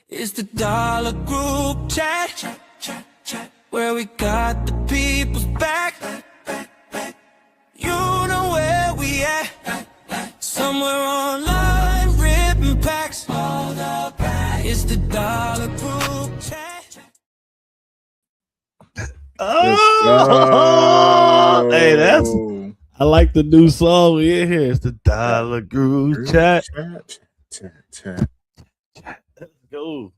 It's the Dollar Group chat, where we got the people's back. You know where we at, somewhere online, ripping packs. It's the Dollar Group chat. Oh, hey, that's. Go. I like the new song we in here. It's the Dollar Group chat. Chat. Let's go.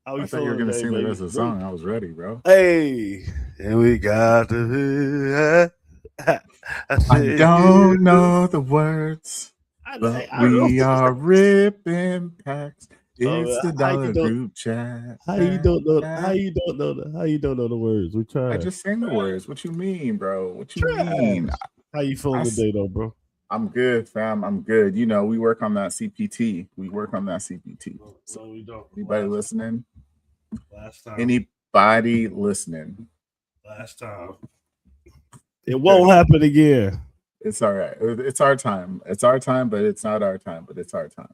How we I thought you were feeling gonna today, sing the baby? rest of the song. I was ready, bro. Hey, and we got the. I don't know the words, but I don't know. we are ripping packs. Oh, It's the how you Dollar don't? Group chat. How you don't know? How chat. you don't know the? How you don't know the words? We I tried. just sang the words. What you mean, bro? What you Trash. mean? How you feeling today, though, bro? I'm good, fam. I'm good. You know, we work on that CPT. So, No, we don't. anybody listening? Last time. Anybody listening? Last time. It won't happen again. It's all right. It's our time. It's our time, but it's not our time, but it's our time.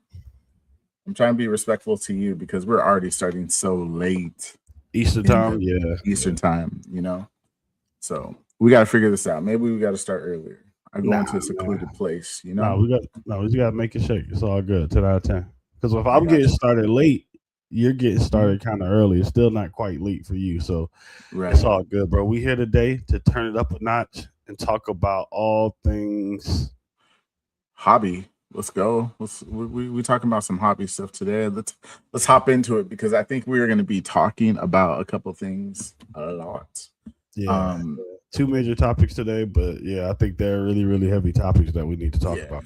I'm trying to be respectful to you because we're already starting so late. Eastern time, yeah. Eastern time, you know? So we got to figure this out. Maybe we got to start earlier. I go into a secluded place, you know? We just got to make it shake. It's all good. 10 out of 10. Because if I'm getting started late, you're getting started kind of early. It's still not quite late for you. So it's all good, bro. We here today to turn it up a notch and talk about all things hobby. Let's go. We talking about some hobby stuff today. Let's hop into it because I think we're going to be talking about a couple things a lot. Yeah. Two major topics today, but yeah, I think they're really, really heavy topics that we need to talk about.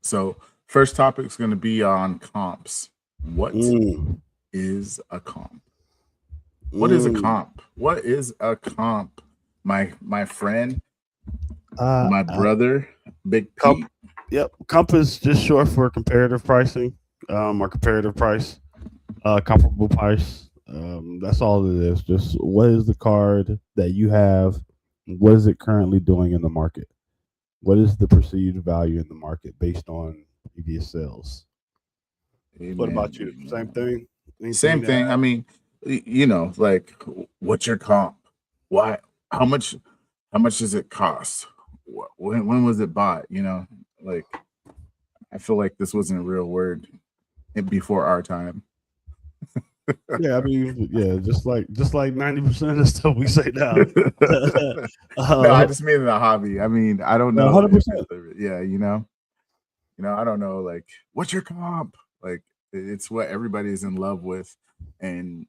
So first topic is going to be on comps. What is a comp? What is a comp? What is a comp? My friend, my brother, Big P. Yep, comp is just short for comparative pricing, or comparative price, comparable price. That's all it is. Just what is the card that you have? What is it currently doing in the market? What is the perceived value in the market based on previous sales? Amen. What about you? Same thing? Same thing. I mean, you know, like, what's your comp? Why? How much does it cost? When was it bought? You know, like, I feel like this wasn't a real word before our time. Yeah, I mean, yeah, just like 90% of the stuff we say now. No, I just mean the hobby. I mean, I don't know. 100%. Yeah, you know, I don't know. Like, what's your comp? Like, it's what everybody is in love with, and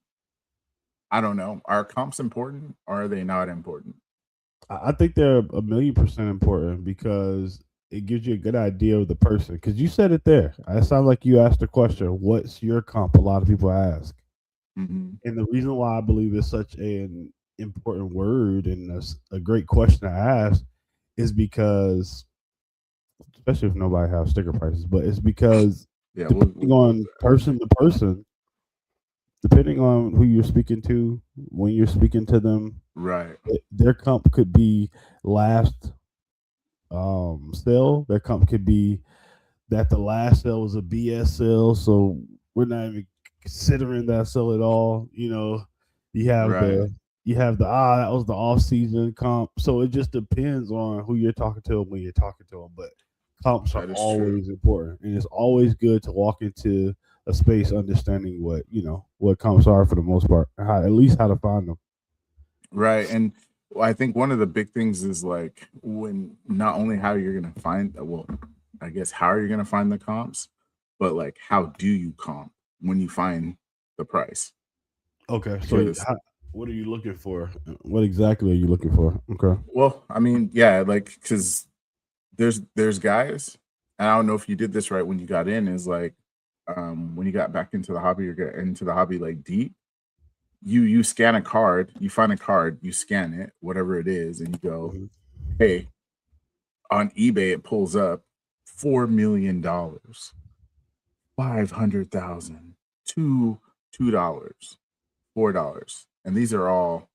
I don't know. Are comps important or are they not important? I think they're 1,000,000% important because it gives you a good idea of the person. Because you said it there. It sounds like you asked the question, "What's your comp?" A lot of people ask, and the reason why I believe it's such an important word and a great question to ask is because, especially if nobody has sticker prices, but it's because depending on person to person, depending on who you're speaking to, when you're speaking to them, right? Their comp could be last sale. Their comp could be that the last sale was a BS sale, so we're not even considering that sale at all. You know, you have the that was the off season comp. So it just depends on who you're talking to and when you're talking to them. But comps are always important, and it's always good to walk into a space understanding what comps are for the most part, at least how to find them. Right, and I think one of the big things is like when not only how you're gonna find I guess how are you gonna find the comps, but like how do you comp when you find the price? Okay, so what are you looking for? What exactly are you looking for? Okay. Well, I mean, yeah, like because there's guys, and I don't know if you did this right when you got in. Is like when you got back into the hobby or get into the hobby like deep, you scan a card, you find a card, you scan it, whatever it is, and you go, hey, on eBay it pulls up $4 million, 500,000, $2, $4, and these are all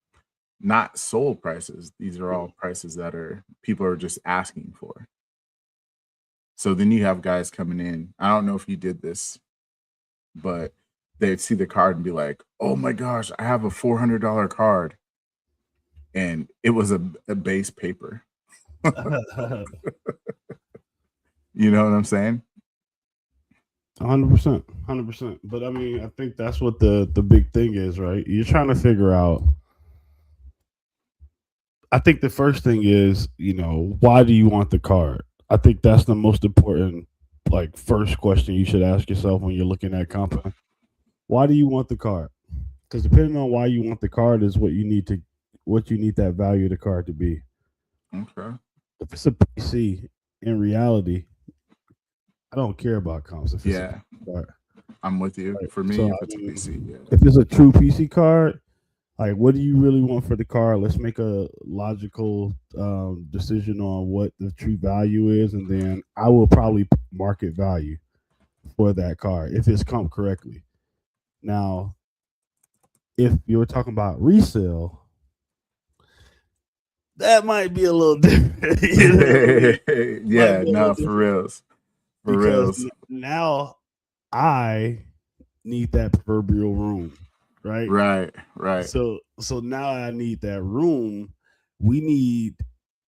not sold prices. These are all prices that people are just asking for. So then you have guys coming in. I don't know if you did this, but they'd see the card and be like, "Oh my gosh, I have a $400 card," and it was a base paper. You know what I'm saying? 100%, 100%. But I mean, I think that's what the big thing is, right? You're trying to figure out. I think the first thing is, why do you want the card? I think that's the most important, like, first question you should ask yourself when you're looking at company. Why do you want the card? Because depending on why you want the card is what you need that value of the card to be. Okay. If it's a PC, in reality, I don't care about comps. If it's Yeah, a card. I'm with you. Right. For me, So if I it's a mean, PC, yeah. if it's a true PC card, like, what do you really want for the card? Let's make a logical decision on what the true value is, and then I will probably put market value for that card if it's comped correctly. Now, if you were talking about resale, that might be a little different. You know what I mean? Might Yeah, be a little no, for different reals. For because reals. now I need that proverbial room, right? Right. So now I need that room. We need,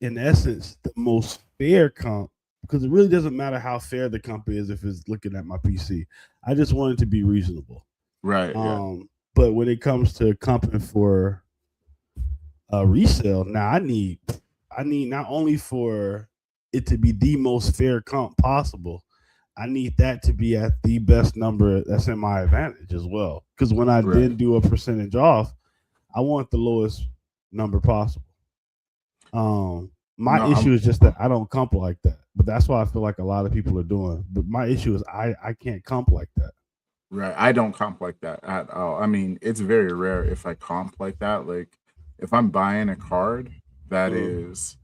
in essence, the most fair comp because it really doesn't matter how fair the comp is if it's looking at my PC. I just want it to be reasonable. Right, yeah. But when it comes to comping for resale, now I need not only for it to be the most fair comp possible, I need that to be at the best number that's in my advantage as well. Because when I Right. then do a percentage off, I want the lowest number possible. My No, issue I'm is just that I don't comp like that. But that's why I feel like a lot of people are doing. But my issue is I can't comp like that. right. I don't comp like that at all. I mean, it's very rare if I comp like that. Like if I'm buying a card that Mm, is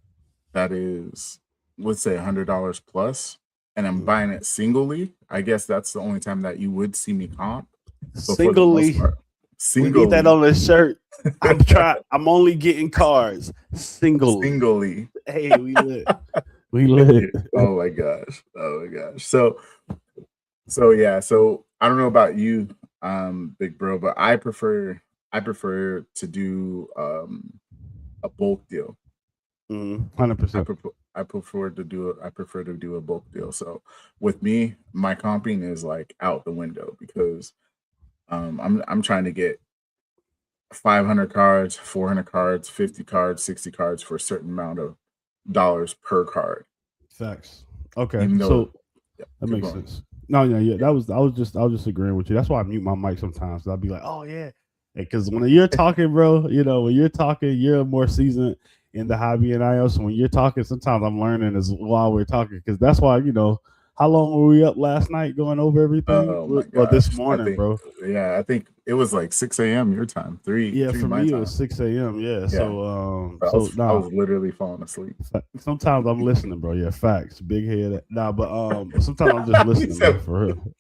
let's say $100 plus and I'm mm. buying it singly, I guess that's the only time that you would see me comp. But for the most Singly, part, we need that singly, on the shirt. I'm only getting cards singly. singly. Hey, we lit. We lit. Oh my gosh. Oh my gosh. So yeah, so I don't know about you, big bro, but I prefer to do a bulk deal. 100%. I prefer to do a bulk deal. So with me, my comping is like out the window because I'm trying to get 500 cards, 400 cards, 50 cards, 60 cards for a certain amount of dollars per card. Facts. Okay, Even though, so yeah, that keep makes going. sense. No, yeah. Yeah. I was just agreeing with you. That's why I mute my mic sometimes. I'll be like, oh yeah, because when you're talking, bro, when you're talking, you're more seasoned in the hobby, and I also when you're talking, sometimes I'm learning as while we're talking. Because that's why how long were we up last night going over everything? Oh my Well, this gosh. morning, bro. I think it was like 6 a.m. your time, 3 Yeah, 3 for my me it was time. 6 a.m. Yeah, Yeah. so I nah. was literally falling aslosleep. Sometimes I'm listening, bro. Yeah, facts. Big head. Nah, but sometimes I'm just He listening, bro. said For real.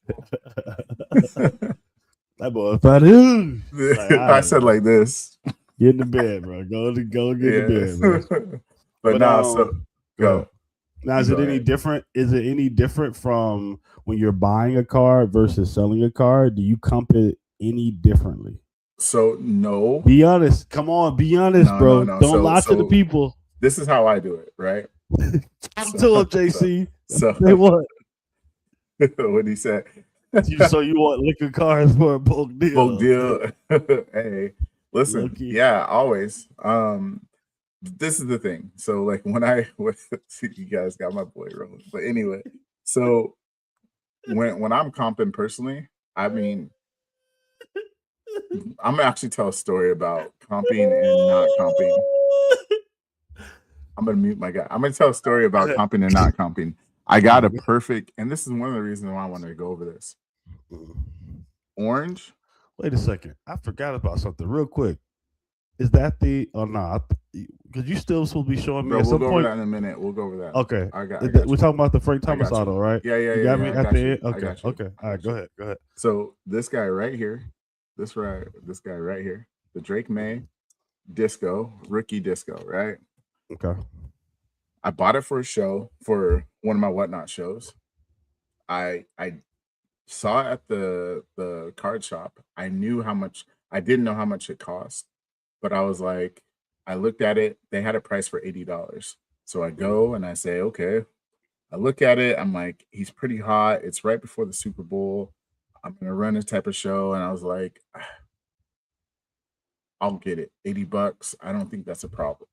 That boy, but like, all I right, said bro. like this. Get in the bed, bro. Go get in the Yeah. bed, bro. But But now, so go ahead. go. Now, You is go it any ahead. different? Is it any different from when you're buying a card versus selling a card? Do you comp it any differently? So no, Be honest. Come on, be honest, no, bro. no. Don't lie to the people. This is how I do it, right? Talk to So him, JC. so Say what? what he said. So you want liquor cards for a bulk Bulk deal? deal. Hey, listen, Lucky. yeah, always. This is the thing. So like you guys got my boy rolling. But anyway, so when I'm comping personally, I mean, I'm gonna actually tell a story about comping and not comping. I'm gonna mute my guy. I'm gonna tell a story about comping and not comping. I got a perfect, and this is one of the reasons why I wanted to go over this. Orange. Wait a second. I forgot about something real quick. Is that the or not? Because you still supposed to be showing me Bro, at we'll some go over point. that in a minute. We'll go over that. Okay. I got We're you. talking about the Frank I Thomas got you. auto, right? Yeah. You got me I at got the you. end? I Okay. got you. Okay. I All right. got Go you. ahead. Go ahead. So this guy right here, this guy right here, the Drake May Disco, rookie Disco, right? Okay. I bought it for a show, for one of my Whatnot shows. I saw it at the card shop. I knew how much. I didn't know how much it cost, but I was like, I looked at it. They had a price for $80. So I go and I say, okay. I look at it. I'm like, he's pretty hot. It's right before the Super Bowl. I'm gonna run this type of show, and I was like, I'll get it. $80. I don't think that's a problem.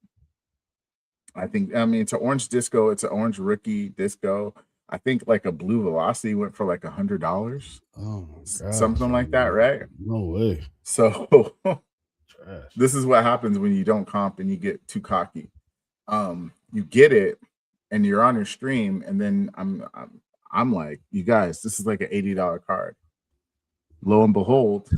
I mean, it's an orange disco. It's an orange rookie disco. I think like a blue Velocity went for like $100, Oh my god, something like that, right? No way. So Trash. this is what happens when you don't comp and you get too cocky. You get it, and you're on your stream, and then I'm like, you guys, this is like an $80 card. Lo and behold,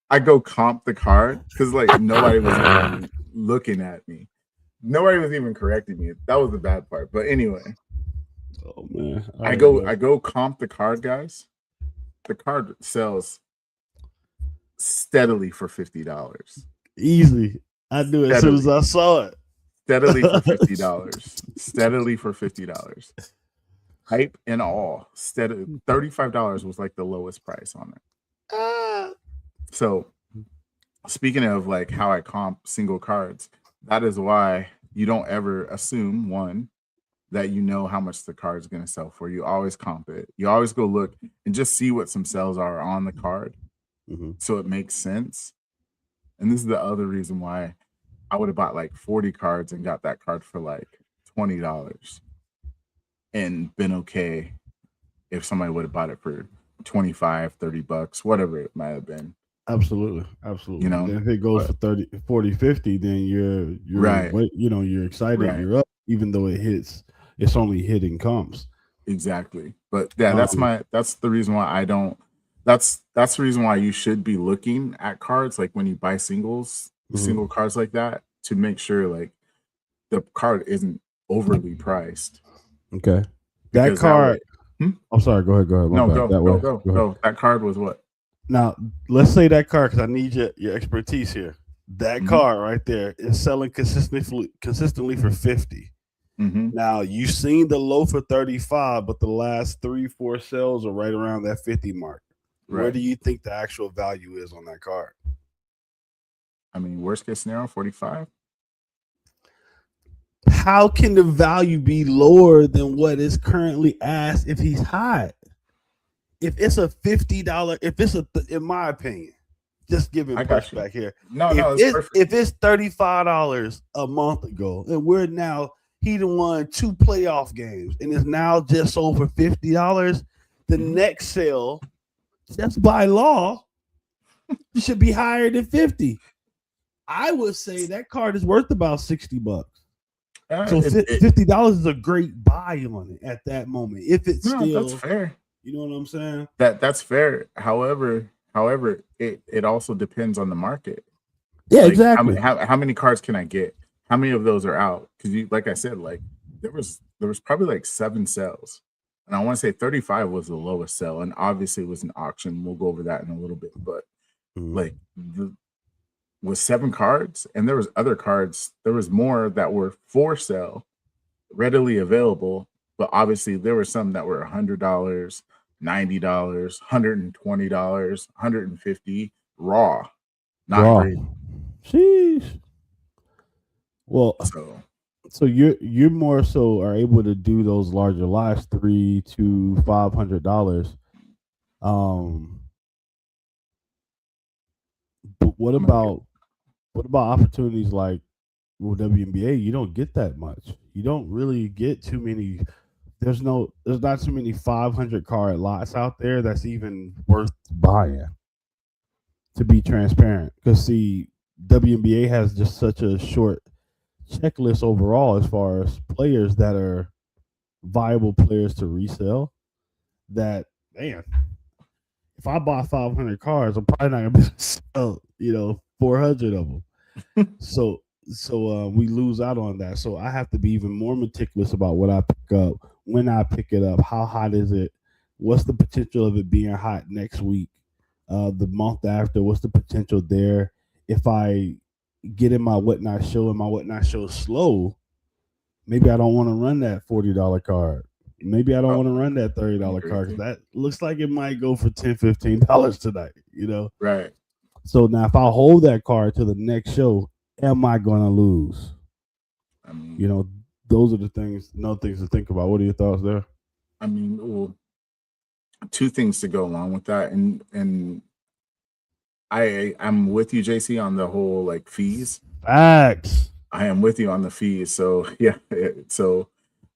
I go comp the card because like nobody was even looking at me. Nobody was even correcting me. That was the bad part. But anyway, Oh man. I go comp the card, guys. The card sells steadily for $50. Easily. I knew it as soon as I saw it. Steadily for $50. Steadily for $50. Hype and all. Steady $35 was like the lowest price on it. So speaking of like how I comp single cards, that is why you don't ever assume one that you know how much the card is going to sell for. You always comp it. You always go look and just see what some sales are on the card, so it makes sense. And this is the other reason why I would have bought like 40 cards and got that card for like $20 and been okay if somebody would have bought it for 25, 30 bucks, whatever it might have been. Absolutely. You know, if it goes for 30, 40, 50, then you're Right. You're excited, Right. you're up, even though it's only hitting comps. Exactly. But yeah, that's the reason why I don't. That's the reason why you should be looking at cards like when you buy single cards like that, to make sure like the card isn't overly priced. Okay. That Because card. way- I'm sorry. Go ahead. My No, bad. That way. go. Go ahead. No, that card was what? Now, let's say that card, because I need your expertise here. That Mhm. card right there is selling consistently for 50. Mhm. Now, you've seen the low for 35, but the last 3-4 sales are right around that 50 mark. Where Right. do you think the actual value is on that card? I mean, worst case scenario, 45. How can the value be lower than what is currently asked if he's hot? If it's a $50, in my opinion, just giving I got you. pushback here. No, if, it's perfect. if it's $35 a month ago, and we're now he done won 2 playoff games and is now just sold for $50, the next sale, just by law, should be higher than 50. I would say that card is worth about $60. So $50 is a great buy on it at that moment. If it's still, that's fair. You know what I'm saying? That's fair. However, it also depends on the market. Yeah, Like, exactly. How many cards can I get? How many of those are out? Because you, like I said, like there was probably like 7 sales, and I want to say 35 was the lowest sale, and obviously it was an auction. We'll go over that in a little bit, but like with 7 cards, and there was other cards. There was more that were for sale, readily available, but obviously there were some that were $100, $90, $120, $150 raw, not Raw. great. Sheesh. Well, So you're more so are able to do those larger lots, $300 to $500. But what about opportunities like with WNBA? You don't get that much. You don't really get too many. There's not too many 500 card lots out there that's even worth buying. To be transparent, because see, WNBA has just such a short checklist overall as far as players that are viable players to resell. That, man, if I bought 500 cards, I'm probably not gonna be able to sell 400 of them. so we lose out on that. So I have to be even more meticulous about what I pick up, when I pick it up, how hot is it, what's the potential of it being hot next week, the month after, what's the potential there. If I get in my whatnot show and my whatnot show slow, maybe I don't want to run that $40 card. Maybe I don't Oh, want to run that $30 agree car with because you. that looks like it might go for $10, $15 tonight. Right. So now if I hold that car to the next show, am I going to lose? I mean, Those are the things, things to think about. What are your thoughts there? well, two things to go along with that, and I'm with you, JC, on the whole like fees. Facts. I am with you on the fees. So yeah, so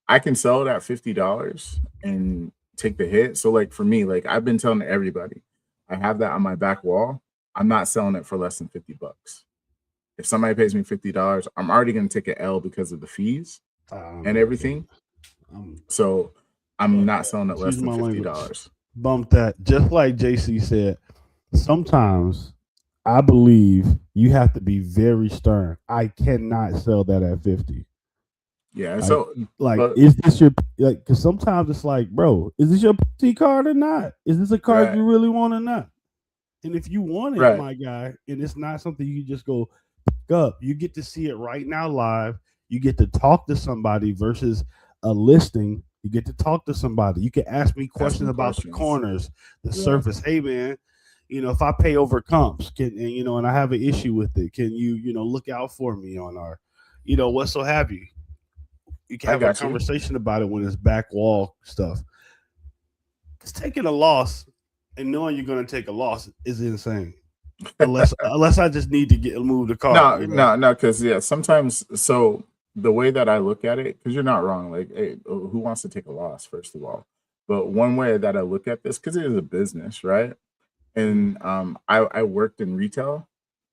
I can sell it at $50 and take the hit. So like for me, like I've been telling everybody, I have that on my back wall. I'm not selling it for less than $50. If somebody pays me $50, I'm already going to take an L because of the fees and everything. So I'm not selling it less Excuse than my language. $50. Bump that. Just like JC said, sometimes I believe you have to be very stern. I cannot sell that at 50. Yeah. So but, is this your because sometimes it's like, bro, is this your P card or not? Is this a card right, you really want or not? And if you want it, right, my guy, and it's not something you just go pick up, you get to see it right now live. You get to talk to somebody versus a listing. You get to talk to somebody. You can ask me questions about the corners, the surface. Hey man, if I pay over comps, and I have an issue with it, can you, look out for me on our, what so have you. You can have a conversation about it when it's back wall stuff. Because taking a loss and knowing you're going to take a loss is insane. Unless I just need to move the car. No, because sometimes. So the way that I look at it, because you're not wrong. Like, hey, who wants to take a loss? First of all, but one way that I look at this, because it is a business, right? And I worked in retail,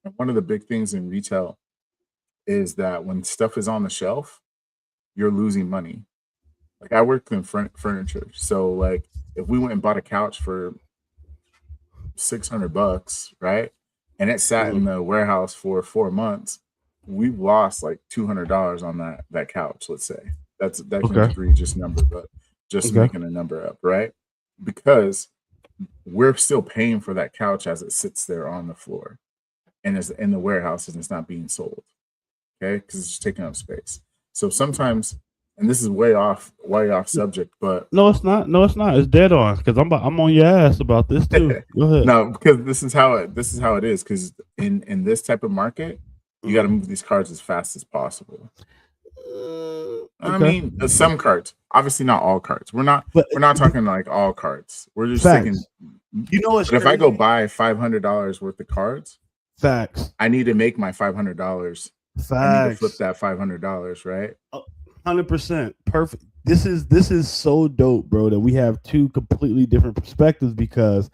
and one of the big things in retail is that when stuff is on the shelf, you're losing money. Like I worked in furniture, so like if we went and bought a couch for $600, right, and it sat in the warehouse for 4 months, we've lost like $200 on that couch. Let's say that's an egregious number, but just making a number up, right? Because we're still paying for that couch as it sits there on the floor, and it's in the warehouse and it's not being sold. Okay, because it's just taking up space. So sometimes, and this is way off subject, but no, it's not. It's dead on because I'm on your ass about this too. Go ahead. No, because this is how it is. Because in this type of market, you got to move these cards as fast as possible. I mean, some cards, obviously not all cards. We're not talking like all cards. We're just thinking. But if I go buy $500 worth of cards, facts, I need to make my $500. Facts. I need to flip that $500, right? 100%. Perfect. This is so dope, bro, that we have two completely different perspectives because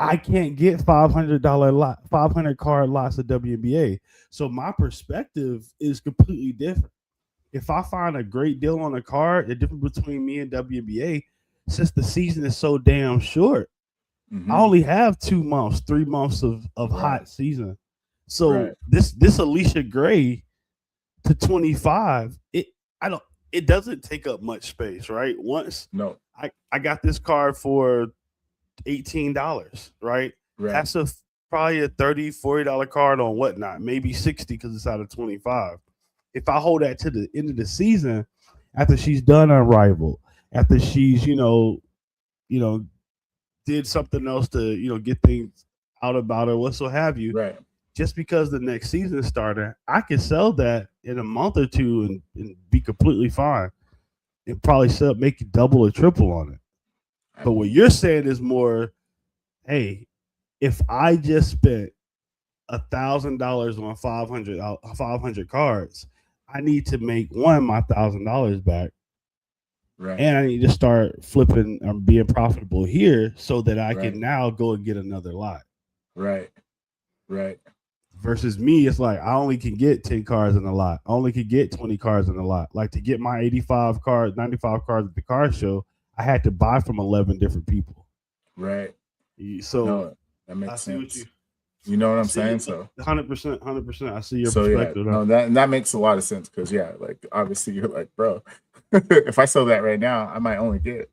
I can't get $500 card lots of WNBA. So my perspective is completely different. If I find a great deal on a card, the difference between me and WNBA, since the season is so damn short, I only have 2 months, 3 months of hot season. So this Alicia Gray to 25, it doesn't take up much space, right? I got this card for $18, right? That's probably a $30, $40 card on Whatnot, maybe 60 because it's out of 25. If I hold that to the end of the season, after she's done Unrivaled, after she's did something else to get things out about her, what so have you, right? Just because the next season is starting, I can sell that in a month or two and be completely fine, and probably make you double or triple on it. But what you're saying is more, hey, if I just spent $1,000 on 500 cards, I need to make my $1,000 back, right? And I need to start flipping and being profitable here so that I can now go and get another lot, right? Versus me, it's like I only can get 10 cards in a lot. I only can get 20 cards in a lot. Like to get my 95 cards at the card show, I had to buy from 11 different people. Right. So that makes sense. You know what I'm saying? So 100%. I see your perspective. That makes a lot of sense because like obviously you're like, bro, if I sell that right now, I might only get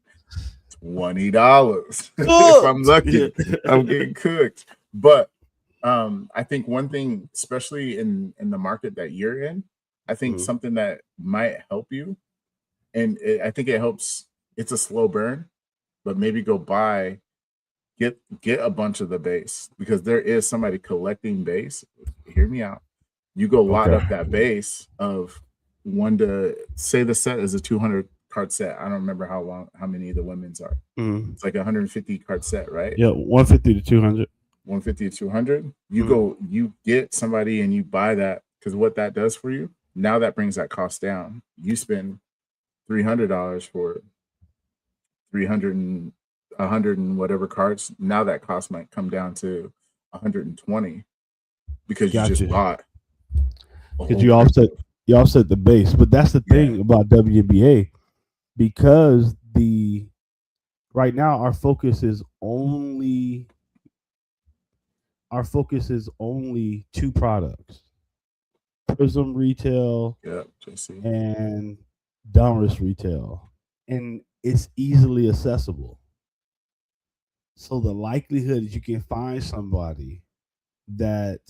$20. If I'm lucky, I'm getting cooked. But I think one thing, especially in the market that you're in, I think something that might help you, and I think it helps it's a slow burn, but maybe go buy, get a bunch of the base, because there is somebody collecting base. Hear me out. You go lot up that base of say the set is a 200 card set. I don't remember how many the women's are. It's like 150 card set, right? Yeah, 150 to 200. 150 to 200. You get somebody and you buy that, because what that does for you, now that brings that cost down. You spend $300 for 300 and 100 and whatever cards. Now that cost might come down to 120 because you just bought. Because you offset the base. But that's the thing about WNBA, because right now our focus is only two products: Prism Retail, JC, and Donruss Retail, and it's easily accessible. So the likelihood that you can find somebody that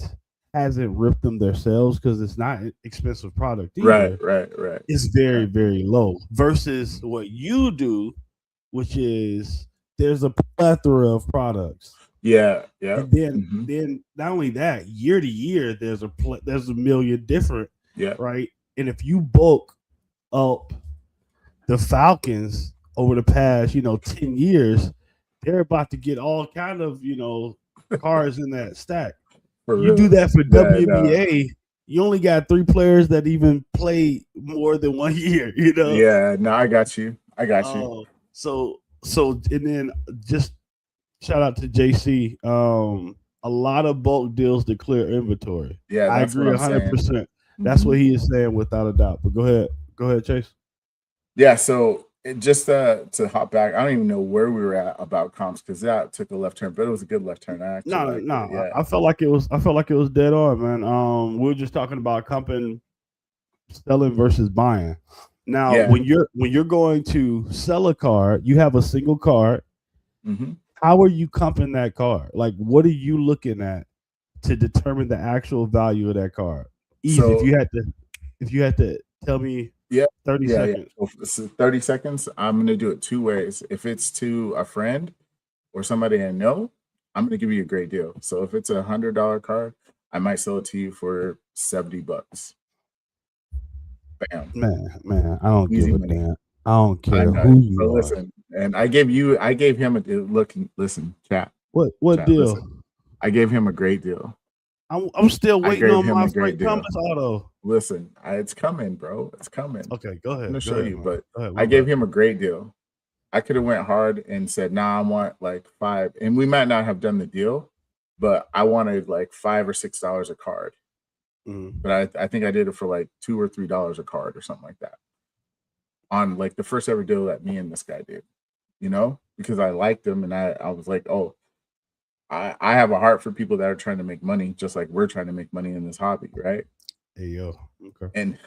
hasn't ripped them themselves, because it's not an expensive product either, right, it's very, very low versus what you do, which is there's a plethora of products. Yeah. And then not only that, year to year, there's a million different. Yeah. Right. And if you bulk up the Falcons over the past, 10 years, they're about to get all kind of, cars in that stack. You do that for WNBA, you only got 3 players that even play more than 1 year, Yeah, no, I got you. So and then just shout out to JC. A lot of bulk deals to clear inventory. Yeah, I agree 100%. That's what he is saying without a doubt. But go ahead, Chase. Yeah, so just to hop back, I don't even know where we were at about comps, because that took a left turn, but it was a good left turn. I felt like it was dead on, man. We were just talking about comping, selling versus buying. Now, when you're going to sell a card, you have a single card. Mm-hmm. How are you comping that card? Like, what are you looking at to determine the actual value of that card? Easy. So, if you had to tell me, 30 seconds. So 30 seconds. I'm gonna do it 2 ways. If it's to a friend or somebody I know, I'm gonna give you a great deal. So if it's $100 card, I might sell it to you for $70. Bam. Man, I don't give a damn. I don't care who you are. Listen, and I gave him a look. Listen, chat. What deal? Listen, I gave him a great deal. I'm still waiting on my Frank Thomas auto. Listen, it's coming, bro. It's coming. Okay, go ahead. I'm gonna show you, but I gave him a great deal. I could have went hard and said, "Nah, I want like 5," and we might not have done the deal, but I wanted like $5 or $6 a card. But I think I did it for like $2 or $3 a card or something like that, on like the first ever deal that me and this guy did, because I liked him, and I was like, oh, I have a heart for people that are trying to make money, just like we're trying to make money in this hobby, right? Hey, yo. Okay.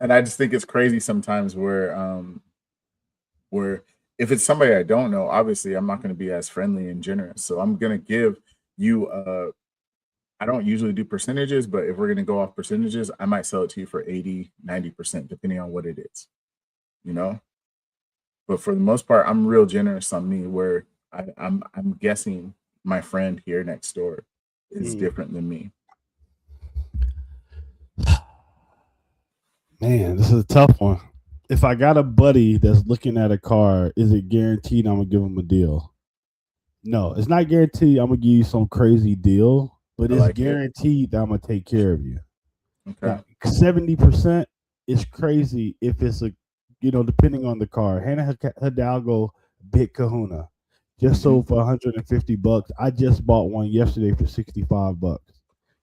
And I just think it's crazy sometimes where if it's somebody I don't know, obviously I'm not going to be as friendly and generous. So I'm going to give you I don't usually do percentages, but if we're going to go off percentages, I might sell it to you for 80, 90%, depending on what it is, But for the most part, I'm real generous on me, where I'm guessing my friend here next door is different than me. Man, this is a tough one. If I got a buddy that's looking at a car, is it guaranteed I'm gonna give him a deal? No, it's not guaranteed I'm gonna give you some crazy deal, but it's guaranteed that I'm gonna take care of you. Okay. 70% is crazy if it's depending on the car. Hannah Hidalgo, Big Kahuna, just sold for $150. I just bought one yesterday for $65.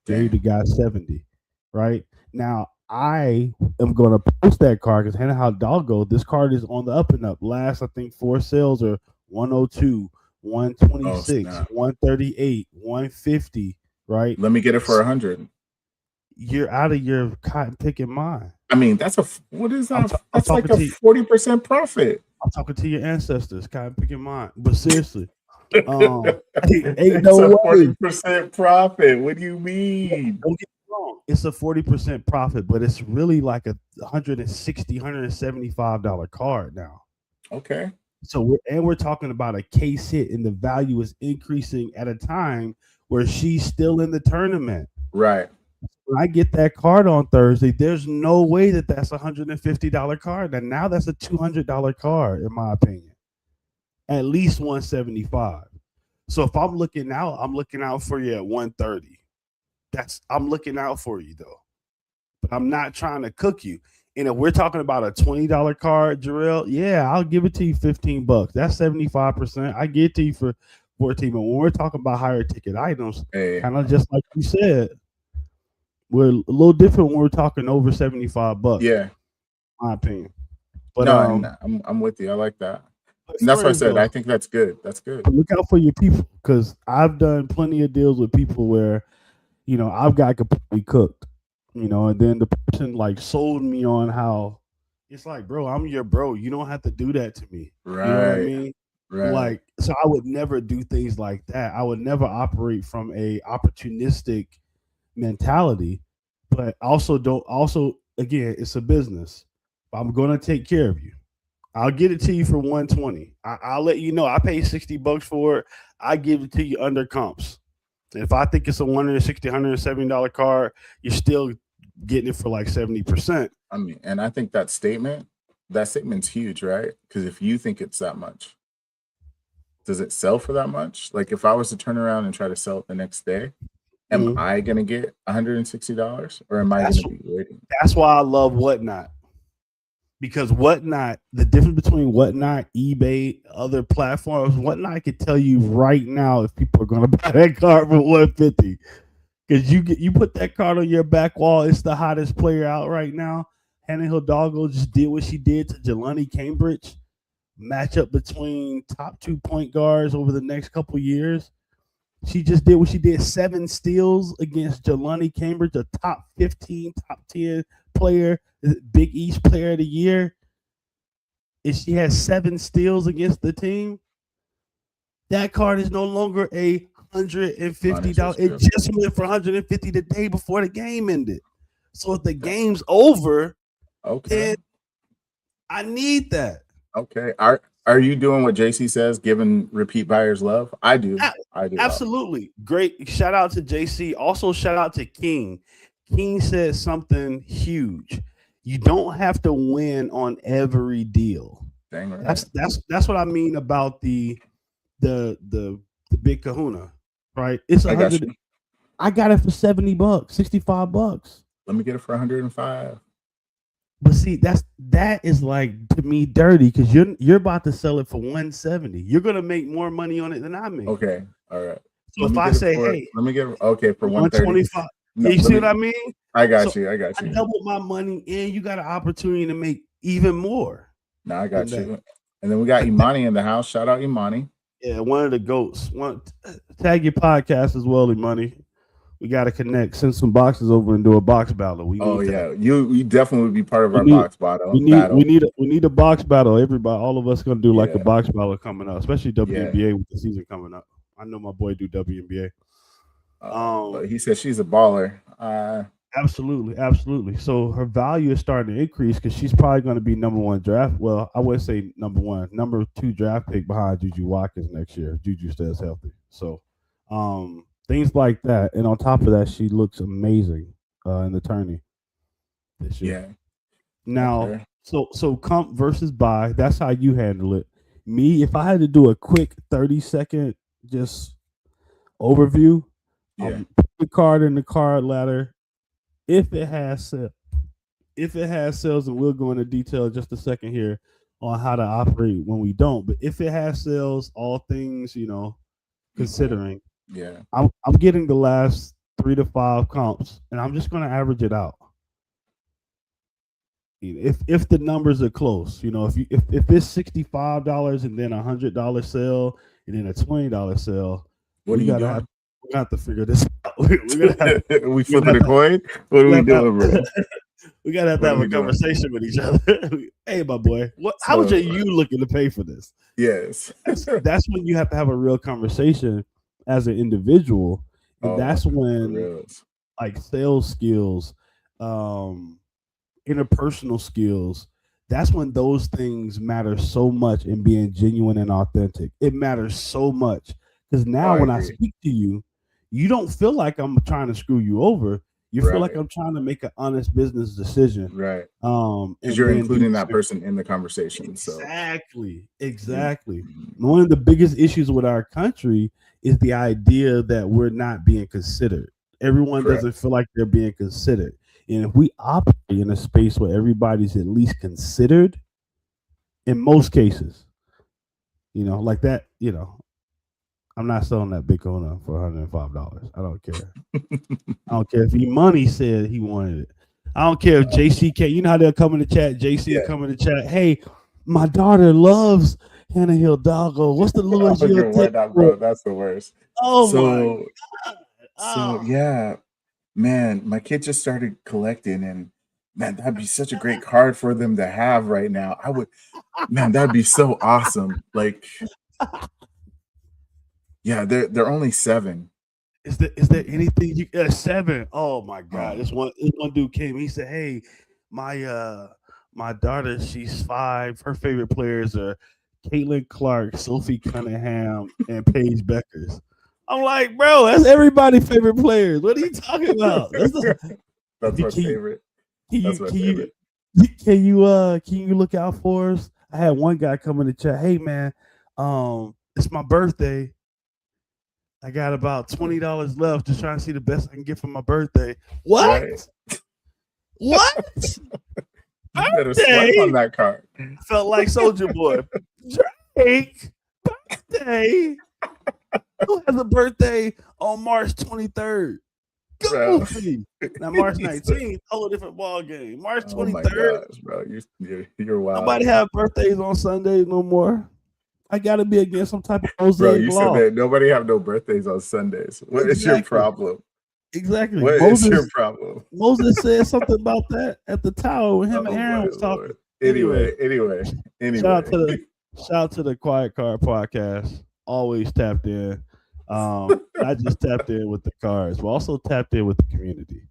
Gave the guy 70. Right now, I am going to post that card because Hannah Hidalgo, this card is on the up and up. Last, I think 4 sales are 102, 126, 138, 150. Right. Let me get it for 100. You're out of your cotton picking mind. I mean, what is that? That's like a 40% profit. I'm talking to your ancestors, cotton picking mind. But seriously, ain't no way. 40% profit. What do you mean? Don't get me wrong. It's a 40% profit, but it's really like a $160, $175 card now. Okay. So we're talking about a case hit, and the value is increasing at a time where she's still in the tournament. Right. When I get that card on Thursday, there's no way that that's $150 card. And now that's a $200 card, in my opinion. At least 175. So if I'm looking out for you at 130. I'm looking out for you though. But I'm not trying to cook you. And if we're talking about a $20 card, Jarrell, yeah, I'll give it to you $15. That's 75%. I get to you for 14. But when we're talking about higher ticket items, kind of just like you said, we're a little different when we're talking over $75. Yeah. In my opinion. But no, I'm with you. I like that. And that's what I said. I think that's good. That's good. Look out for your people, because I've done plenty of deals with people where, I've got completely cooked, and then the person like sold me on how it's like, bro, I'm your bro. You don't have to do that to me. Right. You know what I mean? Right. Like, so I would never do things like that. I would never operate from a opportunistic mentality, but again, it's a business. I'm going to take care of you. I'll get it to you for 120. I'll let you know. I paid $60 for it. I give it to you under comps. And if I think it's a $160, $170 card, you're still getting it for like 70%. I mean, and I think that statement's huge, right? Because if you think it's that much, does it sell for that much? Like if I was to turn around and try to sell it the next day, am I going to get $160 or am I going to be waiting? That's why I love Whatnot. Because Whatnot, the difference between Whatnot, eBay, other platforms, Whatnot could tell you right now if people are going to buy that card for $150. Because you put that card on your back wall, it's the hottest player out right now. Hannah Hidalgo just did what she did to Jelani Cambridge. Matchup between top 2 point guards over the next couple years. She just did what she did, 7 steals against Jelani Cambridge, a top 15, top 10 player, Big East player of the year. If she has 7 steals against the team, that card is no longer a $150. It just went for $150 the day before the game ended. So if the game's over, then I need that. Okay. Are you doing what JC says, giving repeat buyers love? I do. I do. Absolutely. Great. Shout out to JC. Also, shout out to King. King said something huge. You don't have to win on every deal. Dang right. That's what I mean about the big kahuna, right? It's $100. I got it for $70, $65. Let me get it for $105. But see, that is like, to me, dirty, because you're about to sell it for $170. You're gonna make more money on it than I make. Okay, all right. So if I say, hey, let me get for $125. You see what I mean? I got you. I doubled my money, and you got an opportunity to make even more. No, I got you. And then we got Imani in the house. Shout out Imani. Yeah, one of the goats. Tag your podcast as well, Imani. We got to connect. Send some boxes over and do a box battle. You definitely would be part of our box battle. We need a box battle. Everybody, all of us, gonna do like a box battle coming up, especially WNBA with the season coming up. I know my boy do WNBA. But he said she's a baller. Absolutely. So her value is starting to increase because she's probably going to be number 1 draft. Well, I would say number 1, number 2 draft pick behind Juju Watkins next year. Juju stays healthy. So, things like that. And on top of that, she looks amazing in the tourney this year. Yeah. Now, so comp versus buy, that's how you handle it. Me, if I had to do a quick 30-second just overview, put the card in the card ladder. If it has sales, and we'll go into detail in just a second here on how to operate when we don't. But if it has sales, all things, considering, I'm getting the last 3 to 5 comps, and I'm just going to average it out. If the numbers are close, if it's $65 and then $100 sale and then a $20 sale, what are you doing? We're gonna have to figure this out. We flipping a coin? What are we doing, bro? We gotta have to have a conversation with each other. Hey, my boy, how much are you looking to pay for this? Yes, that's when you have to have a real conversation as an individual, and that's when like sales skills, interpersonal skills, That's when those things matter so much in being genuine and authentic. It matters so much because Oh, now I when I agree. speak to you, you don't feel like I'm trying to screw you over. You feel like Right. I'm trying to make an honest business decision. Right. Because And you're then be including that person in the conversation. So exactly, you exactly. One of the biggest issues with our country is the idea that we're not being considered. Everyone correct. doesn't feel like they're being considered. And if we operate in a space where everybody's at least considered, in most cases, like that, I'm not selling that Bitcoin for $105. I don't care. I don't care if Money said he wanted it. I don't care if JCK, you know how they'll come in the chat, JC will Yeah. come in the chat, hey, my daughter loves Hannah Hill Doggo. What's the lowest you'll Okay, why take not, for bro? it? That's the worst. Oh my So God. so Oh. yeah, man, my kid just started collecting, and man, that'd be such a great card for them to have right now. Man, that'd be so awesome. Like, yeah, they're only 7. Is there anything you 7? Oh my God. Oh, This one dude came, he said, hey, my daughter, she's 5. Her favorite players are Caitlin Clark, Sophie Cunningham, and Paige Beckers. I'm like, bro, that's everybody's favorite players. What are you talking about? that's my Can you favorite. can you That's my can you favorite. can you look out for us? I had one guy come in the chat. Hey man, it's my birthday. I got about $20 left, just trying to see the best I can get for my birthday. What? Right. What? You better swipe on Birthday? that card. I felt like Soldier Boy. Drake birthday. Who has a birthday on March 23rd? Bro. Goofy. Now March He said- 19th, whole different ball game. March Oh my 23rd. gosh, bro. You're wild. Nobody have birthdays on Sundays no more. I gotta be against some type of Bro, mosaic you said law. that nobody have no birthdays on Sundays. What is your Exactly. problem? Exactly. What is your problem? Moses said something about that at the tower when him and Aaron my was talking. Lord. Anyway, Anyway. shout out to the Quiet Card podcast. Always tapped in. Not just tapped in with the cards, but also tapped in with the community.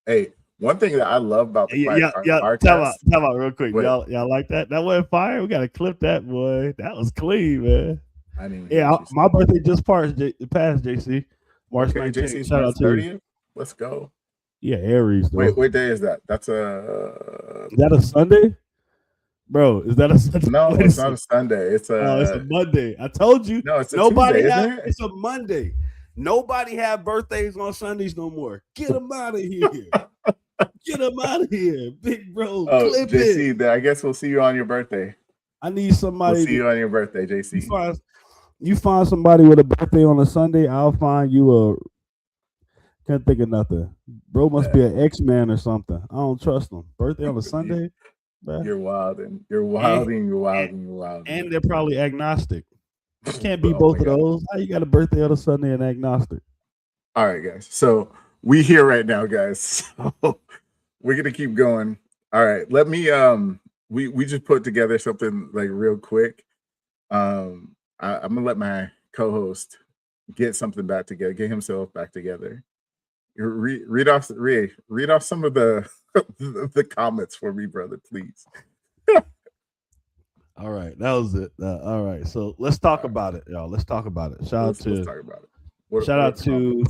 Hey, one thing that I love about the Quiet Card podcast. Time out real quick. Wait. Y'all like that? That wasn't fire. We gotta clip that, boy. That was clean, man. I didn't even Yeah, hear what you my said. birthday just passed, JC. March Okay, 19th. JC's Shout March out to you. 30th. Let's go. Yeah, Aries. Though. Wait, what day is that? That's Is that a Sunday? Bro, is that a Sunday? no, Wait a it's not second. a Sunday. It's It's a Monday. I told you. no, it's a Nobody Tuesday, have. isn't it? It's a Monday. Nobody have birthdays on Sundays no more. Get them out of here. Get them out of here, big bro. Oh, Clip JC, it. I guess we'll see you on your birthday. I need somebody. We'll see you on your birthday, JC. You find somebody with a birthday on a Sunday. I'll find you a. Can't think of nothing. Bro must be an X-Man or something. I don't trust him. Birthday on a Sunday. Bruh. You're wilding. You're wilding. And they're probably agnostic. You can't be Oh both my of God. those. How you got a birthday on a Sunday and agnostic? All right, guys. So we here right now, guys. So we're gonna keep going. All right. Let me we just put together something like real quick. I'm gonna let my co-host get something back together, get himself back together. Read off some of the the comments for me, brother, please. All right, that was it. All right, so let's talk about it, y'all. Let's talk about it. Let's talk about it. Shout out to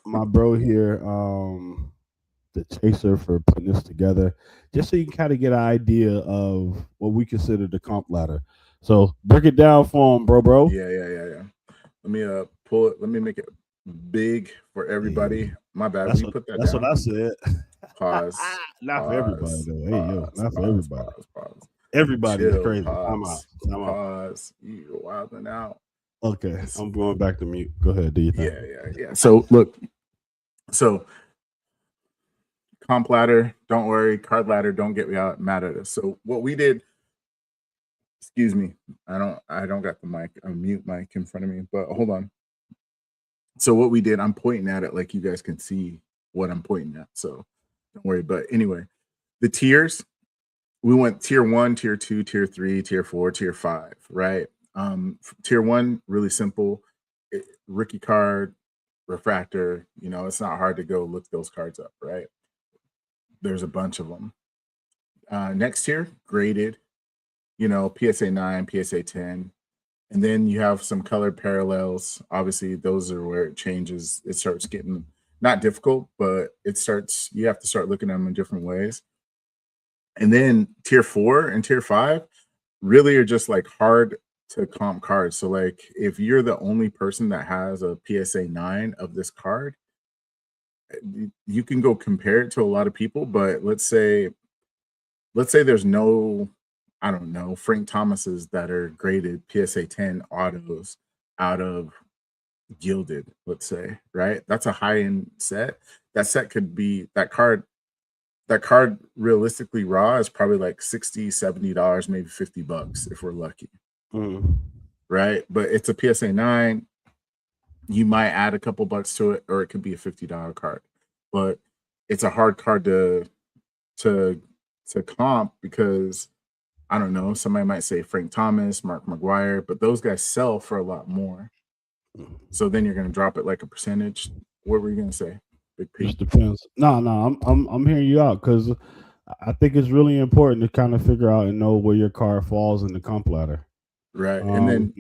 my bro here, the Chaser, for putting this together, just so you can kind of get an idea of what we consider the comp ladder. So break it down for him, bro. Yeah. Let me pull it. Let me make it big for everybody. My bad. That's That's what I said. Pause. Not for everybody though. Hey, yo, not for everybody. Pause. Everybody is Chill, crazy. pause. Time out. Pause. You're wilding out. Okay, I'm going back to mute. Go ahead, do your thing. Yeah. So look. So comp ladder, don't worry. Card ladder, don't get mad at us. So what we did. Excuse me. I don't got the mic, a mute mic in front of me, but hold on. So what we did, I'm pointing at it like you guys can see what I'm pointing at. So don't worry. But anyway, the tiers, we went tier 1, tier 2, tier 3, tier 4, tier 5, right? Tier 1, really simple. Rookie card, refractor, it's not hard to go look those cards up, right? There's a bunch of them. next tier, graded, PSA 9, PSA 10. And then you have some colored parallels. Obviously, those are where it changes. It starts getting not difficult, but you have to start looking at them in different ways. And then tier 4 and tier 5 really are just like hard to comp cards. So like if you're the only person that has a PSA 9 of this card, you can go compare it to a lot of people, but let's say there's no, I don't know, Frank Thomases that are graded PSA 10 autos out of gilded, let's say, right? That's a high-end set. That set could be that card realistically raw is probably like $60, $70, maybe $50 if we're lucky. Right? But it's a PSA 9. You might add a couple bucks to it, or it could be a $50 card. But it's a hard card to comp because I don't know, somebody might say Frank Thomas, Mark McGwire, but those guys sell for a lot more. So then you're gonna drop it like a percentage. What were you gonna say? Big P? Just depends. No, I'm hearing you out because I think it's really important to kind of figure out and know where your card falls in the comp ladder. Right. And then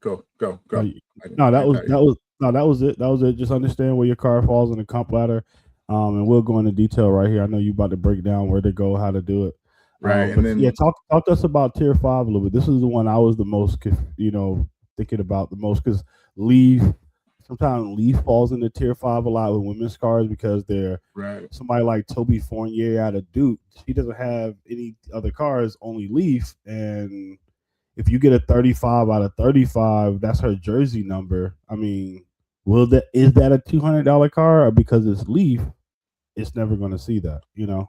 go. No, that was it. That was it. Just understand where your card falls in the comp ladder. And we'll go into detail right here. I know you about to break down where to go, how to do it. Right. And then talk to us about tier 5 a little bit. This is the one I was the most thinking about the most because sometimes Leaf falls into tier 5 a lot with women's cards because they're right. Somebody like Toby Fournier out of Duke, she doesn't have any other cards, only Leaf. And if you get a 35 out of 35, that's her jersey number. I mean, is that a $200 card, or because it's Leaf, it's never going to see that,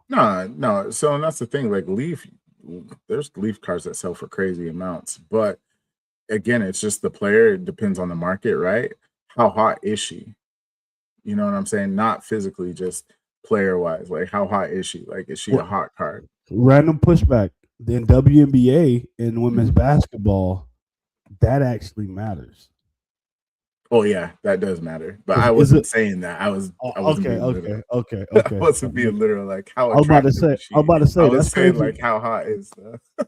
No. So that's the thing. Like Leaf, there's Leaf cards that sell for crazy amounts, but again, it's just the player. It depends on the market, right? How hot is she? You know what I'm saying? Not physically, just player wise. Like how hot is she? Like is she a hot card? Random pushback. Then WNBA and women's basketball, that actually matters. Oh yeah, that does matter. But I wasn't saying that. I wasn't okay. I wasn't being literal. Like how I was about to say. I was saying crazy. like how hot is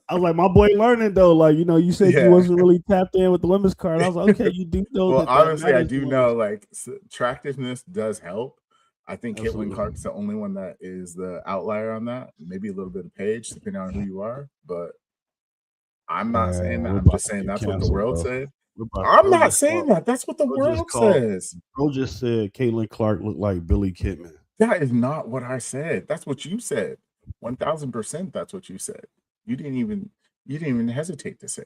I was like, my boy learning though. Like you said you wasn't really tapped in with the women's card. I was like, okay, you do know. Well, honestly, I do know. Like attractiveness does help. I think Caitlin Clark's the only one that is the outlier on that. Maybe a little bit of Paige, depending on who you are. But I'm not saying that. I'm just saying that's what the world said. I'm not saying that. That's what the world says. Bro just said Caitlin Clark looked like Billy Kidman. That is not what I said. That's what you said. 1000%. That's what you said. You didn't even hesitate to say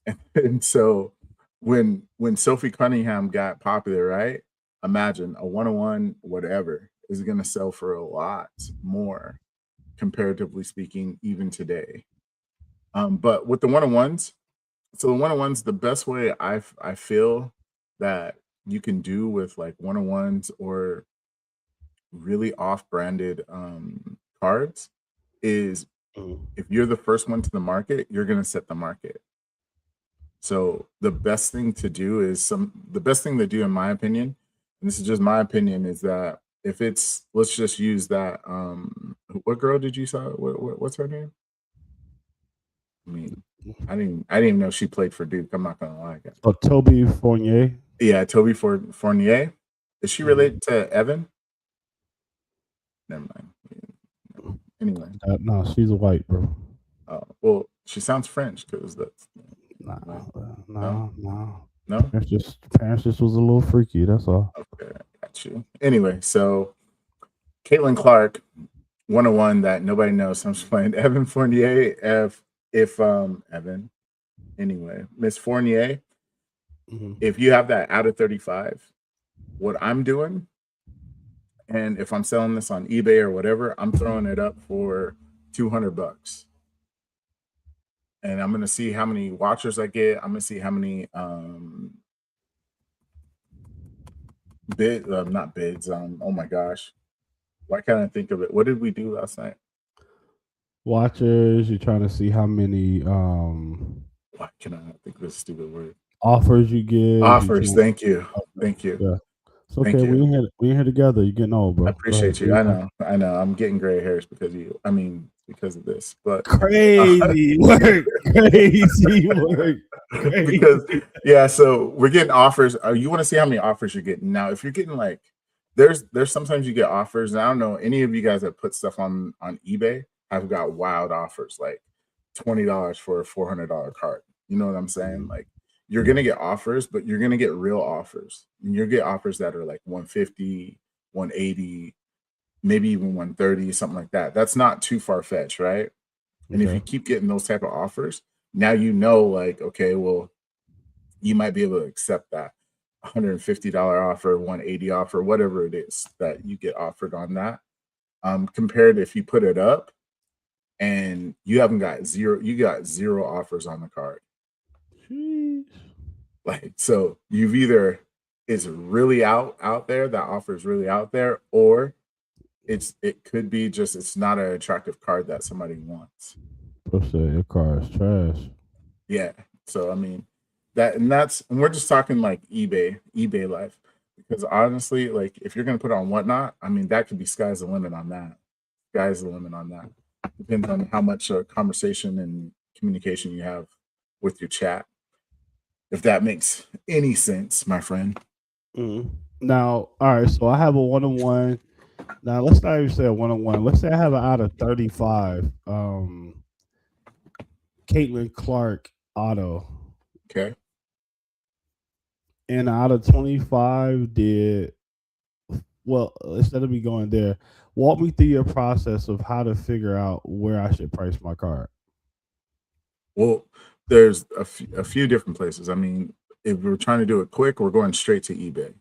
it. And so when Sophie Cunningham got popular, right? Imagine a 101 whatever is going to sell for a lot more, comparatively speaking, even today. But with the 101s. So the 101s, the best way I feel that you can do with like 101s or really off-branded cards is if you're the first one to the market, you're going to set the market. So the best thing to do in my opinion, and this is just my opinion, is that if it's, let's just use that, what girl did you say? What's her name? I mean, I didn't even know she played for Duke. I'm not gonna lie, guys. Oh, Toby Fournier. Yeah, Toby Fournier. Is she related to Evan? Never mind. Anyway, no, she's a white, bro. Well, she sounds French because that's no. Parents just was a little freaky. That's all. Okay, got you. Anyway, so Caitlin Clark, 101 that nobody knows. I'm just playing Evan Fournier. If Evan, anyway, Miss Fournier, if you have that out of 35, what I'm doing, and if I'm selling this on eBay or whatever, I'm throwing it up for $200. And I'm gonna see how many watchers I get. I'm gonna see how many not bids. Oh my gosh, why can't I think of it? What did we do last night? Watchers, you're trying to see how many why can I think of this stupid word? Offers you get. Offers, thank you. Yeah. It's okay. We're here together. You're getting old, bro. I appreciate you. I know. I'm getting gray hairs because you. I mean, because of this. But Crazy work. Crazy work. because yeah, so we're getting offers. You want to see how many offers you're getting now? If you're getting like, there's sometimes you get offers. And I don't know any of you guys that put stuff on eBay have got wild offers, like $20 for a $400 cart. You know what I'm saying? Like you're gonna get offers, but you're gonna get real offers. And you'll get offers that are like 150, 180, maybe even 130, something like that. That's not too far fetched, right? And if you keep getting those type of offers, now you know, like, okay, well, you might be able to accept that $150 offer, 180 offer, whatever it is that you get offered on that. Compared if you put it up and you got zero offers on the card. Like, so you've either it's really out there, that offer is really out there, or it could be just it's not an attractive card that somebody wants. Your car is trash. Yeah. So I mean and we're just talking like eBay life. Because honestly, like if you're gonna put on Whatnot, I mean that could be sky's the limit on that. Sky's the limit on that. Depends on how much conversation and communication you have with your chat. If that makes any sense, my friend. Now, all right, so I have a 1-on-1. Now let's not even say a 1-on-1. Let's say I have an out of 35 Caitlin Clark auto. Okay. And out of 25 instead of me going there, walk me through your process of how to figure out where I should price my card. Well, there's a few different places. I mean, if we're trying to do it quick, we're going straight to eBay.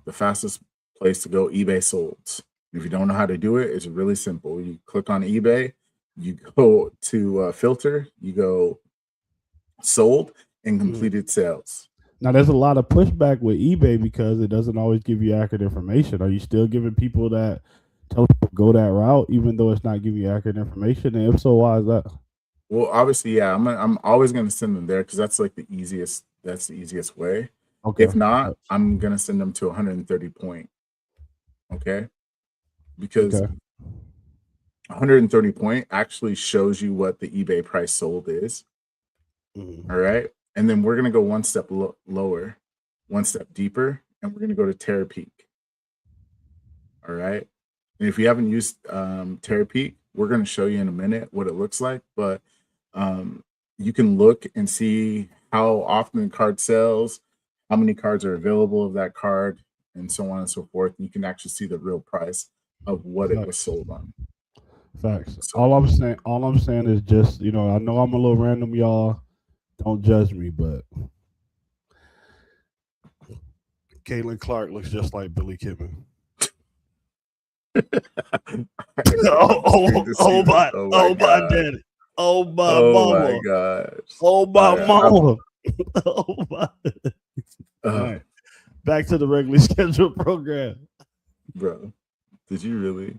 The fastest place to go, eBay solds. If you don't know how to do it, it's really simple. You click on eBay, you go to filter, you go sold and completed sales. Now, there's a lot of pushback with eBay because it doesn't always give you accurate information. Are you still giving people that tell people go that route, even though it's not giving you accurate information? And if so, why is that? Well, obviously, yeah, I'm always going to send them there because that's like the easiest. That's the easiest way. Okay. If not, I'm going to send them to 130 point. Okay. Because 130 point actually shows you what the eBay price sold is. All right. And then we're going to go one step lower, one step deeper, and we're going to go to Terapeak. All right. And if you haven't used Terapeak, we're going to show you in a minute what it looks like. But you can look and see how often the card sells, how many cards are available of that card, and so on and so forth. And you can actually see the real price of what it was sold on. Facts. So, all I'm saying is just, I know I'm a little random, y'all. Don't judge me, but Caitlin Clark looks just like Billy Kidman. oh my daddy. Oh my mama. My gosh. Oh my mama. Oh my. All right. Back to the regularly scheduled program. Bro, did you really?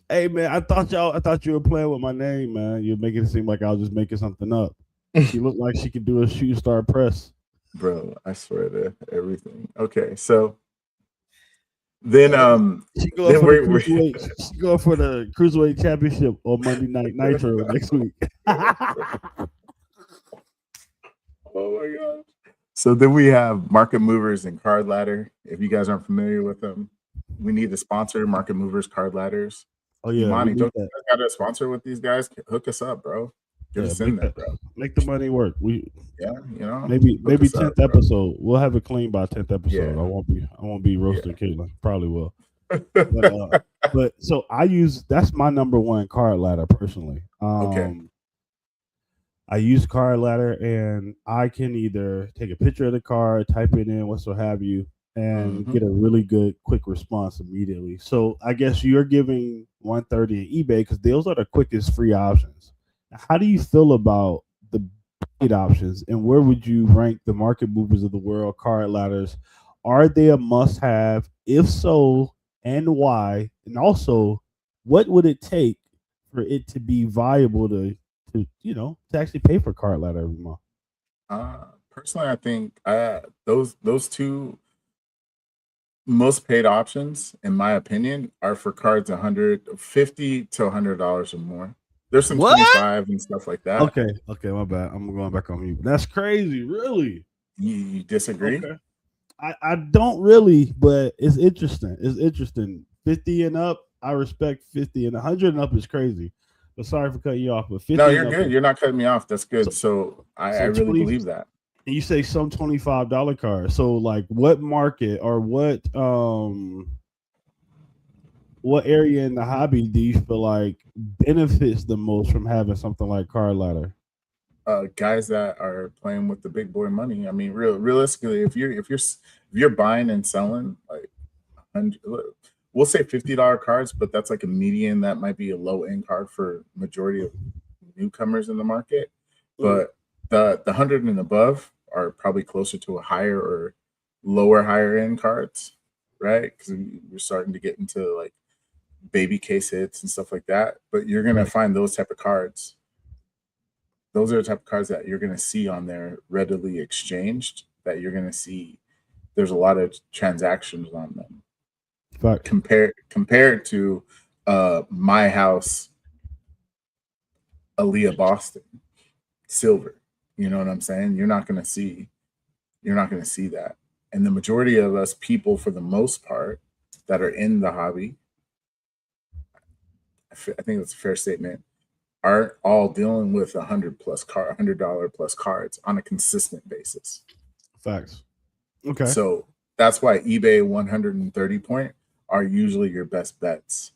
Hey man, I thought you were playing with my name, man. You're making it seem like I was just making something up. She looked like she could do a shooting star press. Bro, I swear to everything. Okay, so then she going for the Cruiserweight Championship on Monday Night Nitro next week. Oh my gosh. So then we have Market Movers and Card Ladder. If you guys aren't familiar with them, we need to sponsor Market Movers, Card Ladders. Oh yeah, Imani, don't you got a sponsor with these guys? Hook us up, bro. Get us in there, bro. Make the money work. Maybe maybe 10th episode. We'll have it clean by 10th episode. Yeah. I won't be roasting Caitlin. Probably will. but so that's my number one card ladder personally. Okay. I use Card Ladder and I can either take a picture of the card, type it in, what so have you, and get a really good quick response immediately. So I guess you're giving 130 at eBay because those are the quickest free options. How do you feel about the paid options, and where would you rank the Market Movers of the world, Card Ladders? Are they a must-have? If so, and why? And also, what would it take for it to be viable to actually pay for Card Ladder every month? Personally, I think those two most paid options, in my opinion, are for cards $150 to $100 or more. There's some What? 25 and stuff like that. Okay, my bad. I'm going back on mute. That's crazy, really. You disagree? Okay. I don't really, but it's interesting. It's interesting. 50 and up, I respect 50, and 100 and up is crazy. But sorry for cutting you off. But 50 No, and you're up good. is, You're not cutting me off. That's good. so, So I so really 20, believe that. and you say some $25 cars. So like what market or what area in the hobby do you feel like benefits the most from having something like Card Ladder? Guys that are playing with the big boy money. I mean, realistically, if you're buying and selling like 100, we'll say $50 cards, but that's like a median. That might be a low end card for majority of newcomers in the market. But the 100 and above are probably closer to a higher or higher end cards, right? Because we're starting to get into like baby case hits and stuff like that. But you're gonna Right. find those type of cards. Those are the type of cards that you're gonna see on there readily exchanged. That you're gonna see. There's a lot of transactions on them Fact. compared to my house, Aaliyah Boston silver. You know what I'm saying? You're not gonna see that. And the majority of us people, for the most part, that are in the hobby, I think that's a fair statement, aren't all dealing with $100 plus cards on a consistent basis. Facts. Okay. So that's why eBay 130 point are usually your best bets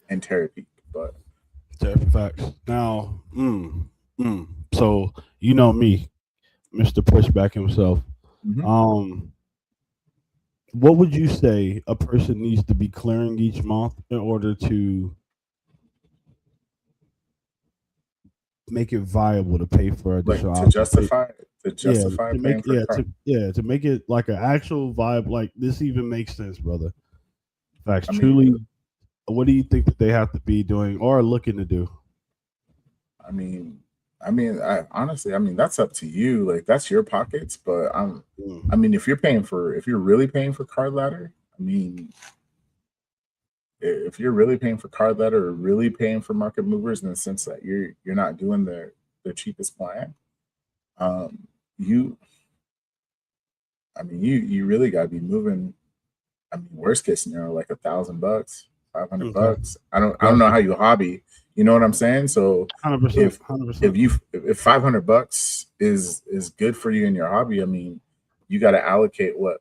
and Terra Peak. But Facts. Now, so you know me, Mr. Pushback himself. mhm. What would you say a person needs to be clearing each month in order to make it viable to pay for Like additional to options? justify Yeah, to paying make for card. to make it like an actual vibe. Like this even makes sense, brother. Facts. I mean, Truly, what do you think that they have to be doing or looking to do? I mean, I honestly, I mean, that's up to you. Like that's your pockets. But I mean, if you're really paying for Card Ladder, I mean, if you're really paying for Card Ladder or really paying for market movers in the sense that you're not doing their cheapest plan, you, I mean, you really got to be moving. I mean, worst case scenario, like $1,000, 500 Okay. bucks. I don't know how you hobby. You know what I'm saying? So 100%. if 500 bucks is good for you in your hobby, I mean, you got to allocate what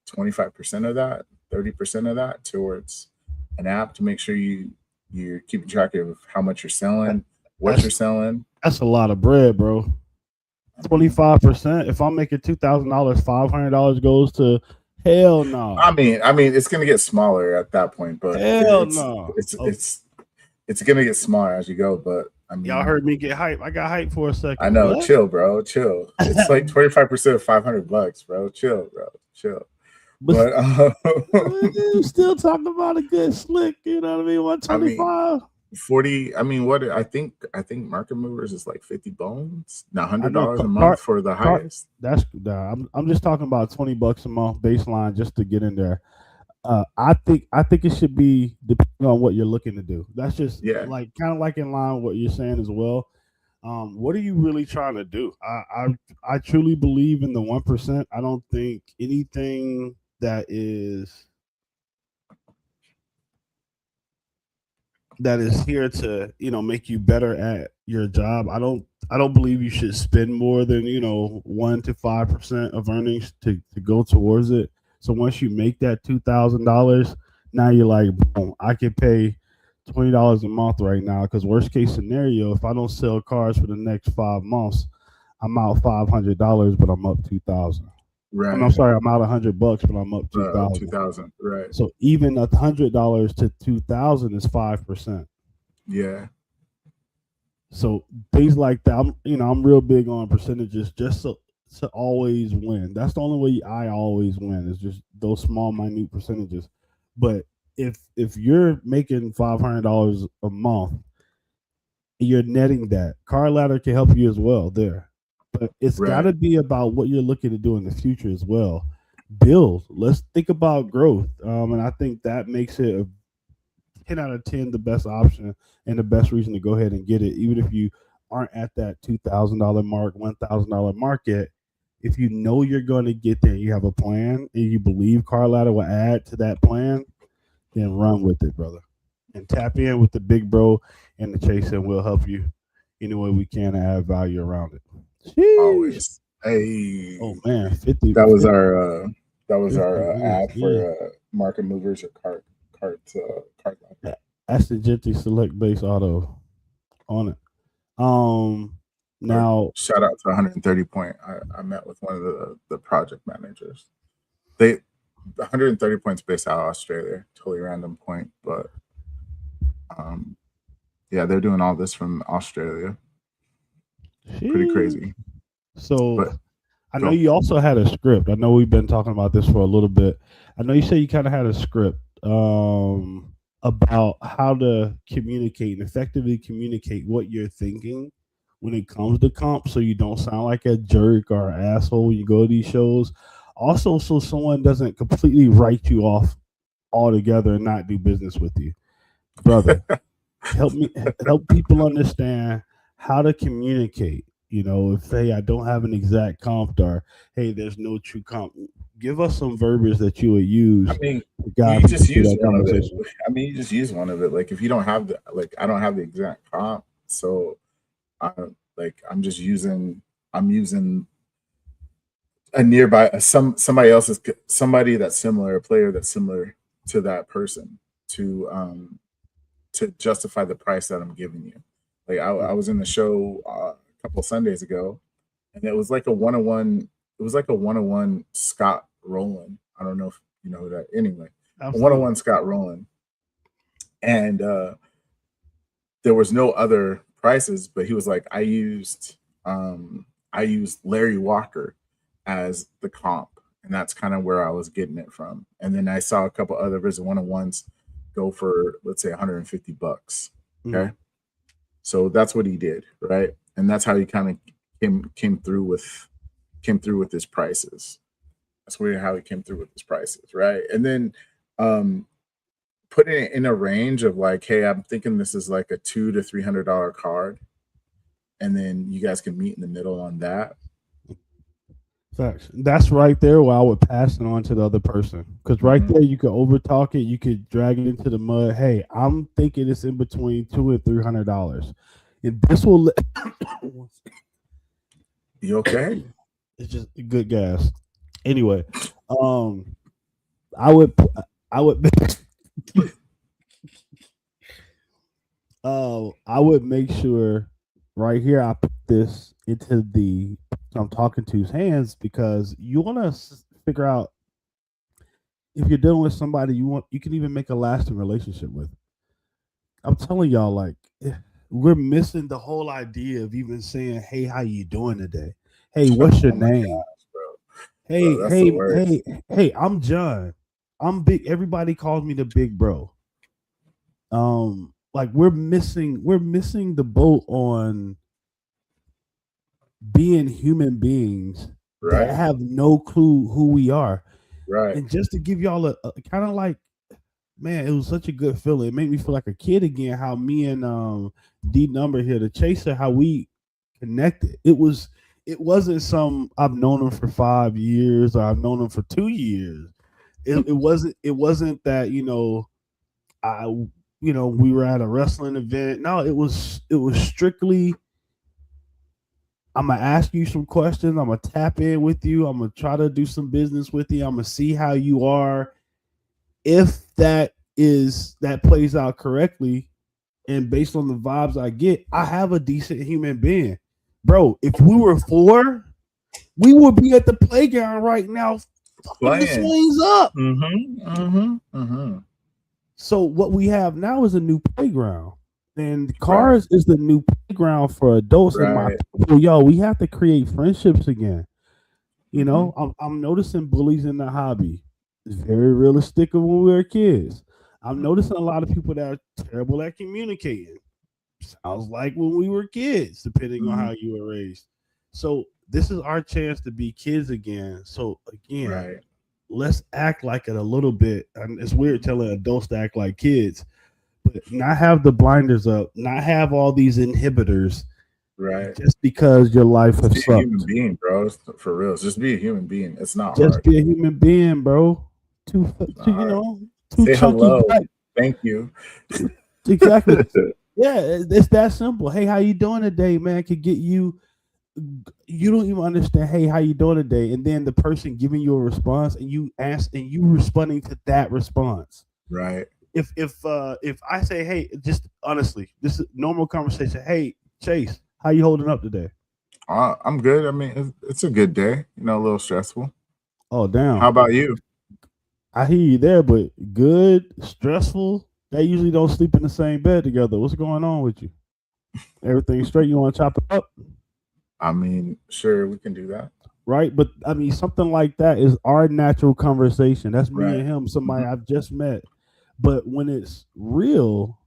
25% of that, 30% of that towards an app to make sure you're keeping track of how much you're selling, what you're selling. That's a lot of bread, bro. 25%. If I'm making $2,000, $500 goes to hell no. I mean, it's gonna get smaller at that point, but hell no. It's gonna get smaller as you go. But I mean, Y'all heard me get hype. I got hype for a second. I know. What? Chill, bro. Chill. It's like 25% of $500, bro. Chill, bro. Chill. But you still talking about a good slick, you know what I mean? 125. 40. I mean, what I think market movers is like 50 bones. Now $100 a month for the highest. I'm just talking about $20 a month baseline just to get in there. I think it should be depending on what you're looking to do. That's just like kind of like in line with what you're saying as well. What are you really trying to do? I truly believe in the 1%. I don't think anything that is here to make you better at your job. I don't believe you should spend more than 1 to 5% of earnings to go towards it. So once you make that $2,000, now you're like, boom, I can pay $20 a month right now. Because worst case scenario, if I don't sell cars for the next 5 months, I'm out $500, but I'm up $2,000. Right. I'm sorry, I'm out $100, but I'm up $2,000. Right. So even $100 to $2,000 is 5%. Yeah. So things like that, I'm real big on percentages, just to always win. That's the only way I always win, is just those small, minute percentages. But if you're making $500 a month, you're netting that. Card Ladder can help you as well there. But it's got to be about what you're looking to do in the future as well. Build. Let's think about growth. And I think that makes it 10 out of 10 the best option and the best reason to go ahead and get it, even if you aren't at that $2,000 mark, $1,000 mark yet. If you know you're going to get there, you have a plan, and you believe Car Ladder will add to that plan, then run with it, brother. And tap in with the big bro and the chase, and we'll help you any way we can to add value around it. Sheesh. Always. Hey. Oh man, 50. That was 50. our ad Yeah. for market movers or cart. That's the Gentry Select Base Auto on it. Now Shout out to 130 Point. I met with one of the project managers. The 130 Points based out of Australia. Totally random point, but yeah, they're doing all this from Australia. Pretty crazy. So But I know you also had a script. I know we've been talking about this for a little bit. I know you said you kind of had a script about how to communicate and effectively communicate what you're thinking when it comes to comp, so you don't sound like a jerk or an asshole when you go to these shows. Also, so someone doesn't completely write you off altogether and not do business with you, brother. help people understand how to communicate. You know, if hey, I don't have an exact comp, or hey, there's no true comp. Give us some verbiage that you would use. I mean, to guide you just people through use that one of it. conversation. I mean, you just use one of it. Like if you don't have the I don't have the exact comp, so I'm using a nearby somebody else's somebody that's similar, a player that's similar to that person to justify the price that I'm giving you. Like I was in the show a couple Sundays ago, and it was like a one-on-one. It was like a one-on-one Scott Rowland. I don't know if you know that. Anyway, a one-on-one Scott Rowland, and there was no other prices, but he was like, I used Larry Walker as the comp, and that's kind of where I was getting it from. And then I saw a couple other visit one-on-ones go for, let's say, $150. Okay. So that's what he did, right? And that's how he kind of came through with his prices. That's how he came through with his prices, right? And then putting it in a range of like, hey, I'm thinking this is like a $200 to $300 card, and then you guys can meet in the middle on that. Facts. That's right there where I would pass it on to the other person, because right there you could overtalk it, you could drag it into the mud. Hey, I'm thinking it's in between $200 and $300, and this will. You okay? It's just good gas. Anyway, I would I would make sure right here I put this into the I'm talking to's hands, because you want to figure out if you're dealing with somebody you can even make a lasting relationship with. I'm telling y'all, like, we're missing the whole idea of even saying, hey, how you doing today? Hey, what's your name? Gosh, Hey, I'm John. I'm big. Everybody calls me the big bro. Like we're missing the boat on being human beings right? that have no clue who we are. Right. And just to give y'all a kind of like, man, it was such a good feeling. It made me feel like a kid again. How me and D Number here, the Chaser, how we connected. It wasn't some I've known him for 5 years or I've known him for 2 years. It wasn't that, we were at a wrestling event. No, it was strictly, I'm gonna ask you some questions. I'm gonna tap in with you. I'm gonna try to do some business with you. I'm gonna see how you are. If that plays out correctly, and based on the vibes I get, I have a decent human being. Bro, if we were 4, we would be at the playground right now, fucking the swings up. So what we have now is a new playground, and cars is the new playground for adults. Right. And my people, yo, we have to create friendships again. You know, I'm noticing bullies in the hobby. It's very realistic of when we were kids. I'm noticing a lot of people that are terrible at communicating. Sounds like when we were kids, depending on how you were raised. So this is our chance to be kids again. So again, let's act like it a little bit. And it's weird telling adults to act like kids, but not have the blinders up, not have all these inhibitors Right. just because your life Just has be a human sucked. being, bro. For real. Just be a human being. It's not Just hard. be a human being, bro. Two, It's not two hard. two Say chunky hello. back. Thank you. Exactly. Yeah, it's that simple. Hey, how you doing today, man? Could get you. You don't even understand. Hey, how you doing today? And then the person giving you a response, and you ask, and you responding to that response. Right. If I say, hey, just honestly, this is normal conversation. Hey, Chase, how you holding up today? I'm good. I mean, it's a good day. You know, a little stressful. Oh, How damn. about you? I hear you there, but good, stressful. They usually don't sleep in the same bed together. What's going on with you? Everything straight? You want to chop it up? I mean, sure, we can do that. Right? But I mean, something like that is our natural conversation. That's me Right. and him, somebody Mhm. I've just met. But when it's real,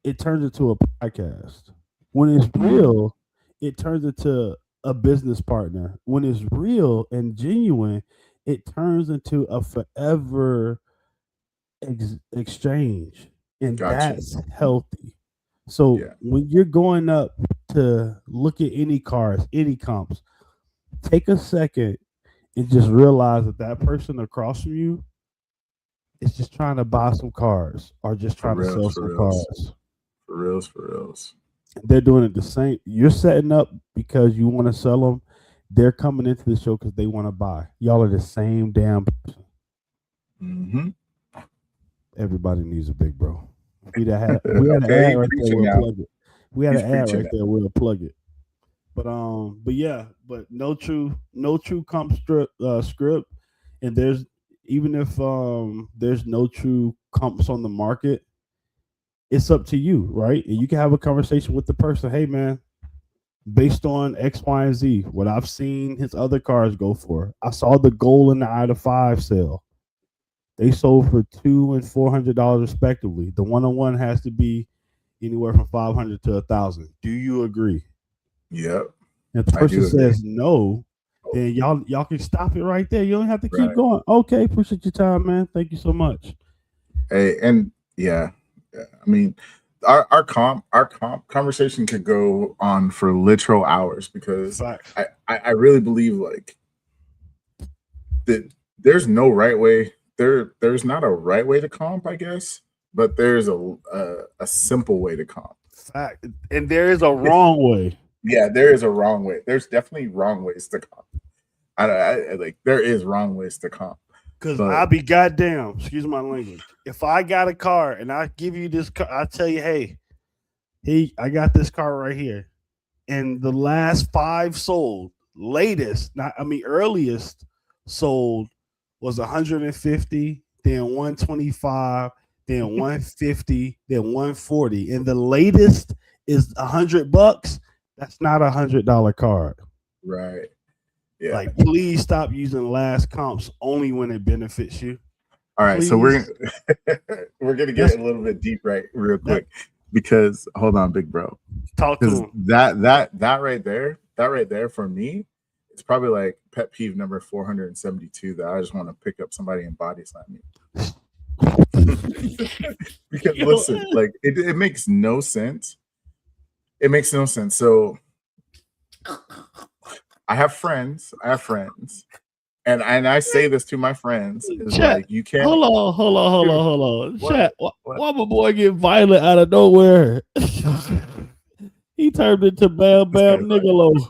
it turns into a podcast. When it's Mhm. real, it turns into a business partner. When it's real and genuine, it turns into a forever exchange. And Got you. that's healthy. So Yeah. when you're going up to look at any cars, any comps, take a second and just realize that that person across from you is just trying to buy some cars or just For trying to reals, sell for some reals. cars. For reals, for reals. They're doing it the same. You're setting up because you want to sell them. They're coming into the show because they want to buy. Y'all are the same damn person. Mm-hmm. Everybody needs a big bro. If we had an Okay, ad you right there, preaching we'll now. plug it. We had He's an ad preaching right there, we'll plug it. But yeah, but no true comp script, and there's even if there's no true comps on the market, it's up to you, right? And you can have a conversation with the person. Hey, man, based on X, Y, and Z, what I've seen his other cars go for. I saw the Gold and the i5 sale. They sold for $200 and $400 respectively. The one-on-one has to be anywhere from 500 to 1,000. Do you agree? Yep, If the I person do agree. says no, then y'all can stop it right there. You don't have to keep Right. going. Okay, appreciate your time, man. Thank you so much. Hey, and yeah, I mean, our comp conversation could go on for literal hours because Facts. I really believe like that there's no right way. There's not a right way to comp, I guess, but there's a simple way to comp. Fact. And there is a wrong way. Yeah, there is a wrong way. There's definitely wrong ways to comp. I like there is wrong ways to comp. Because But I'll be goddamn, excuse my language. If I got a car and I give you this car, I tell you, hey, I got this car right here. And the last 5 sold, earliest sold was 150, then 125, then 150, then 140. And the latest is $100. That's not $100 card. right. Yeah. Like, please stop using last comps only when it benefits you. All right, so Please. we're gonna get a little bit deep right real quick because hold on, big bro. Talk to Because him. that right there for me, it's probably like pet peeve number 472 that I just want to pick up somebody and body slam me. Because listen, like it makes no sense. It makes no sense. So I have friends, and I say this to my friends, is Chat, like you can't hold on. What? Chat, What? why my boy get violent out of nowhere? He turned into Bam this Bam guy's like, Niccolo. this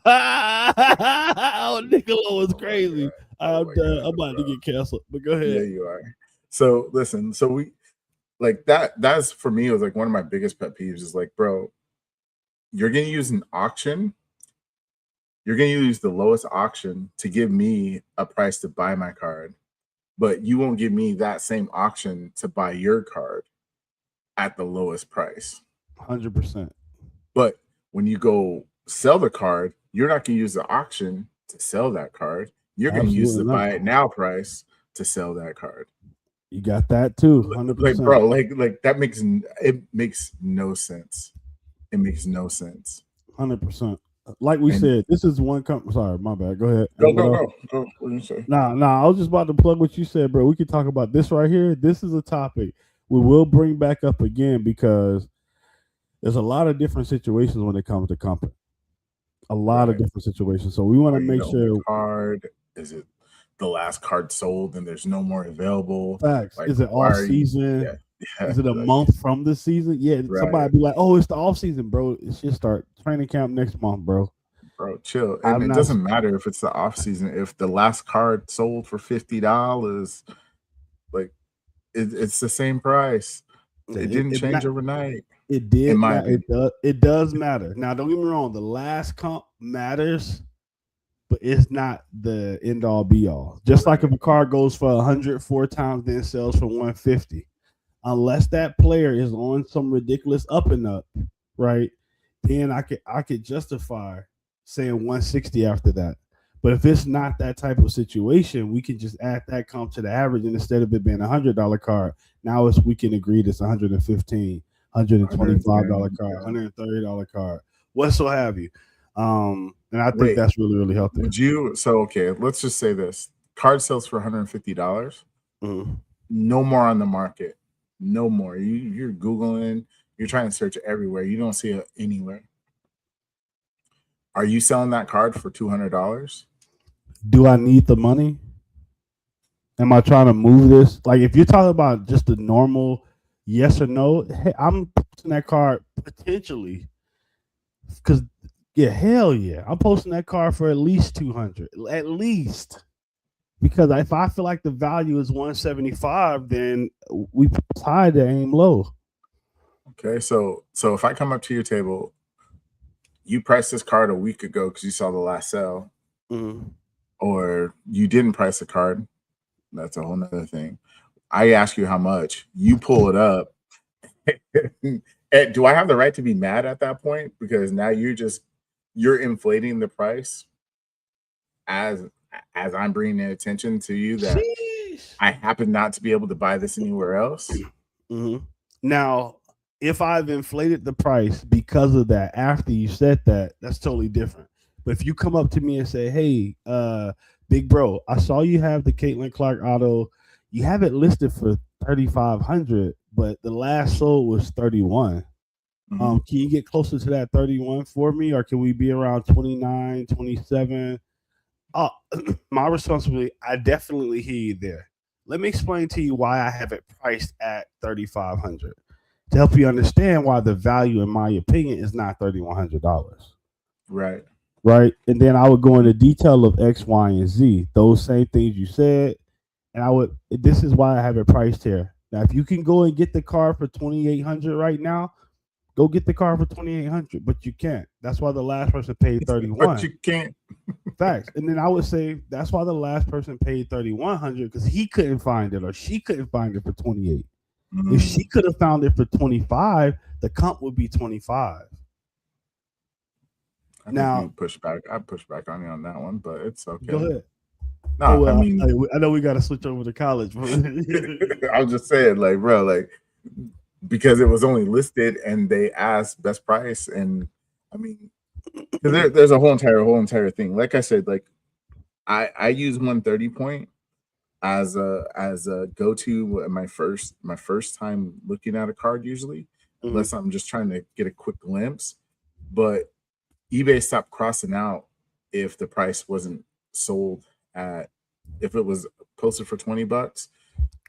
Oh, Niccolo is my crazy. God. Oh I'm my done. God, I'm about to bro. get canceled. But go Yeah, ahead. you are. So listen, so we like that's for me, it was like one of my biggest pet peeves is like, bro, you're gonna use an auction, you're gonna use the lowest auction to give me a price to buy my card, but you won't give me that same auction to buy your card at the lowest price. 100%. But when you go sell the card, you're not gonna use the auction to sell that card. You're gonna use the Absolutely buy not. it now price to sell that card. You got that too. Like 100%. bro, like that makes no sense. It makes no sense. 100%. like we And said, this is one company. Sorry, my bad. Go ahead. go, And what go, else? go, go. What do you say? Nah. I was just about to plug what you said, bro. We can talk about this right here. This is a topic we will bring back up again because there's a lot of different situations when it comes to company. A lot of Right. different situations. So we want Are to you make the only sure. card? Is it the last card sold and there's no more available? Facts. Like, Is it why off are you? season? Yeah, yeah. Is it a Like, month from the season? Yeah. right, Somebody be like, "Oh, it's the off season, bro. It should start training camp next month, bro." bro. Chill. And I'm it not. doesn't matter if it's the off season. If the last card sold for $50, like it's the same price. It didn't change overnight. It did In my matter. opinion. It does matter. Now, don't get me wrong. The last comp matters, but it's not the end all be all. Just like if a car goes for 104 times, then sells for 150, unless that player is on some ridiculous up and up, right? Then I could justify saying 160 after that. But if it's not that type of situation, we can just add that comp to the average, and instead of it being $100 card, now it's we can agree it's 115, $125 card, $130 card, what so have you. And I think Wait, that's really, really healthy. Would you? So okay, let's just say this: card sells for $150. Mhm. No more on the market. No more. You're googling. You're trying to search everywhere. You don't see it anywhere. Are you selling that card for $200? Do I need the money? Am I trying to move this? Like, if you're talking about just the normal yes or no, hey, I'm posting that card potentially because, yeah, hell yeah, I'm posting that card for at least 200, at least. Because if I feel like the value is 175, then we press high to aim low. Okay, so if I come up to your table, you priced this card a week ago because you saw the last sale, or you didn't price the card. That's a whole nother thing. I ask you how much, you pull it up. Do I have the right to be mad at that point? Because now you're inflating the price as I'm bringing attention to you that Sheesh. I happen not to be able to buy this anywhere else. Now, if I've inflated the price because of that after you said that, that's totally different. But if you come up to me and say, "Hey, big bro, I saw you have the Caitlin Clark auto. You have it listed for 3,500, but the last sold was 31. Can you get closer to that 31 for me, or can we be around 29, 27?" My responsibility, I definitely hear you there. Let me explain to you why I have it priced at 3,500 to help you understand why the value, in my opinion, is not $3,100. Right. Right. And then I would go into detail of X, Y, and Z, those same things you said. And this is why I have it priced here. Now, if you can go and get the car for 2,800 right now, go get the car for 2,800, but you can't. That's why the last person paid 31. But you can't. Facts. And then I would say that's why the last person paid 3,100 because he couldn't find it or she couldn't find it for 28. If she could have found it for 25, the comp would be 25. I push back on you on that one, but it's okay. Go ahead. No, I mean, I know we got to switch over to college. I was just saying, like, bro, like, because it was only listed and they asked best price, and I mean, there's a whole entire thing. Like I said, like, I use 130 point as a go-to my first time looking at a card usually, unless I'm just trying to get a quick glimpse. But eBay stopped crossing out if the price wasn't sold at, if it was posted for $20,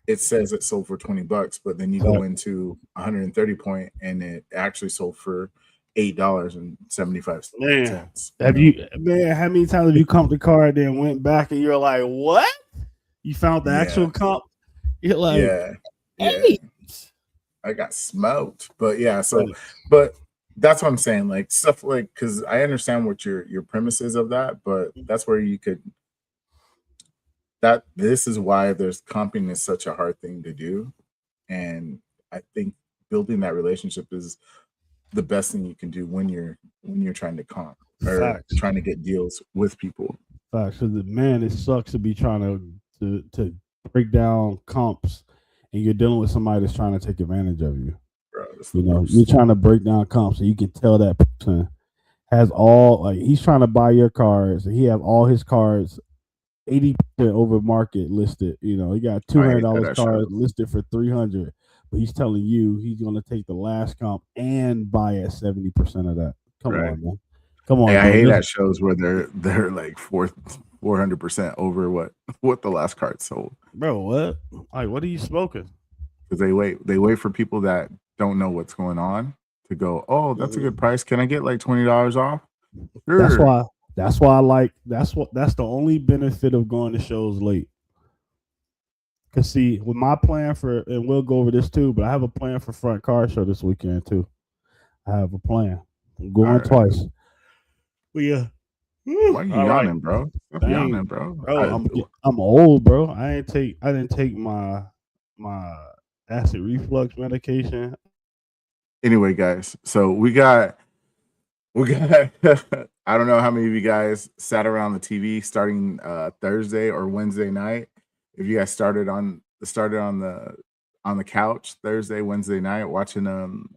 it says it sold for $20, but then you go into 130 point and it actually sold for $8.75. Man, how many times have you comped the card then went back and you're like, what? You found the actual comp? You're like, yeah. I got smoked. But yeah, but that's what I'm saying. Like, stuff like, because I understand what your premise is of that, but that's where you could, this is why there's comping is such a hard thing to do. And I think building that relationship is the best thing you can do when you're trying to comp or trying to get deals with people. Facts. So man, it sucks to be trying to break down comps and you're dealing with somebody that's trying to take advantage of you. Bro, you're trying to break down comps and you can tell that person has all like he's trying to buy your cards. He has all his cards 80% over market listed. You know, he got I hate $200 that cards show. listed for 300, but he's telling you he's going to take the last comp and buy at 70% of that. Come Right. on, man. Come Hey, on, I dude. hate This- that shows where they're like 400% over what the last card sold. bro, what? Like, what are you smoking? Because they wait for people that don't know what's going on to go, oh, that's a good price. Can I get like $20 off? Sure. That's why I like that's the only benefit of going to shows late. Cause see, with my plan for, and we'll go over this too, but I have a plan for Front Car Show this weekend too. I have a plan. I'm going All right. twice. Well, yeah. Why are you All right. yawning, bro? Stop Dang. yawning, bro. Bro, I'm old, bro. I didn't take my acid reflux medication. Anyway, guys, so we got I don't know how many of you guys sat around the TV starting Thursday or Wednesday night. If you guys started on the couch Thursday, Wednesday night watching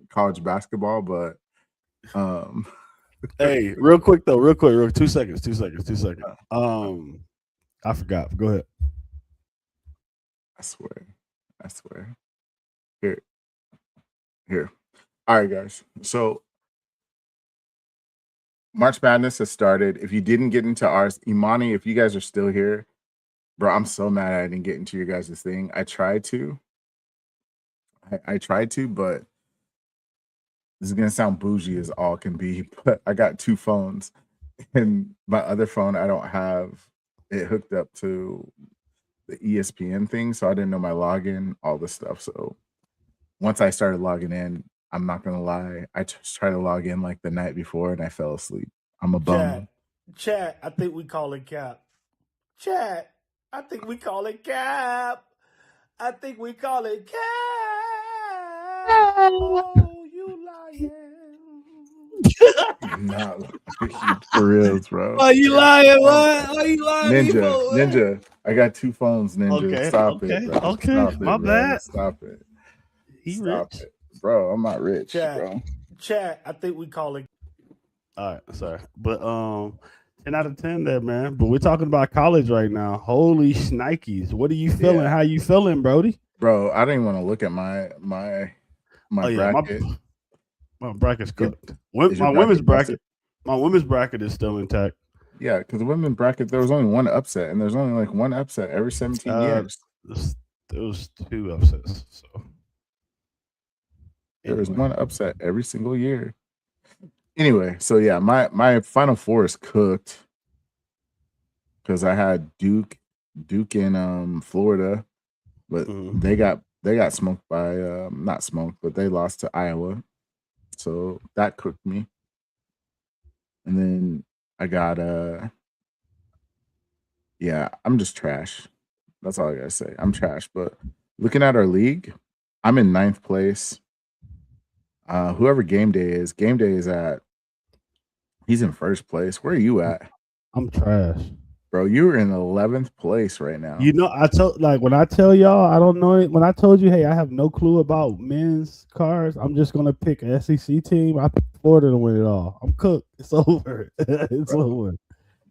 college basketball, but Hey, real quick, 2 seconds. I forgot. Go ahead. I swear. Here. All right, guys. So March Madness has started. If you didn't get into ours, Imani, if you guys are still here, bro, I'm so mad I didn't get into your guys' thing. I tried to. I tried to, but this is gonna sound bougie as all can be, but I got 2 phones, and my other phone I don't have it hooked up to the ESPN thing, so I didn't know my login, all this stuff. So once I started logging in, I'm not gonna lie, I just tried to log in like the night before and I fell asleep. I'm a bum. Chat, I think we call it cap. Chat, I think we call it cap. I think we call it cap. Oh, you lying. Not for reals, bro. Why you lying? What? Why you lying? Ninja, I got 2 phones, Ninja. Okay, Stop it, bro. okay. Stop it, My bro. bad. Stop it. He Stop rich. it. Bro, I'm not rich, Chat. bro. Chat, I think we call it. All right, sorry, but 10 out of 10 there, man. But we're talking about college right now. Holy shnikes! What are you feeling? Yeah. How you feeling, Brody? Bro, I didn't want to look at my bracket. My bracket's cooked. Is your My women's bracket bracket is still intact. Yeah, because the women's bracket, there was only one upset, and there's only like one upset every 17 years. There was 2 upsets. So There was one upset every single year. Anyway, so yeah, my Final Four is cooked because I had Duke in Florida, but they got smoked by not smoked, but they lost to Iowa, so that cooked me. And then I got yeah, I'm just trash. That's all I gotta say. I'm trash. But looking at our league, I'm in 9th place. Whoever game day is he's in 1st place. Where are you at? I'm trash. Bro, you're in 11th place right now. You know, when I tell y'all, I don't know it. When I told you, hey, I have no clue about men's cars, I'm just gonna pick an SEC team. I picked Florida to win it all. I'm cooked. It's over. It's over.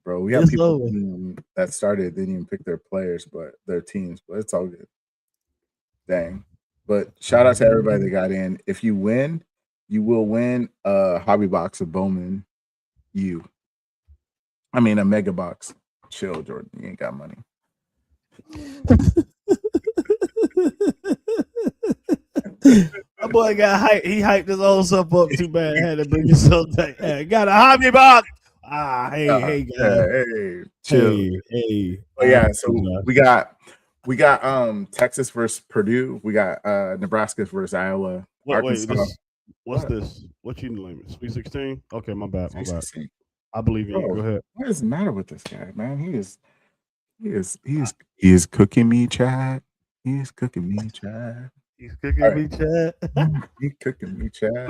Bro, we have people that started, didn't even pick their players, but their teams, but it's all good. Dang. But shout out to everybody that got in. If you win, you will win a hobby box of Bowman a mega box. Chill, Jordan. You ain't got money. My boy got hyped. He hyped his own self up too bad. Had to bring himself back. Hey, got a hobby box. Hey, guys. Hey, chill. Hey. But yeah, so we got Texas versus Purdue. We got Nebraska versus Iowa. What's this? What you name it? Sweet 16? Okay, my bad. I believe in you. Go ahead. What is the matter with this guy, man? He is cooking me, Chad. He is cooking me, Chad. He's cooking me, Chad. He's cooking me, Chad.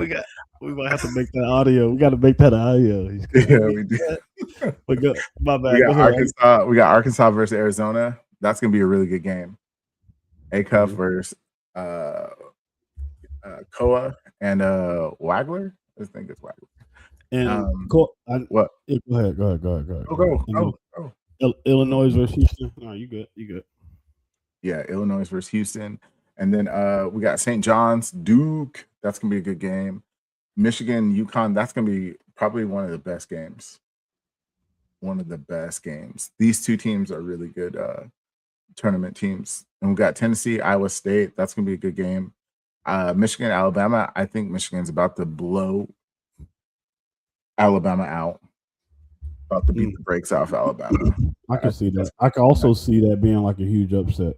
We might have to make that audio. We got to make that audio. Yeah, we do. My bad. We got Arkansas versus Arizona. That's gonna be a really good game. Acuff versus Koa and Wagler. I think it's Wagler. And What? go ahead. Go. And Illinois versus Houston. No, you good. Yeah, Illinois versus Houston. And then we got St. John's, Duke. That's gonna be a good game. Michigan, UConn. That's gonna be probably one of the best games. These two teams are really good tournament teams. And we got Tennessee, Iowa State. That's gonna be a good game. Michigan, Alabama. I think Michigan's about to blow Alabama out. About to beat the brakes off Alabama. I can see that. I can also see that being like a huge upset.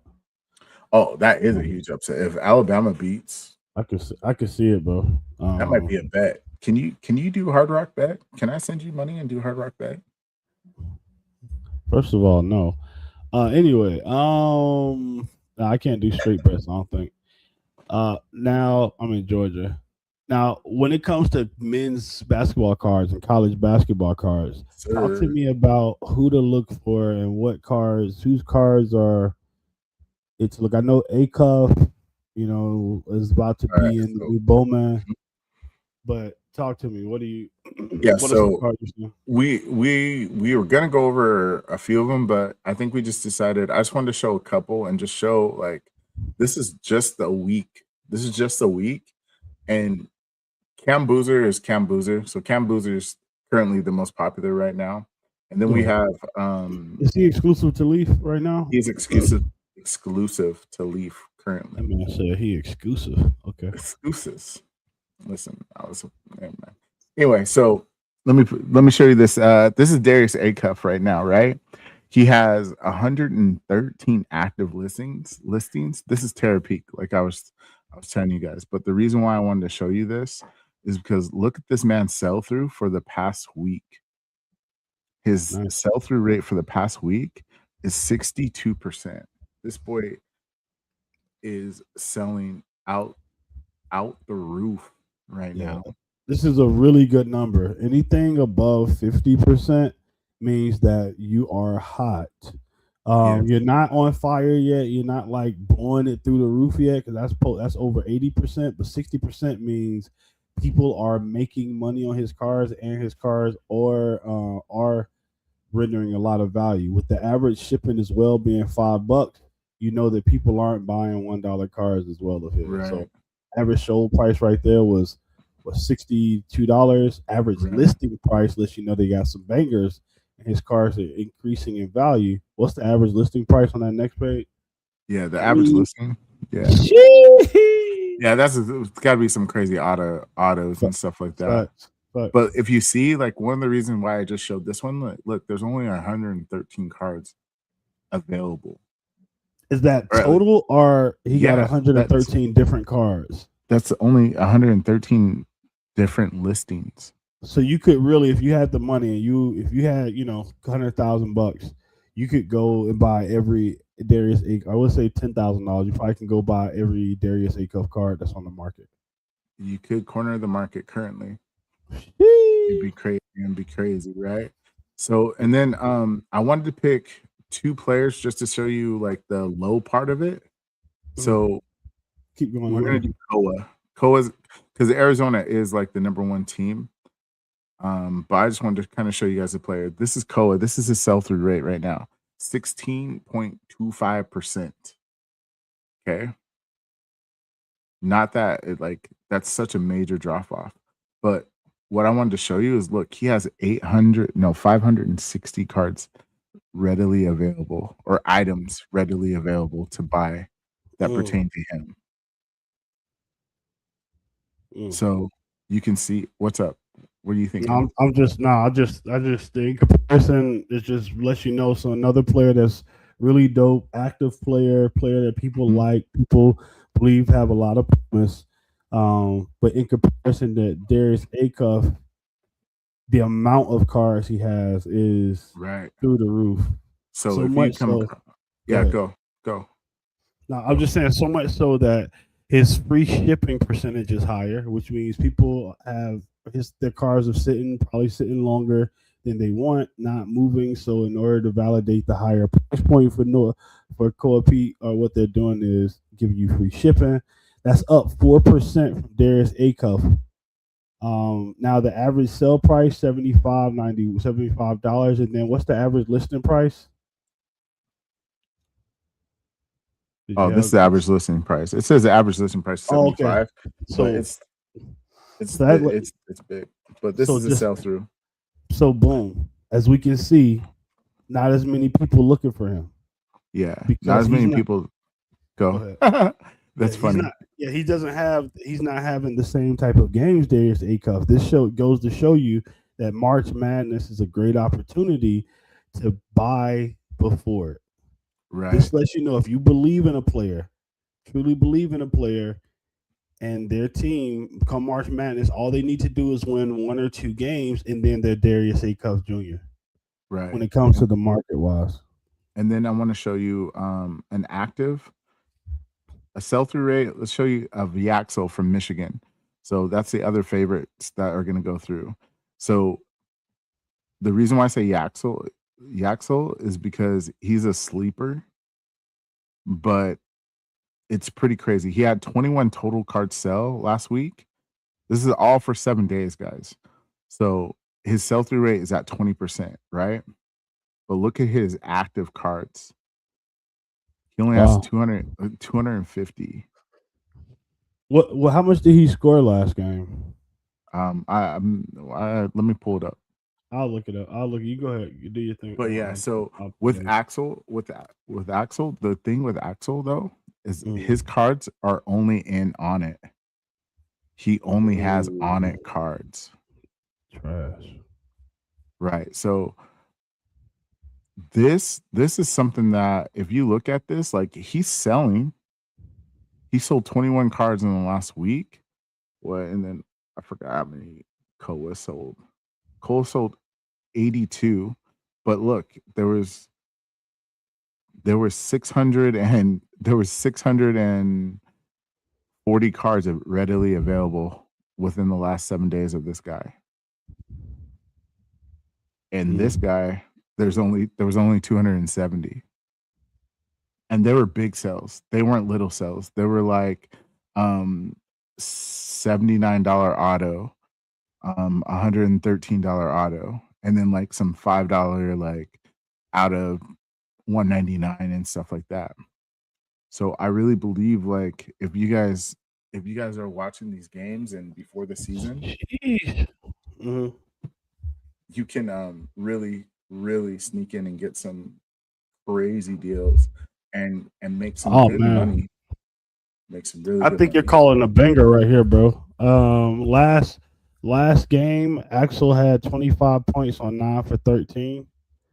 Oh, that is a huge upset. If Alabama beats, I could see it, bro. That might be a bet. Can you do Hard Rock Bet? Can I send you money and do Hard Rock Bet? First of all, no. Anyway, I can't do straight bets, I don't think. Now I'm in Georgia. Now, when it comes to men's basketball cards and college basketball cards, talk to me about who to look for and whose cards are. Look, I know Acuff, is about to be in the new Bowman, but talk to me. What do you? Yeah, so we were gonna go over a few of them, but I think we just decided. I just wanted to show a couple and just show like this is just a week. And Cam Boozer is Cam Boozer. So Cam Boozer is currently the most popular right now. And then we have is he exclusive to Leaf right now? He's exclusive to Leaf currently. I mean, I said he exclusive. Okay. Exclusives. Listen, anyway, so let me show you this. This is Darius Acuff right now, right? He has 113 active listings. This is Terapeak, like I was telling you guys. But the reason why I wanted to show you this is because look at this man's sell-through for the past week. His sell-through rate for the past week is 62%. This boy is selling out the roof right now. This is a really good number. Anything above 50% means that you are hot. You're not on fire yet. You're not like blowing it through the roof yet, because that's over 80%. But 60% means people are making money on his cars, and his cars are rendering a lot of value. With the average shipping as well being $5, you know that people aren't buying $1 cars as well of his. Right. So average sold price right there was $62. Average listing price lets you know they got some bangers and his cars are increasing in value. What's the average listing price on that next page? Yeah, the average listing. Yeah. Yeah, it's got to be some crazy autos and stuff like that. But if you see, like, one of the reasons why I just showed this one, look, there's only 113 cards available. Is that total, or he got 113 different cards? That's only 113 different listings. So you could really, if you had the money and if you had, $100,000, you could go and buy every Darius Acuff. I would say $10,000. You probably can go buy every Darius Acuff card that's on the market. You could corner the market currently. It'd be crazy, right? So, and then I wanted to pick two players just to show you like the low part of it. So keep going. We're gonna do Koa's because Arizona is like the #1 team. But I just wanted to kind of show you guys a player. This is Koa. This is his sell-through rate right now, 16.25%. Okay, not that that's such a major drop off, but what I wanted to show you is, look, he has 560 cards readily available, or items readily available to buy that pertain to him. So you can see what's up. What do you think? I just the comparison, it just lets you know. So another player that's really dope, active player that people like, people believe have a lot of promise. But in comparison to Darius Acuff, the amount of cards he has is through the roof. So if you come go. No, I'm just saying, so much so that his free shipping percentage is higher, which means people have their cars are probably sitting longer than they want, not moving. So in order to validate the higher price point for Koa Pete, what they're doing is giving you free shipping. That's up 4% from Darius Acuff. Now the average sale price $75, and then what's the average listing price? Did you Oh, this is have? the average listing price. It says the average listing price is Oh, okay. 75, but So it's so that it's big. But this so is a just sell through. so boom, as we can see, not as many people looking for him Yeah, not because as he's many not. people Go go. ahead. That's He's funny. not. Yeah, he doesn't have. He's not having the same type of games Darius Acuff. This show goes to show you that March Madness is a great opportunity to buy before it. Right. This lets you know if you believe in a player, truly believe in a player, and their team come March Madness, all they need to do is win 1 or 2 games, and then they're Darius Acuff Jr. Right. When it comes to the market wise. And then I want to show you an active, a sell-through rate. Let's show you of Yaxel from Michigan. So that's the other favorites that are going to go through. So the reason why I say Yaxel is because he's a sleeper, but it's pretty crazy. He had 21 total cards sell last week. This is all for 7 days, guys. So his sell-through rate is at 20%, right? But look at his active cards. He only has Wow. 250. What? How much did he score last game? Let me pull it up. I'll look it up. You go ahead. You do your thing. But yeah, so I'll with put it. Axel, the thing with Axel though is Mm. his cards are only in on it. He only has on it cards. Trash. Right. So this is something that if you look at this, like he's selling. He sold 21 cards in the last week. What? And then I forgot how many Koa sold. Koa sold 82. But look, there was 640 cards readily available within the last 7 days of this guy. And this guy, there was only 270. And they were big sales. They weren't little sales. They were like $79 auto, $113 auto, and then like some $5 like out of $199 and stuff like that. So I really believe like if you guys are watching these games and before the season, Mhm. you can really sneak in and get some crazy deals and make some Oh, good man. money. Make some really I good think you're money. calling a banger right here, bro. Last game, Axel had 25 points on 9 for 13.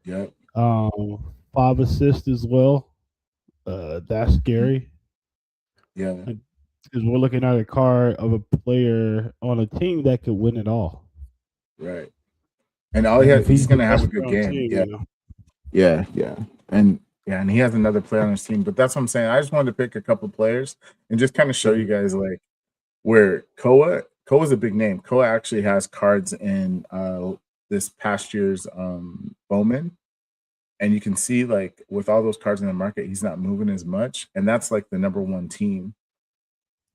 Yep. 5 assists as well. That's scary Yeah. because we're looking at a card of a player on a team that could win it all. Right. And all And if he's the gonna have best a good player on the game. team, Yeah. you know. Yeah. And he has another player on his team. But that's what I'm saying. I just wanted to pick a couple players and just kind of show you guys like where Koa's a big name. Koa actually has cards in this past year's Bowman. And you can see like with all those cards in the market, he's not moving as much. And that's like the number one team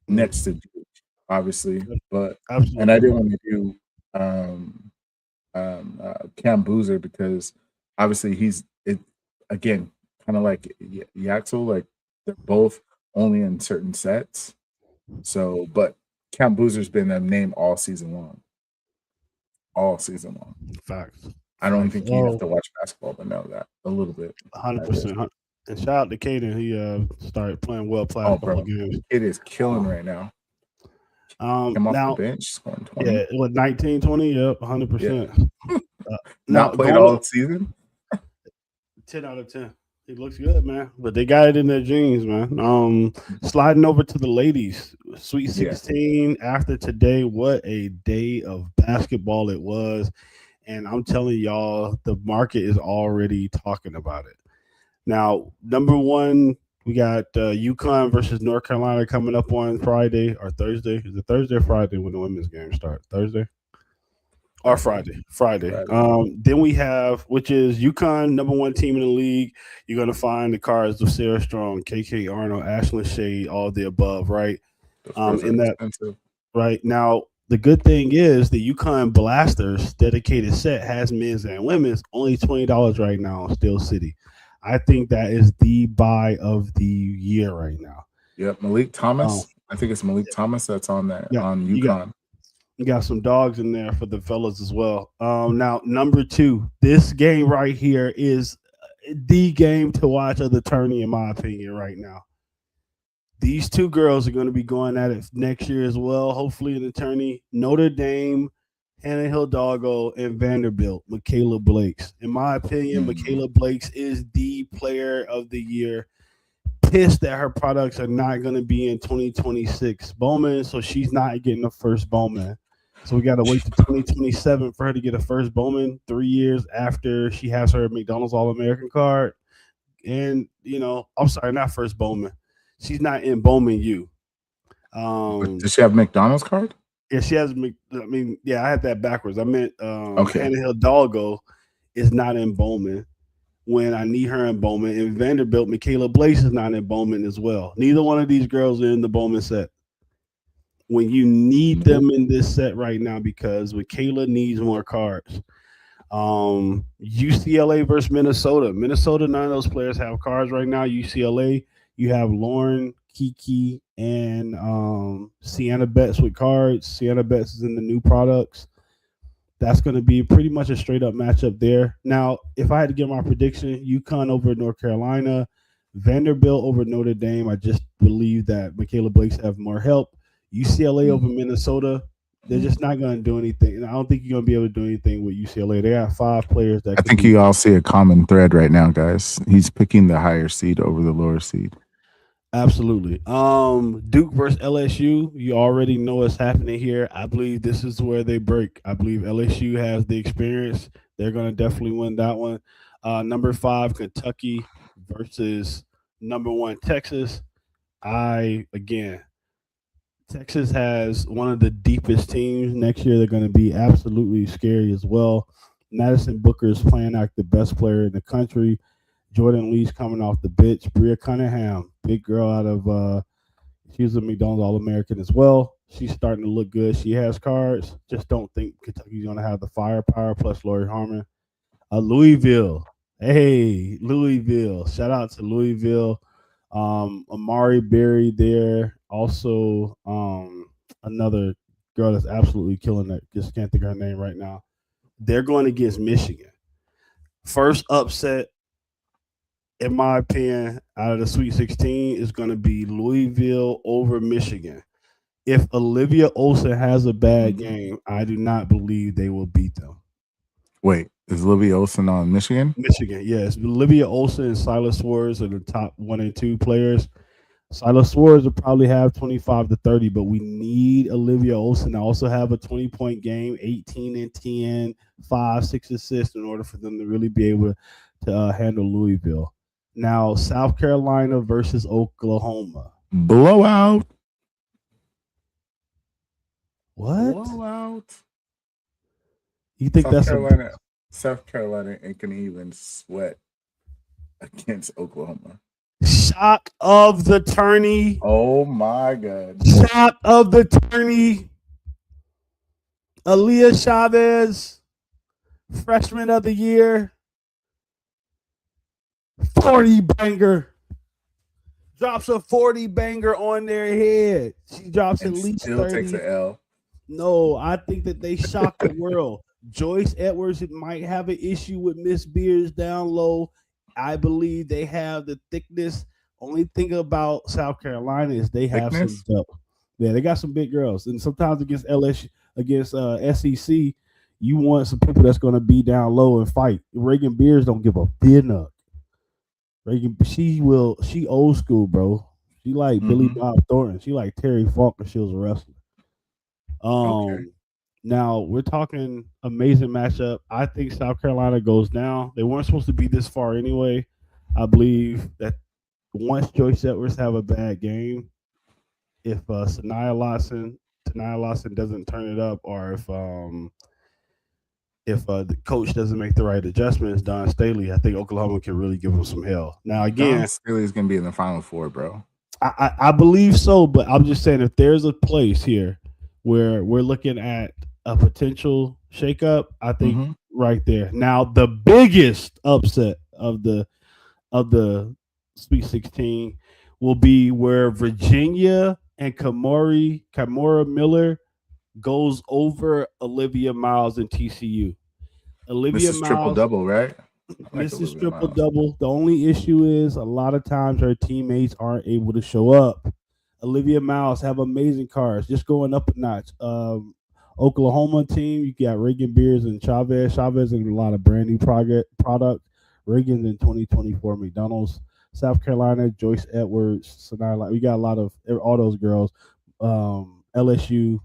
next to Duke, obviously. But Absolutely. and I didn't want to do Cam Boozer because obviously he's again kind of like Yaxel, like they're both only in certain sets. So, but Cam Boozer's been a name all season long. Facts. I don't Facts. think you have to watch basketball to know that a little bit. 100%. And shout out to Caden. He started playing well past Oh, couple bro, of games. it is killing right now. Came off Now, the bench, scoring 20. yeah, what 19, 20? Yep, 100%. Not played all season. 10 out of 10. He looks good, man. But they got it in their jeans, man. Sliding over to the ladies, Sweet 16 after today. What a day of basketball it was. And I'm telling y'all, the market is already talking about it. Now, number one, we got UConn versus North Carolina coming up on Friday or Thursday. Is it Thursday or Friday when the women's game starts? Thursday? Or Friday. Then we have, which is UConn, number one team in the league. You're going to find the cards of Sarah Strong, KK Arnold, Ashlyn Shade, all of the above, right? In that, expensive. right now, the good thing is the Yukon Blasters dedicated set has men's and women's only $20 right now on Steel City. I think that is the buy of the year right now. Yep, Malik Thomas. I think it's Malik Thomas that's on there on Yukon. You got some dogs in there for the fellas as well. Now number 2, this game right here is the game to watch of the tourney, in my opinion, right now. These 2 girls are going to be going at it next year as well, hopefully in the tourney. Notre Dame, Hannah Hidalgo, and Vanderbilt, Michaela Blakes. In my opinion, Michaela Blakes is the player of the year. Pissed that her products are not going to be in 2026 Bowman, so she's not getting the first Bowman. So we got to wait to 2027 for her to get a first Bowman, 3 years after she has her McDonald's All-American card. And, I'm sorry, not first Bowman. She's not in Bowman U. Does she have McDonald's card? Yeah, she has. I had that backwards. I meant Okay. Hannah Hidalgo is not in Bowman when I need her in Bowman. And Vanderbilt, Michaela Blakes is not in Bowman as well. Neither one of these girls are in the Bowman set. When you need them in this set right now, because Michaela needs more cards. UCLA versus Minnesota. Minnesota, none of those players have cards right now. UCLA, you have Lauren, Kiki, and Sienna Betts with cards. Sienna Betts is in the new products. That's going to be pretty much a straight-up matchup there. Now, if I had to give my prediction, UConn over North Carolina, Vanderbilt over Notre Dame. I just believe that Michaela Blakes have more help. UCLA over Minnesota. They're just not going to do anything. And I don't think you're going to be able to do anything with UCLA. They got 5 players that I think you all see a common thread right now, guys. He's picking the higher seed over the lower seed. Absolutely. Duke versus LSU. You already know what's happening here. I believe this is where they break. I believe LSU has the experience. They're going to definitely win that one. Number 5, Kentucky versus number 1, Texas. Texas has one of the deepest teams next year. They're going to be absolutely scary as well. Madison Booker is playing like the best player in the country. Jordan Lee's coming off the bench. Bria Cunningham, big girl out of she's a McDonald's All-American as well. She's starting to look good. She has cards. Just don't think Kentucky's going to have the firepower, plus Lori Harmon. Louisville. Hey, Louisville. Shout out to Louisville. Amari Berry there. Also, another girl that's absolutely killing it. Just can't think of her name right now. They're going against Michigan. First upset, in my opinion, out of the Sweet 16 is going to be Louisville over Michigan. If Olivia Olsen has a bad game, I do not believe they will beat them. Wait, is Olivia Olsen on Michigan? Michigan, yes. Olivia Olsen and Silas Swords are the top 1 and 2 players. Silas Swords will probably have 25 to 30, but we need Olivia Olsen to also have a 20-point game, 18 and 10, 5, 6 assists in order for them to really be able to handle Louisville. Now, South Carolina versus Oklahoma. Blowout. What? Blowout. You think that's South Carolina ain't gonna even sweat against Oklahoma. Shock of the tourney. Oh my God. Shock of the tourney. Aaliyah Chavez, freshman of the year. 40 banger. Drops a 40 banger on their head. She drops at least still 30. Takes an L. No, I think that they shocked the world. Joyce Edwards might have an issue with Miss Beers down low. I believe they have the thickness. Only thing about South Carolina is they have some depth. Yeah, they got some big girls. And sometimes against LSU, against SEC, you want some people that's going to be down low and fight. Reagan Beers don't give a nut. Reagan, she old school, bro. She like Billy Bob Thornton. She like Terry Funk when she was a wrestler. Okay. Now we're talking amazing matchup. I think South Carolina goes down. They weren't supposed to be this far anyway. I believe that once Joyce Edwards have a bad game, if Sanaya Lawson doesn't turn it up, or if the coach doesn't make the right adjustments, Don Staley, I think Oklahoma can really give them some hell. Now again, Don Staley's gonna be in the Final Four, bro. I believe so, but I'm just saying if there's a place here where we're looking at a potential shakeup. I think Mhm. right there. Now, the biggest upset of the Sweet 16 will be where Virginia and Kamora Miller goes over Olivia Miles and TCU. Olivia Mrs. Triple Miles Double, right? I like Mrs. Olivia Triple Miles. Double. The only issue is a lot of times her teammates aren't able to show up. Olivia Miles have amazing cars, just going up a notch. Oklahoma team, you got Reagan Beers and Chavez. Chavez and a lot of brand new product. Reagan's in 2024 McDonald's. South Carolina, Joyce Edwards, Sanaa. We got a lot of all those girls. LSU,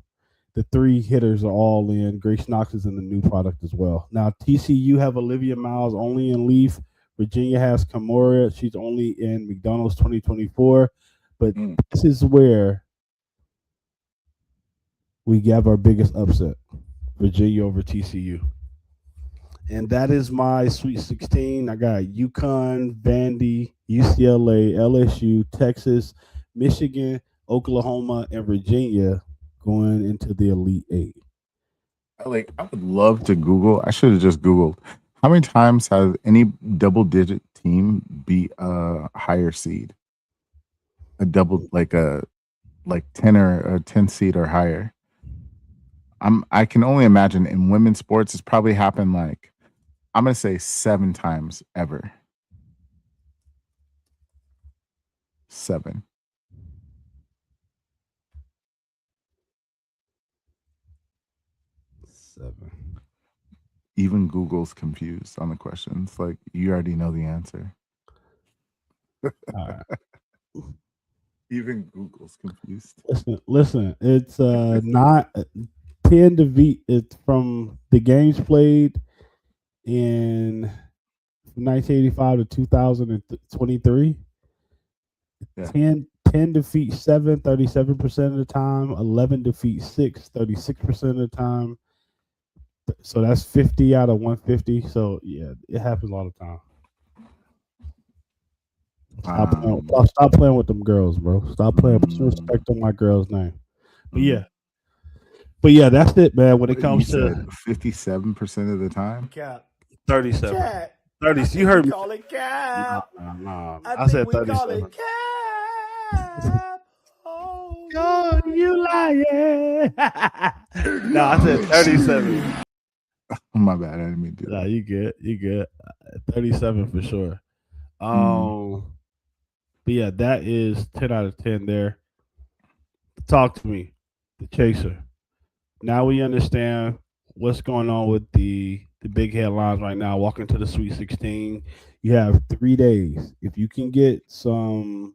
the three hitters are all in. Grace Knox is in the new product as well. Now TCU have Olivia Miles only in Leaf. Virginia has Kamora. She's only in McDonald's 2024. But Mm. this is where we have our biggest upset. Virginia over TCU. And that is my Sweet 16. I got UConn, Vandy, UCLA, LSU, Texas, Michigan, Oklahoma, and Virginia going into the Elite Eight. I would love to Google. I should have just Googled. How many times has any double-digit team beat a higher seed? A double, like 10 or a 10 seed or higher. I can only imagine in women's sports, it's probably happened like, I'm gonna say 7 times ever. 7. Even Google's confused on the questions. Like, you already know the answer. All right. Even Google's confused. Listen. It's not 10 to beat. It's from the games played in 1985 to 2023. Yeah. 10 defeat 7, 37% of the time. 11 defeat 6, 36% of the time. So that's 50 out of 150. So yeah, it happens all the time. Stop playing with them girls, bro. Stop playing. Put some respect on my girl's name. But yeah, that's it, man. When it comes to 57% of the time, Cap. 37, Chat. 30. You heard me. Call it cap. Nah. I I said think we call 37. it cap. Oh, God, you lying? No, I said 37. oh, my bad. I didn't mean to do Nah, that. you good. 37 for sure. But yeah, that is 10 out of 10 there. Talk to me, the chaser. Now we understand what's going on with the big headlines right now. Walking to the Sweet 16, you have 3 days. If you can get some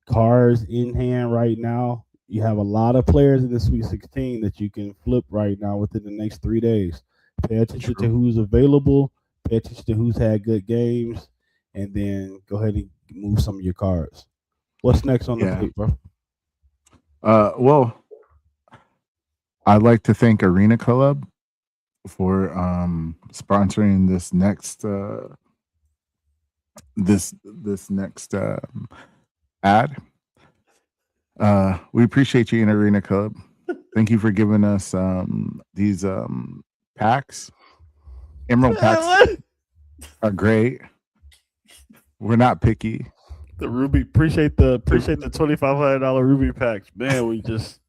cars in hand right now, you have a lot of players in the Sweet 16 that you can flip right now within the next 3 days. Pay attention to who's available. Pay attention to who's had good games, and then go ahead and move some of your cards. What's next on the plate, bro? Well, I'd like to thank Arena Club for sponsoring this next this next ad. We appreciate you in Arena Club. Thank you for giving us these packs. Emerald packs are great. We're not picky. The Ruby, appreciate the $2,500 Ruby packs, man. We just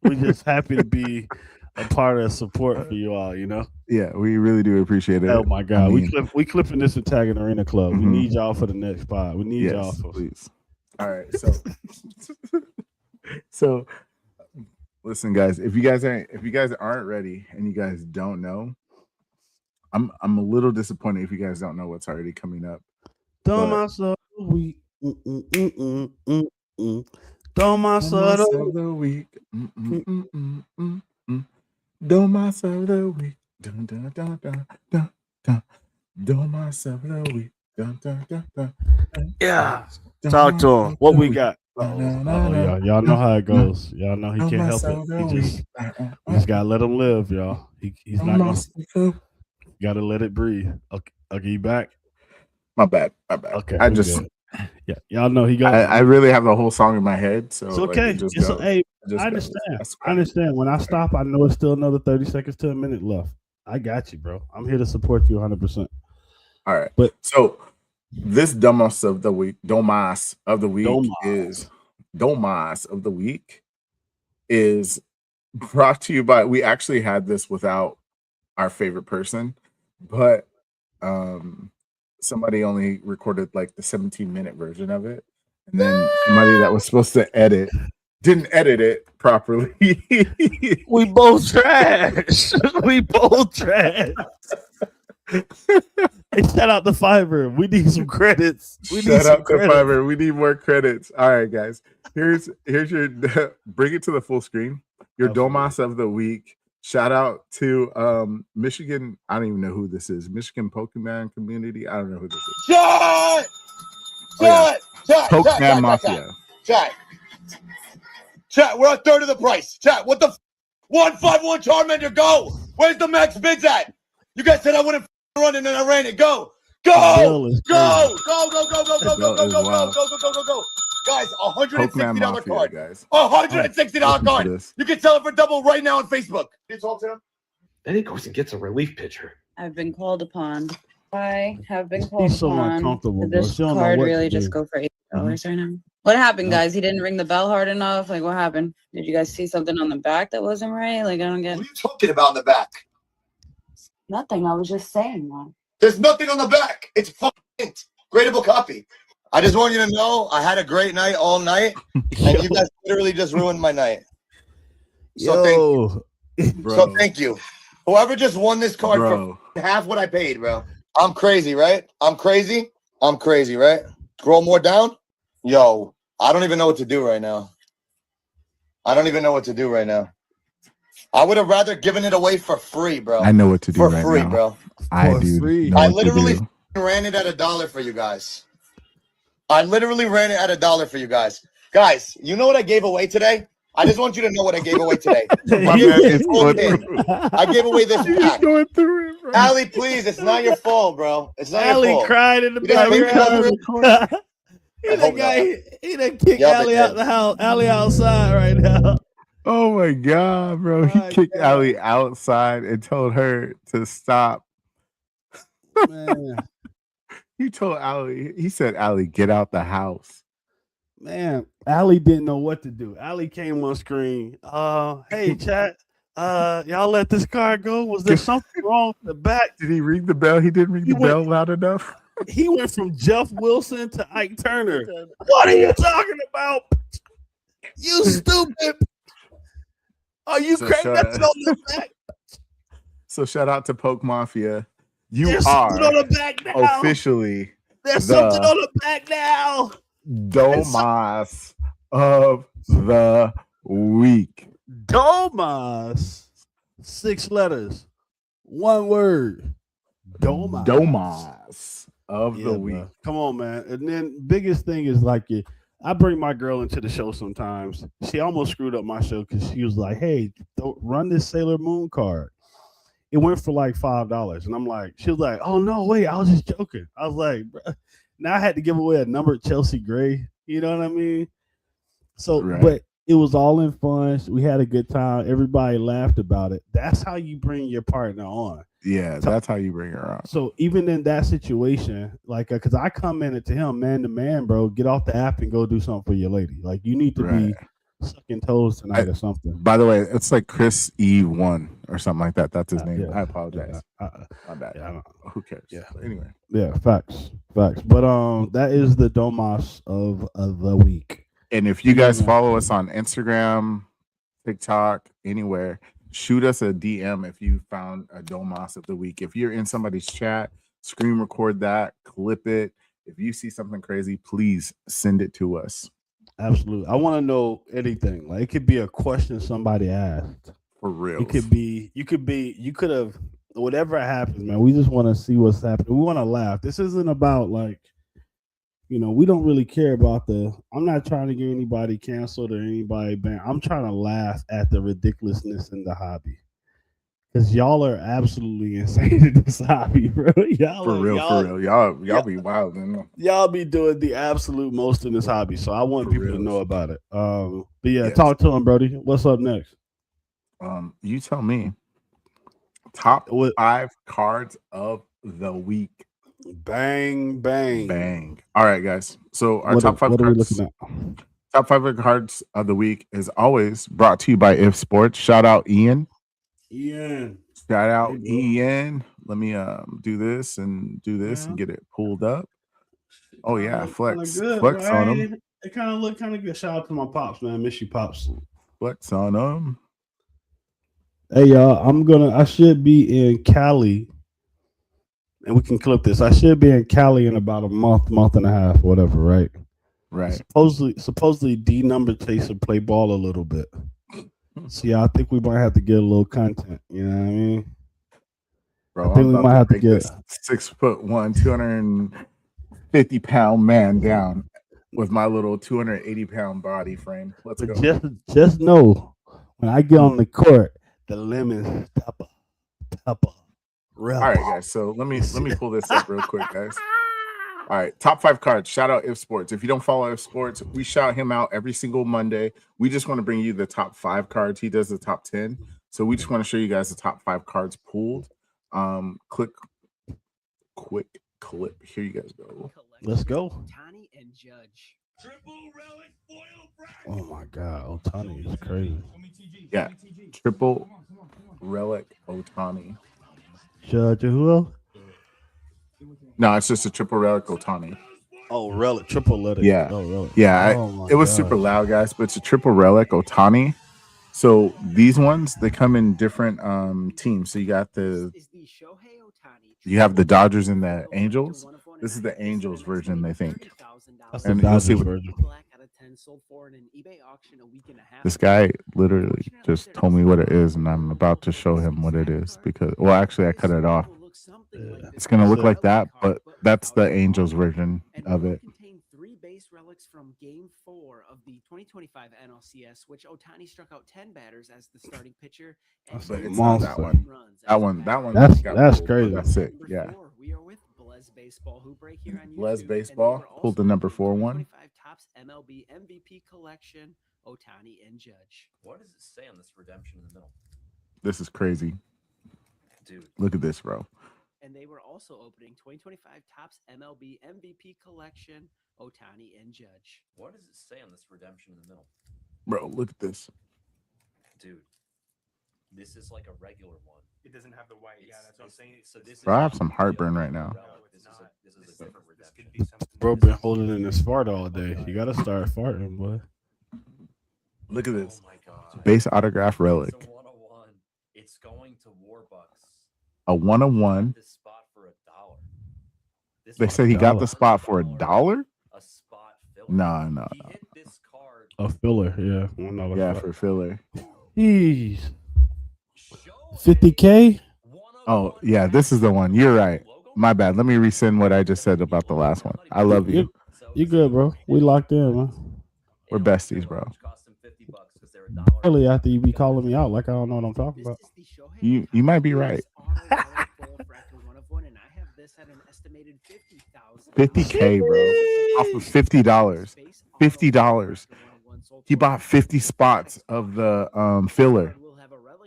happy to be a part of support for you all. You know. Yeah, we really do appreciate it. Oh my God, I mean, we clipping this and tagging Arena Club. We need y'all for the next pod. We need y'all for please. All right, so listen, guys. If you guys aren't ready and you guys don't know, I'm a little disappointed if you guys don't know what's already coming up. Don't myself the week. Don't myself the week. Don't myself the week. Dun dun dun dun dun dun. Don't myself the week. Dun dun dun dun. Yeah. Talk to him. What we got? Y'all know how it goes. Y'all know he can't help it. We just gotta let him live, y'all. He's not gonna. Gotta let it breathe. Okay, you back? My bad. Okay, I just good. Yeah, y'all know he got. I really have the whole song in my head, so it's okay. Like, Hey, just I goes. understand. That's I understand. When I stop, I know it's still another 30 seconds to a minute left. I got you, bro. I'm here to support you 100%. All right. But So this Domas of the week is brought to you by. We actually had this without our favorite person, but somebody only recorded like the 17-minute version of it, and then somebody that was supposed to edit didn't edit it properly. we both trash. We both trash. Hey, shout out to Fiverr. We need some credits. Shout out to Fiverr. We need more credits. All right, guys. Here's your bring it to the full screen. Your Absolutely. Domas of the week. Shout out to Michigan. I don't even know who this is. Michigan Pokemon community. I don't know who this is. Chat! Oh, Chat! Pokemon Mafia. Chat, we're a third of the price. Chat, what the 151 Charmander, go! Where's the max bids at? You guys said I wouldn't run and then I ran it. Go! bill is Go! crazy. Go! Guys, Pokemon $160 Mafia, card. guys. $160 Listen to card. this. You can sell it for double right now on Facebook. Can you talk to him? Then he goes and gets a relief pitcher. I've been called upon. I have been called He's so upon. uncomfortable, Did bro. this She don't know card what really to just do. go for $8 right now? What happened, No. guys? He didn't ring the bell hard enough. Like, what happened? Did you guys see something on the back that wasn't right? Like, I don't get What are you talking about in the back? nothing. I was just saying that. There's nothing on the back. It's fucking gradable copy. I just want you to know I had a great night all night, and you guys literally just ruined my night. So Yo, thank you. Whoever just won this card Bro. for half what I paid, bro. I'm crazy, right? I'm crazy, right? Scroll more down. Yo, I don't even know what to do right now. I would have rather given it away for free, bro. I know what to do For right free, now. bro. I For do. free. Know I what to literally do. ran it at $1 for you guys. Guys, you know what I gave away today? I just want you to know what I gave away today. My man is going Okay. through. I gave away this He's pack. going through it, bro. Allie, please, it's not your fault, bro. It's not your Allie fault. cried in the You didn't make me background. He I done hope got not. he done kicked Y'all Allie been out the house. Allie outside right now. Oh my god, bro! He My kicked God. Allie outside and told her to stop. Man, He told Allie. He said, "Allie, get out the house." man, Allie didn't know what to do. Allie came on screen. Hey chat. Y'all let this car go. Was there something wrong with the back? Did he ring the bell? He didn't ring the He went- bell loud enough. He went from Jeff Wilson to Ike Turner. What are you talking about? You stupid. Are you So crazy? shut Nothing up. on the back. So shout out to Poke Mafia. You There's are something on the back now. officially There's the- something on the back now. Domas of the week. Domas. 6 letters. 1 word. Domas. Domas of Yeah, the bro. week. Come on, man. And then biggest thing is like I bring my girl into the show sometimes. She almost screwed up my show because she was like, "Hey, run this Sailor Moon card." It went for like $5, and I'm like, she was like, "Oh no, wait, I was just joking." I was like, "Bruh." Now I had to give away a numbered Chelsea Gray. You know what I mean? So, Right. but it was all in fun. We had a good time. Everybody laughed about it. That's how you bring your partner on. Yeah, that's how you bring her on. So even in that situation, like, because I commented to him, man to man, bro, get off the app and go do something for your lady. Like, you need to be sucking toes tonight or something. By the way, it's like Chris Eve 1 or something like that. That's his name. Yeah. I apologize. My bad. Yeah, I don't- Who cares? Yeah. Anyway. yeah, facts. But that is the Domas of the week. And if you guys Yeah. follow us on Instagram, TikTok, anywhere, shoot us a DM if you found a Domas of the week. If you're in somebody's chat, screen record that, clip it. If you see something crazy, please send it to us. Absolutely. I want to know anything. Like, it could be a question somebody asked. For real. You could have, whatever happens, man. We just want to see what's happening. We want to laugh. This isn't about like, we don't really care about I'm not trying to get anybody canceled or anybody banned. I'm trying to laugh at the ridiculousness in the hobby. Because y'all are absolutely insane in this hobby, bro. Y'all For are- real, y'all, for real. Y'all yeah. be wild, man. y'all be doing the absolute most in this hobby. So I want For people to reals. know about it. But yeah, Yes. talk to him, Brody. What's up next? You tell me. Top What? 5 cards of the week. Bang, bang. Bang. All right, guys. So our What top are, 5 what are we cards. looking at? Top 5 cards of the week is always brought to you by If Sports. Shout out Ian. Ian. Shout out Hey, bro. Ian. Let me do this and Yeah. get it pulled up. Oh yeah, Kinda flex. good, Flex bro. on him. It kind of looked kind of good. Shout out to my pops, man. Miss you, pops. Flex on him. Hey, y'all. I should be in Cali, and we can clip this. I should be in Cali in about a month and a half, whatever, right? Right. Supposedly, D number chaser play ball a little bit. So yeah, I think we might have to get a little content. You know what I mean? Bro, I think we might have to break get this 6'1", 250-pound man down with my little 280-pound body frame. Let's But go. just know when I get on the court, the lemons pepper. All right, guys. So let me pull this up real quick, guys. All right, top 5 cards. Shout out If Sports. If you don't follow If Sports, we shout him out every single Monday. We just want to bring you the top 5 cards. He does the top 10. So we just want to show you guys the top 5 cards pulled. Quick clip. Here you guys go. Let's go. Otani and Judge. Oh my God, Otani is crazy. Yeah, triple relic Otani. Judge, who else? No, it's just a triple relic Otani. Oh, relic, triple relic. Yeah. Oh, relic. Yeah, Oh, my it was gosh. super loud, guys, but it's a triple relic Otani. So these ones, they come in different teams. So you got you have the Dodgers and the Angels. This is the Angels version, they think. That's And the you'll see Dodgers what- version. This guy literally just told me what it is, and I'm about to show him what it is because, well, actually, I cut it off. It's gonna look like that, but that's the Angels version of it. Contain 3 base relics from Game 4 of the 2025 NLCS, which Otani struck out 10 batters as the starting pitcher. And That's But a it's not that monster. one. runs That as a one. batter. That's- got that's pulled, but crazy. That's it. Number Yeah. 4, we are with Blez Baseball, who break here on Blez YouTube, and Baseball they were pulled the also number opening 4 one. 2025 Topps MLB MVP collection, Otani and Judge. What does it say on this redemption in the middle? This is crazy. Dude, Look at this, bro. And they were also opening 2025 Topps MLB MVP collection, Otani and Judge. what does it say on this redemption in the middle? Bro, look at this. Dude, this is like a regular one. It doesn't have the white. Yeah, It's- that's what I'm it's- saying. So this Bro, I is have some not heartburn the right now. relic. No, it's This is not. a This different could redemption. be something. Bro, been holding in his fart all day. You gotta start farting, boy. Look at this. Oh my god. Base autograph relic. It's a 101. It's going to Warbucks. A 101. This spot for $1. This They was said he got the $1. spot for $1. A spot filler. No, no, He no. hit this card. A filler, yeah. $1 Yeah, fart. for filler. Jeez. Shohei 50K? 101 Oh, yeah, this is the one. You're right. logo. My bad. Let me rescind what I just said about the last one. I love you. You good, bro? We locked in, man. We're besties, bro. Cost him $50 'cause they're $1. Early after you be calling me out like I don't know what I'm talking about. This is the Shohei You Ohtani might be Base right. Auto Relic Foil Fractor 1/1, and I have this at an estimated $50,000. 50K, bro. Off of $50. $50. He bought 50 spots of the filler.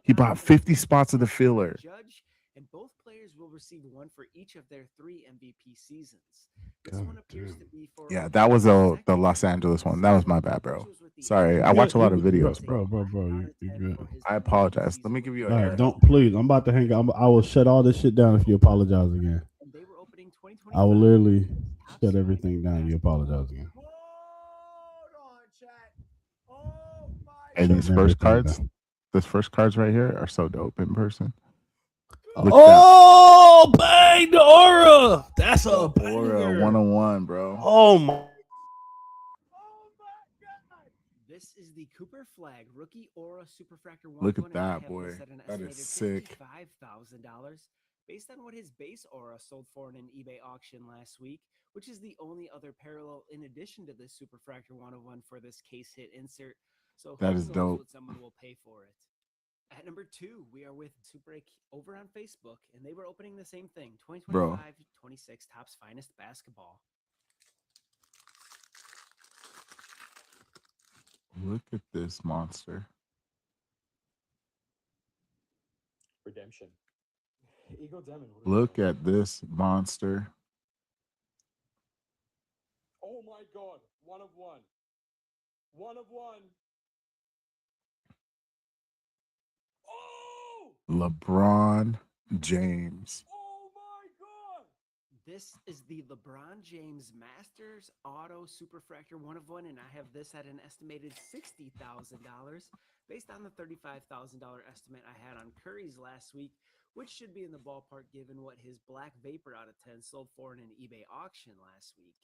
He bought 50 spots of the filler. Judge, and both players will receive one for each of their 3 MVP seasons. This God one appears damn. to be for Yeah, that was the Los Angeles one. That was my bad, bro. Sorry, I watch a lot of videos, bro. Bro, you good. I apologize. Let me give you a All hair. right, don't please. I'm about to hang up. I will shut all this shit down if you apologize again. And they were opening I will 2025 literally Topps shut everything Elite down. You apologize again. Hold on, chat. Oh my And these Shutting first everything cards, down. these first cards right here are so dope in person. Look Oh, bang the aura! That's a Aura banger. 101, bro. Oh my! This is the Cooper Flag Rookie Aura Superfractor 1. Look at that, boy. That is sick. $55,000 based on what his base Aura sold for in an eBay auction last week, which is the only other parallel in addition to this Superfractor 101 for this case hit insert. So That who is knows dope. what someone will pay for it. At number 2, we are with Super Break over on Facebook, and they were opening the same thing, Bro. 2025-26 Topps Finest Basketball. Look at this monster. Redemption. Ego Demon. Look at this monster. Oh my God! 1 of 1. 1 of 1. Oh! LeBron James. Oh my God! This is the LeBron James Masters Auto Superfractor 1 of 1, and I have this at an estimated $60,000 based on the $35,000 estimate I had on Curry's last week, which should be in the ballpark given what his Black Vapor out of 10 sold for in an eBay auction last week.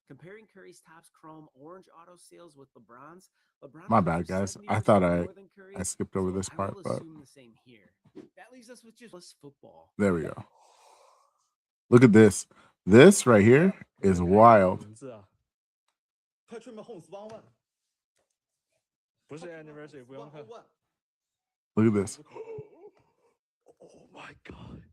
Comparing Curry's Topps Chrome Orange auto sales with LeBron's, LeBron My went bad, for guys. 70% I thought I more than Curry, skipped over so this part, I will but assume the same here. That leaves us with just football. there we go. Look at this. This right here is wild. 名字啊 Patrick Mahomes 8万，不是 anniversary 不用看。 Look at this. Oh my God!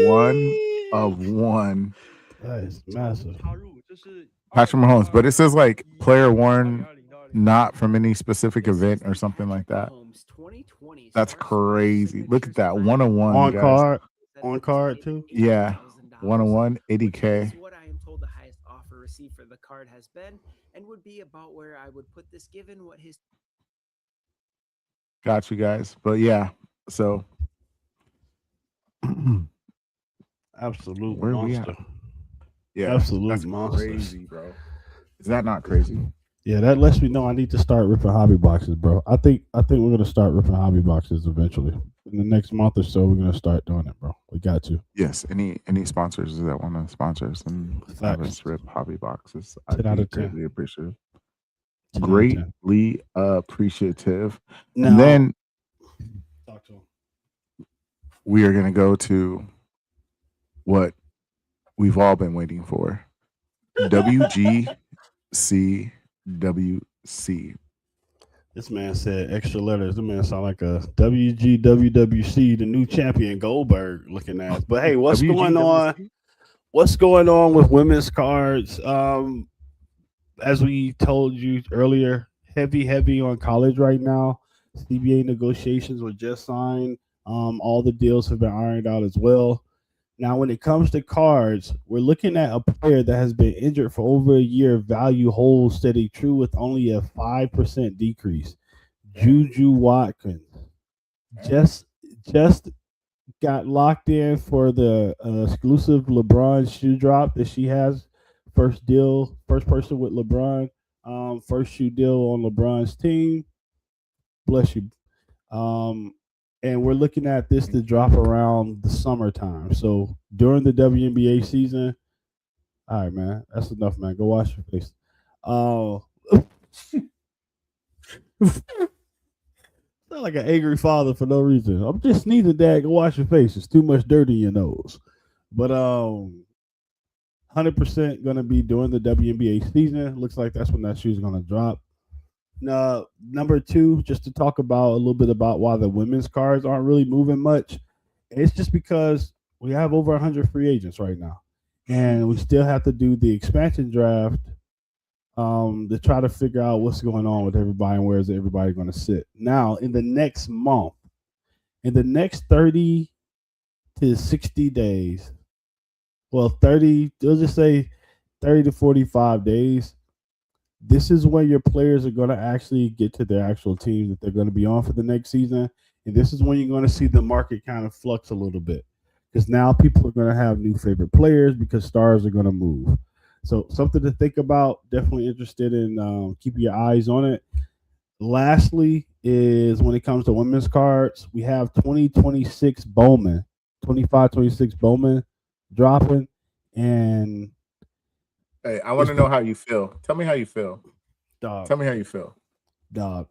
1 of 1. That is massive. 插入这是 Patrick Mahomes, but it says like player worn, 2020 not from any specific event or something like that. Mahomes 2020 That's Star crazy. Look at that. 1 of 1. On guys. card. That On is card, too? Yeah. $80,000, 1 of 1, which is 80K. what I am told the highest offer received for the card has been, and would be about where I would put this given what his Got you guys. But yeah, so Absolute Where we at? monster. yeah, Absolute that's monsters. crazy, bro. Is that not crazy? Yeah, that lets me know I need to start ripping hobby boxes, bro. I think we're gonna start ripping hobby boxes eventually. In the next month or so, we're gonna start doing it, bro. We got to. Yes. Any sponsors that want to sponsor us and have us rip hobby boxes, I'd 10 out be of 10. greatly appreciative. 10 out of 10. Greatly appreciative. Now, And then talk to him. we are gonna go to what we've all been waiting for. WGCWC. This man said extra letters. The man sound like a WGWWC, the new champion Goldberg looking ass. But hey, what's going on? WGWC? What's going on with women's cards? As we told you earlier, heavy on college right now. CBA negotiations were just signed. All the deals have been ironed out as well. Now, when it comes to cards, we're looking at a player that has been injured for over a year. Value holds steady true with only a 5% decrease. Juju Watkins just got locked in for the exclusive LeBron shoe drop that she has. First person with LeBron. First shoe deal on LeBron's team. Bless you. And we're looking at this to drop around the summertime. So during the WNBA season, all right, man, that's enough, man. Go wash your face. Sound like an angry father for no reason. I'm just sneezing, Dad. Go wash your face. It's too much dirt in your nose. But 100% gonna be during the WNBA season. Looks like that's when that shoe's gonna drop. Now, number 2, just to talk about a little bit about why the women's cards aren't really moving much. It's just because we have over 100 free agents right now, and we still have to do the expansion draft to try to figure out what's going on with everybody and where is everybody going to sit. Now, in the next month, in the next 30 to 60 days, well, 30, let's just say 30 to 45 days, this is when your players are going to actually get to their actual teams that they're going to be on for the next season. And this is when you're going to see the market kind of flux a little bit, because now people are going to have new favorite players because stars are going to move. So something to think about. Definitely interested in keeping your eyes on it. Lastly is when it comes to women's cards, we have 2026 Bowman, 25-26 Bowman dropping. And Hey, I want to know how you feel. Tell me how you feel. dog, Tell me how you feel. dog.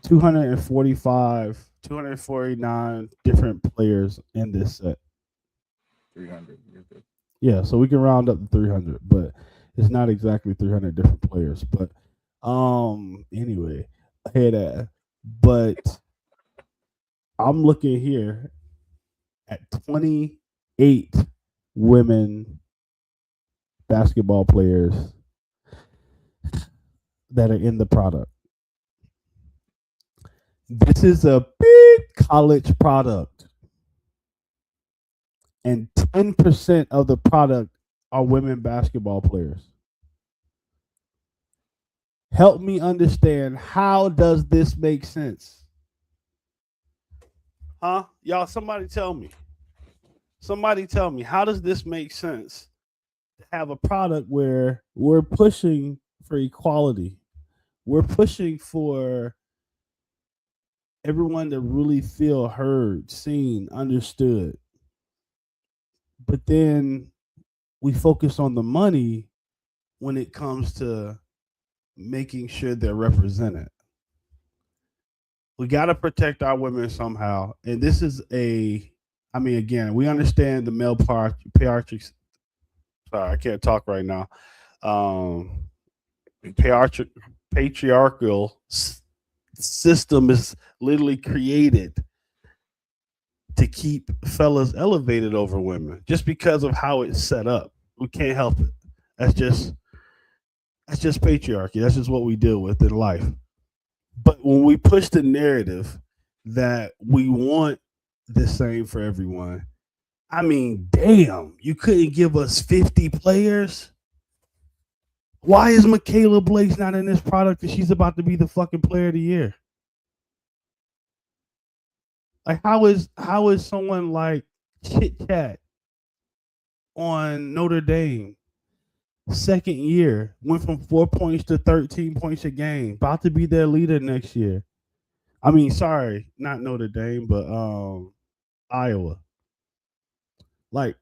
249 different players in this set. 300. You're good. Yeah, so we can round up to 300, but it's not exactly 300 different players. But anyway, head ass. But I'm looking here at 28 women basketball players that are in the product. This is a big college product. And 10% of the product are women basketball players. Help me understand, how does this make sense? Huh? Y'all, somebody tell me. Somebody tell me, how does this make sense to have a product where we're pushing for equality? We're pushing for everyone to really feel heard, seen, understood. But then we focus on the money when it comes to making sure they're represented. We got to protect our women somehow. And this is again, we understand the male patriarchal. Sorry, I can't talk right now. Patriarchal system is literally created to keep fellas elevated over women just because of how it's set up. We can't help it. That's just patriarchy. That's just what we deal with in life. But when we push the narrative that we want the same for everyone, I mean, damn, you couldn't give us 50 players? Why is Michaela Blake's not in this product and she's about to be the fucking player of the year? Like, how is someone like Chit Chat on Notre Dame, second year, went from 4 points to 13 points a game, about to be their leader next year? I mean, sorry, not Notre Dame, but Iowa. Like,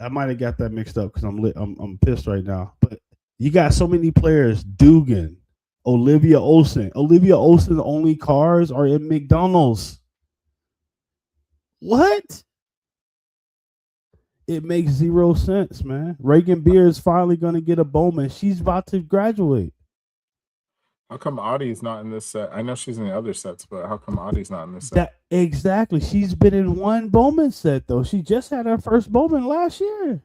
I might have got that mixed up because I'm pissed right now. But you got so many players: Dugan, Olivia Olsen. Olivia Olsen's only cars are in McDonald's. What? It makes zero sense, man. Reagan Beer is finally going to get a Bowman. She's about to graduate. How come Audie's not in this set? I know she's in the other sets, but how come Audie's not in this set? Exactly. She's been in one Bowman set, though. She just had her first Bowman last year.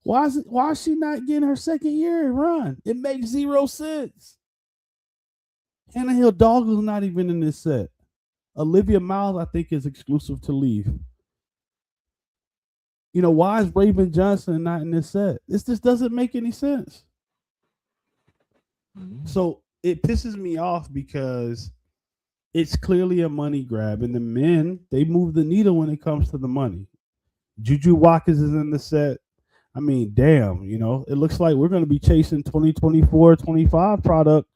Why is she not getting her second year run? It makes zero sense. Hannah Hill Doggle's not even in this set. Olivia Miles, I think, is exclusive to Leaf. You know, why is Raven Johnson not in this set? This just doesn't make any sense. So it pisses me off because it's clearly a money grab, and the men, they move the needle when it comes to the money. Juju Watkins is in the set. I mean, damn, you know, it looks like we're going to be chasing 2024-25 product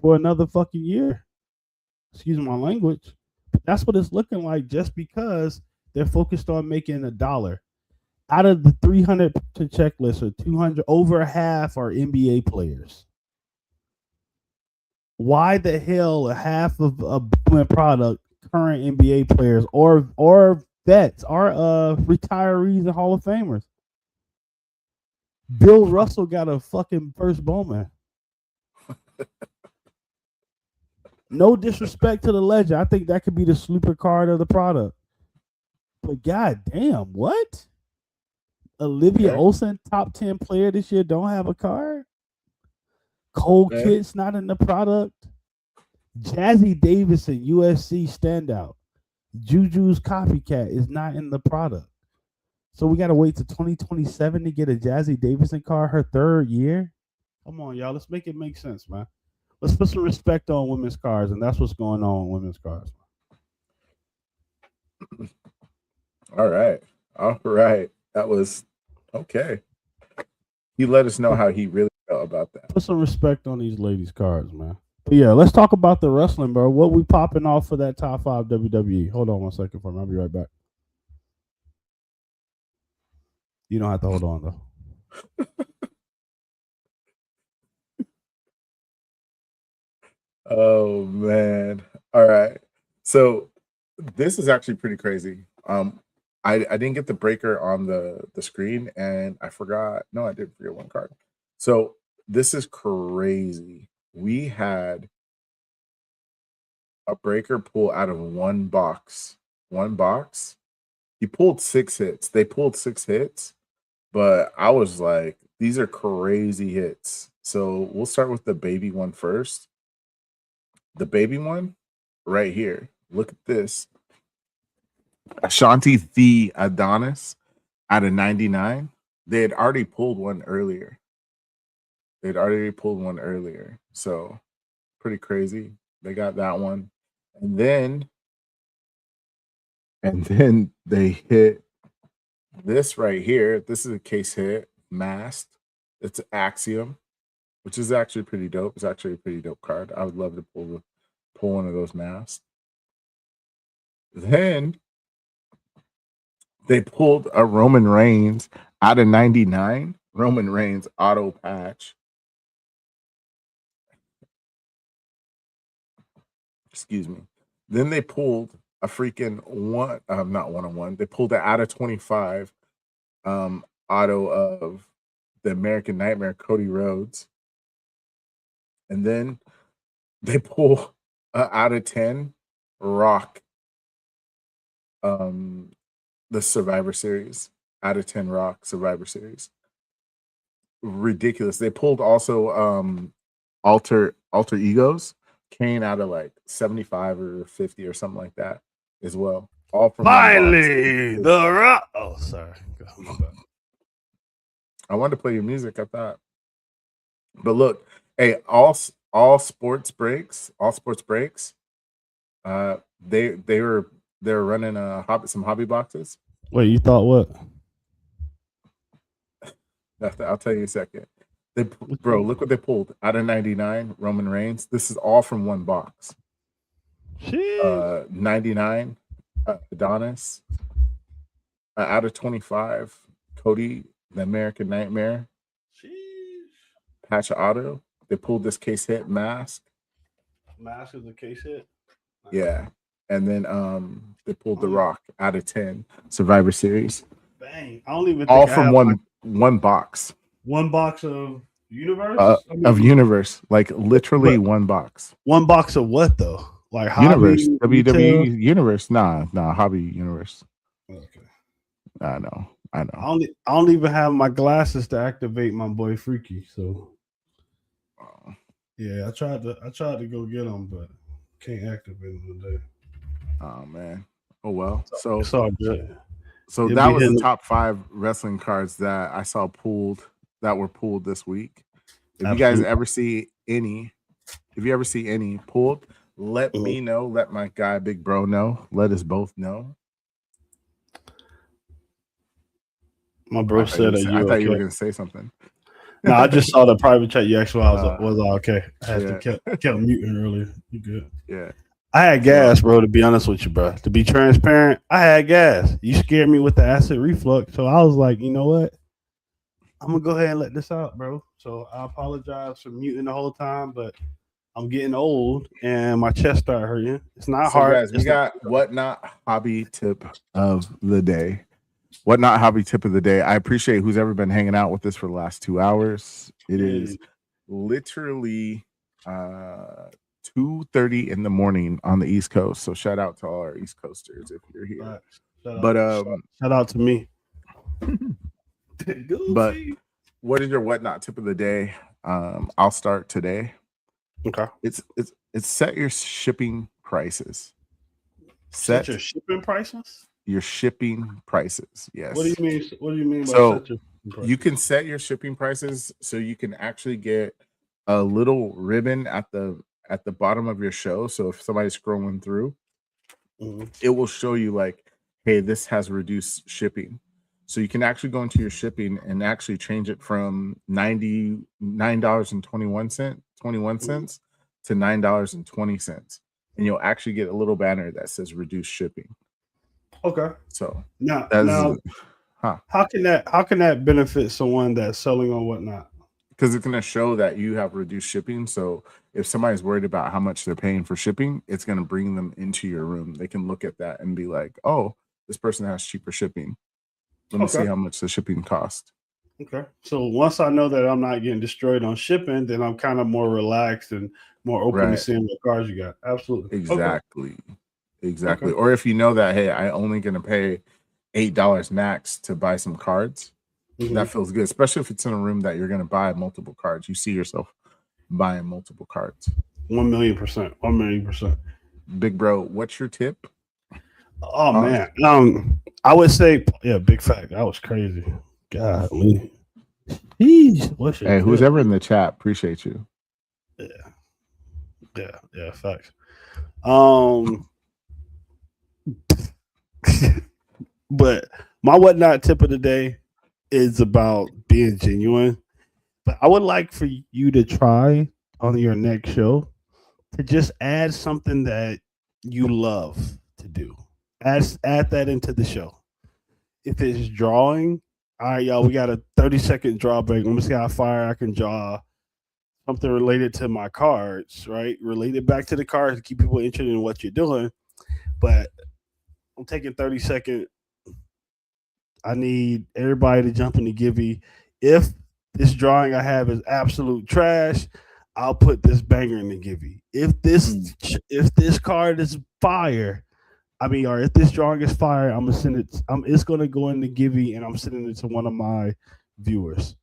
for another fucking year. Excuse my language. But that's what it's looking like, just because they're focused on making $1. Out of the 300 checklist, or 200, over half are NBA players. Why the hell are half of a product current NBA players or vets, or retirees and Hall of Famers? Bill Russell got a fucking first Bowman. No disrespect to the legend. I think that could be the sleeper card of the product. But god damn, what? Olivia Olsen, top 10 player this year, don't have a card? Cole Kitt's not in the product. Jazzy Davison, USC standout. Juju's copycat is not in the product. So we got to wait to 2027 to get a Jazzy Davison card, her third year? Come on, y'all. Let's make it make sense, man. Let's put some respect on women's cards, and that's what's going on with women's cards. All right. That was okay. He let us know how he really felt about that. Put some respect on these ladies' cards, man. But yeah, let's talk about the wrestling, bro. What we popping off for that top 5 WWE? Hold on one second for me. I'll be right back. You don't have to hold on, though. Oh man. All right. So this is actually pretty crazy. I didn't get the breaker on the screen, and I forgot. No, I did forget one card. So this is crazy. We had a breaker pull out of one box. One box. He pulled 6 hits. They pulled 6 hits, but I was like, these are crazy hits. So we'll start with the baby one first. The baby one right here. Look at this. Ashanti the Adonis out of 99. They had already pulled one earlier. So pretty crazy. They got that one. And then they hit this right here. This is a case hit, masked. It's Axiom, which is actually pretty dope. It's actually a pretty dope card. I would love to pull one of those masks. Then they pulled a Roman Reigns out of 99. Roman Reigns auto patch. Excuse me. Then they pulled a freaking not 1-on-1. They pulled it out of 25 auto of the American Nightmare, Cody Rhodes. And then they pull out of 10 Rock, the Survivor Series. Out of 10 Rock Survivor Series. Ridiculous. They pulled also alter egos, Kane out of like 75 or 50 or something like that as well. All from Finally, the Rock. Oh, sorry. I wanted to play your music. I thought, but look, hey, all sports breaks. They're running some hobby boxes. Wait, you thought what? I'll tell you in a second. Bro, look what they pulled out of 99 Roman Reigns. This is all from one box. 99 Adonis out of 25 Cody the American Nightmare. Patch auto. They pulled this case hit mask. Mask is a case hit. Yeah, and then they pulled the Rock out of 10 Survivor Series. Bang! I don't even think all I from have one box. One box of Universe? Of Universe, like literally one box. One box of what though? Like Universe, hobby, WWE retail? Universe. Nah, Hobby Universe. Okay. I know. I don't even have my glasses to activate my boy Freaky. So yeah, I tried to go get them, but can't activate them today. Oh man. Oh well. So it's all good. So It'll that be was the hitting- top 5 wrestling cards that I saw that were pulled this week. If you Absolutely. guys ever see any pulled, let me know. Let my guy Big Bro know. Let us both know. My bro said that I thought you were okay. gonna say something. No, I just saw the private chat. You asked why I was all okay. I had yeah. to kept muting earlier. You good? Yeah. I had gas, bro, to be honest with you, bro. To be transparent, I had gas. You scared me with the acid reflux. So I was like, you know what? I'm going to go ahead and let this out, bro. So I apologize for muting the whole time, but I'm getting old and my chest started hurting. It's not hard. Guys, we got Whatnot Hobby Tip of the Day. Whatnot Hobby Tip of the Day. I appreciate who's ever been hanging out with us for the last 2 hours. It is literally 2:30 in the morning on the East Coast. So shout out to all our East Coasters if you're here. Shout out to me. But what is your Whatnot Tip of the Day? I'll start today. Okay. It's set your shipping prices. Set your shipping prices? Your shipping prices. Yes. What do you mean? What do you mean by So set your shipping prices? you can set your shipping prices so you can actually get a little ribbon at the bottom of your show. So if somebody's scrolling through, it will show you like, hey, this has reduced shipping. So you can actually go into your shipping and actually change it from $99.21 to $9.20. And you'll actually get a little banner that says reduced shipping. Okay. So now how can that benefit someone that's selling on Whatnot? Because it's going to show that you have reduced shipping. So if somebody's worried about how much they're paying for shipping, it's going to bring them into your room. They can look at that and be like, oh, this person has cheaper shipping. Let me see how much the shipping cost. Okay. So once I know that I'm not getting destroyed on shipping, then I'm kind of more relaxed and more open to Right. seeing what cars you got. Absolutely. Exactly. Exactly. Okay. Or if you know that, hey, I only gonna pay $8 max to buy some cards, Mhm. that feels good, especially if it's in a room that you're gonna buy multiple cards. You see yourself buying multiple cards. 1,000,000%. 1,000,000%. Big bro, what's your tip? Oh Pause. man. I would say, yeah, big fact. That was crazy. Golly. Jeez, what's your Hey, who's tip? ever in the chat, appreciate you. Yeah, facts. But my whatnot tip of the day is about being genuine. But I would like for you to try on your next show to just add something that you love to do. Add that into the show. If it's drawing, all right, y'all, we got a 30-second draw break. Let me see how far I can draw something related to my cards, right? Related back to the cards to keep people interested in what you're doing. But I'm taking 30 seconds. I need everybody to jump in the Givey. If this drawing I have is absolute trash, I'll put this banger in the Givey. If this card is fire, or if this drawing is fire, I'm gonna send it. It's gonna go in the Givey, and I'm sending it to one of my viewers.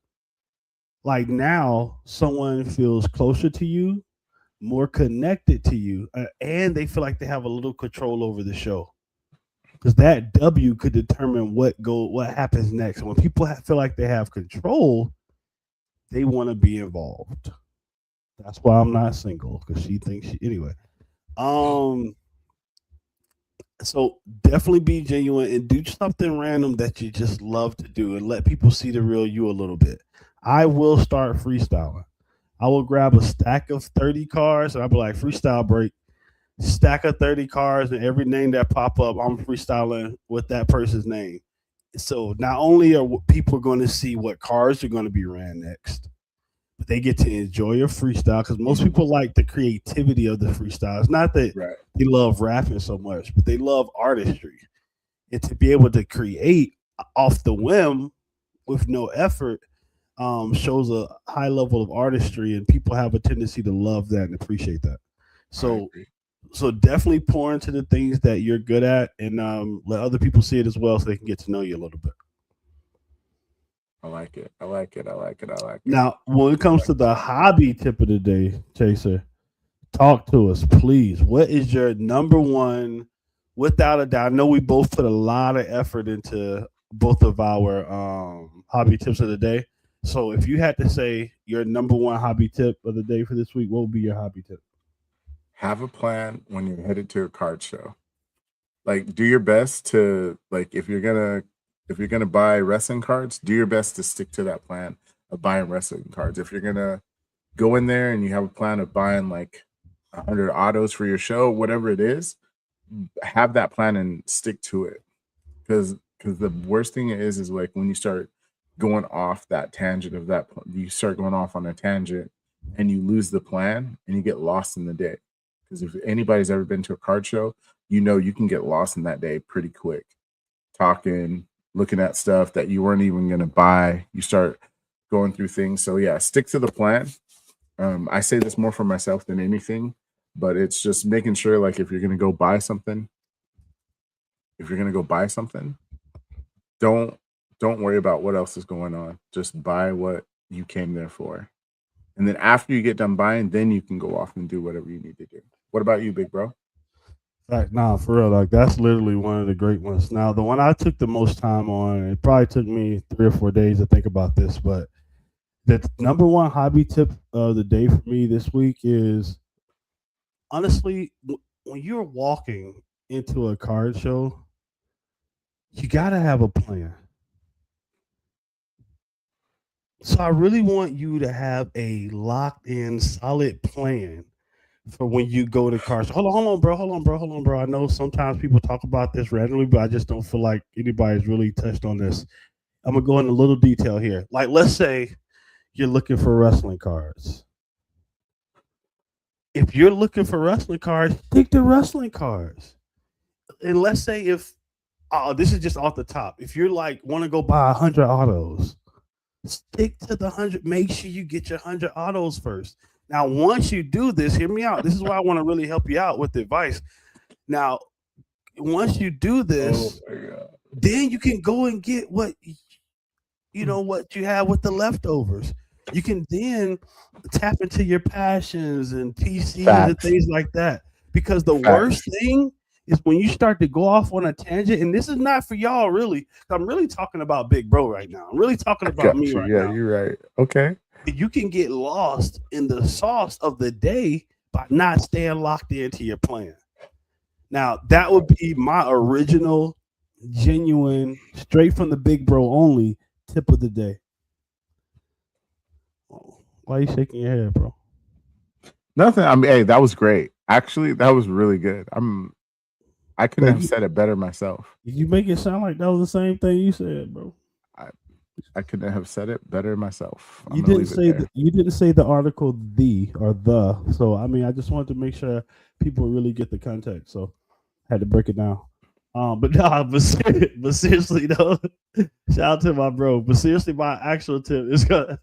Like now, someone feels closer to you, more connected to you, and they feel like they have a little control over the show. Because that W could determine what happens next. And when people feel like they have control, they want to be involved. That's why I'm not single, because she thinks anyway. So definitely be genuine and do something random that you just love to do and let people see the real you a little bit. I will start freestyling. I will grab a stack of 30 cards and I'll be like, freestyle break. Stack of 30 cards, and every name that pop up, I'm freestyling with that person's name. So not only are people going to see what cards are going to be ran next, but they get to enjoy your freestyle, because most people like the creativity of the freestyle. It's not that they love rapping so much, but they love artistry. And to be able to create off the whim with no effort shows a high level of artistry, and people have a tendency to love that and appreciate that. So definitely pour into the things that you're good at, and let other people see it as well, so they can get to know you a little bit. I like it. I like it. I like it. I like it. Now, when it comes to the hobby tip of the day, Chaser, talk to us, please. What is your number one, without a doubt? I know we both put a lot of effort into both of our hobby tips of the day. So if you had to say your number one hobby tip of the day for this week, what would be your hobby tip? Have a plan when you're headed to a card show. Like, do your best to, like, if you're gonna buy wrestling cards, do your best to stick to that plan of buying wrestling cards. If you're gonna go in there and you have a plan of buying like 100 autos for your show, whatever it is, have that plan and stick to it. Because the worst thing is like when you start going off that tangent of that, you start going off on a tangent and you lose the plan and you get lost in the day. Because if anybody's ever been to a card show, you know you can get lost in that day pretty quick. Talking, looking at stuff that you weren't even going to buy. You start going through things. So yeah, stick to the plan. I say this more for myself than anything, but it's just making sure, like, if you're going to go buy something, don't worry about what else is going on. Just buy what you came there for. And then after you get done buying, then you can go off and do whatever you need to do. What about you, big bro? Nah, for real. Like, that's literally one of the great ones. Now, the one I took the most time on, it probably took me 3 or 4 days to think about this, but the number one hobby tip of the day for me this week is, honestly, when you're walking into a card show, you got to have a plan. So I really want you to have a locked in, solid plan for when you go to cars. Hold on, bro. I know sometimes people talk about this randomly, but I just don't feel like anybody's really touched on this. I'm gonna go into a little detail here. Like, let's say you're looking for wrestling cards. If you're looking for wrestling cards, pick the wrestling cards. And let's say this is just off the top. If you're like want to go buy 100 autos, Stick to the 100. Make sure you get your 100 autos first. Now, once you do this, hear me out. This is why I want to really help you out with advice. Now, once you do this, Oh my God. then you can go and get what what you have with the leftovers. You can then tap into your passions and PCs and Facts. things like that. Because the Facts. worst thing is when you start to go off on a tangent, and this is not for y'all really. I'm really talking about Big Bro right now. I'm really talking about Got me you. right Yeah, now. you're right. Okay. You can get lost in the sauce of the day by not staying locked into your plan. Now, that would be my original, genuine, straight from the Big Bro only tip of the day. Why are you shaking your head, bro? Nothing. I mean, hey, that was great. Actually, that was really good. I couldn't have you, said it better myself. you make it sound like that was the same thing you said, bro. I couldn't have said it better myself. You didn't say the article the or the. So I mean, I just wanted to make sure people really get the context. So I had to break it down. But nah, but seriously though, shout out to my bro. But seriously, my actual tip is gonna